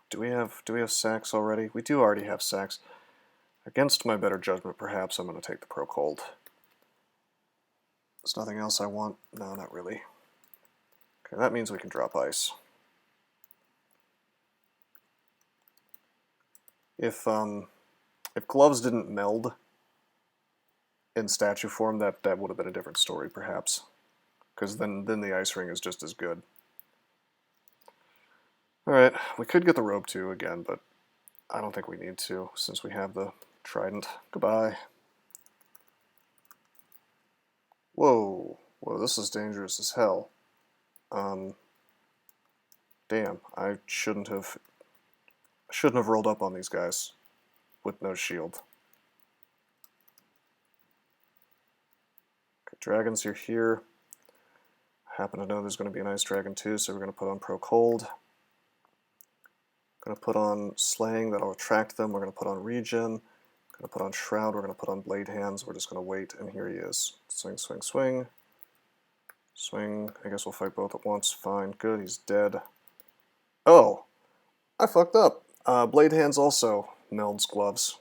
do we have sacks already? We do already have sacks. Against my better judgment, perhaps I'm going to take the Pro Cold. There's nothing else I want? No, not really. Okay, that means we can drop Ice. If gloves didn't meld in statue form, that would have been a different story, perhaps. Because then the Ice Ring is just as good. Alright, we could get the robe too again, but I don't think we need to, since we have the Trident. Goodbye. Whoa, this is dangerous as hell. Damn, I shouldn't have rolled up on these guys with no shield. Okay, dragons are here. I happen to know there's going to be an Ice Dragon too, so we're going to put on Pro Cold. Going to put on Slaying, that'll attract them. We're going to put on Regen. Going to put on Shroud. We're going to put on Blade Hands. We're just going to wait, and here he is. Swing, swing, swing. Swing. I guess we'll fight both at once. Fine. Good. He's dead. Oh! I fucked up. Blade Hands also melds gloves,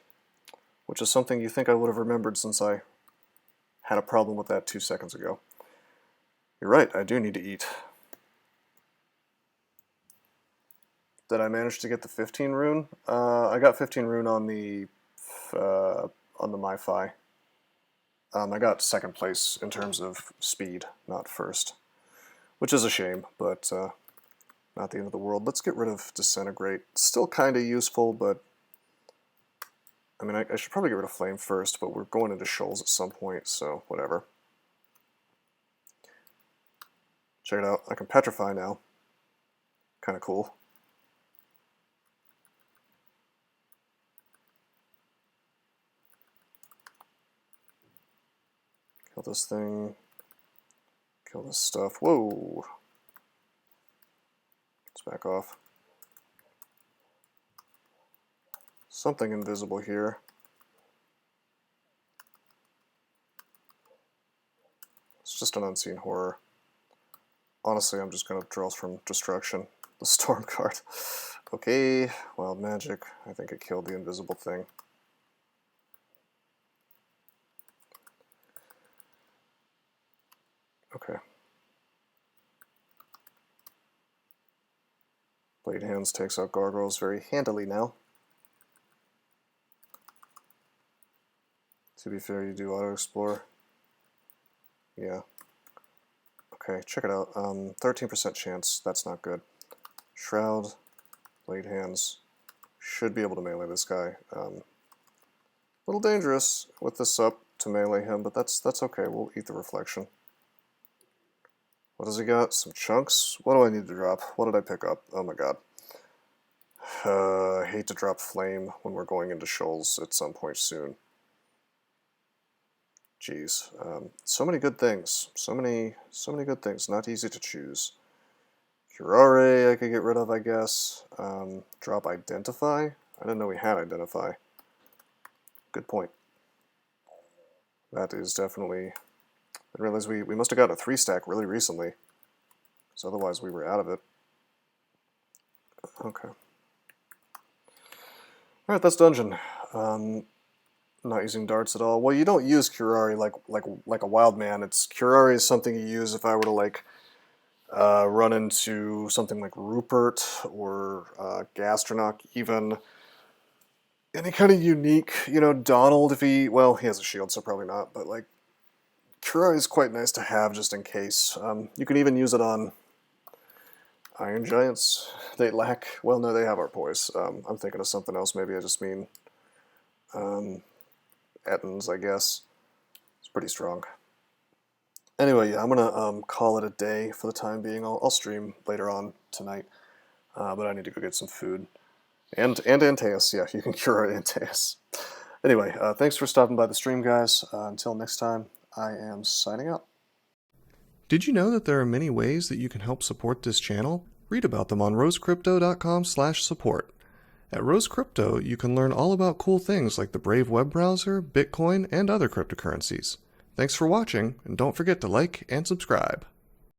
which is something you think I would have remembered since I had a problem with that 2 seconds ago. You're right, I do need to eat. Did I manage to get the 15 rune? I got 15 rune on the MiFi. I got second place in terms of speed, not first. Which is a shame, but not the end of the world. Let's get rid of Disintegrate. Still kind of useful, but I mean, I should probably get rid of Flame first, but we're going into Shoals at some point, so whatever. Check it out. I can Petrify now. Kind of cool. this thing. Kill this stuff. Whoa! Let's back off. Something invisible here. It's just an unseen horror. Honestly, I'm just going to draw from destruction. The storm card. Okay, wild magic. I think it killed the invisible thing. Okay. Blade Hands takes out gargoyles very handily now. To be fair, you do auto-explore. Yeah. Okay, check it out. 13% chance. That's not good. Shroud, Blade Hands. Should be able to melee this guy. A little dangerous with this up to melee him, but that's okay. We'll eat the reflection. What does he got? Some chunks? What do I need to drop? What did I pick up? Oh my god. I hate to drop flame when we're going into shoals at some point soon. Jeez. So many good things. So many good things. Not easy to choose. Curare I could get rid of, I guess. Drop Identify? I didn't know we had Identify. Good point. That is definitely... I realized we must have got a 3-stack really recently, because otherwise we were out of it. Okay. Alright, that's dungeon. Not using darts at all. Well, you don't use Curare like a wild man. Curare is something you use if I were to like run into something like Rupert or Gastronach, even any kind of unique, you know, Donald if he has a shield, so probably not, but like Curare is quite nice to have just in case. You can even use it on Iron Giants. They lack, well, no, they have our poise. I'm thinking of something else. Maybe I just mean Ettins, I guess. It's pretty strong. Anyway, yeah, I'm gonna call it a day for the time being. I'll stream later on tonight, but I need to go get some food. And Antaeus, yeah, you can cure Antaeus. Anyway, thanks for stopping by the stream, guys. Until next time, I am signing out. Did you know that there are many ways that you can help support this channel? Read about them on rosecrypto.com/support. At Rose Crypto, you can learn all about cool things like the Brave web browser, Bitcoin, and other cryptocurrencies. Thanks for watching, and don't forget to like and subscribe.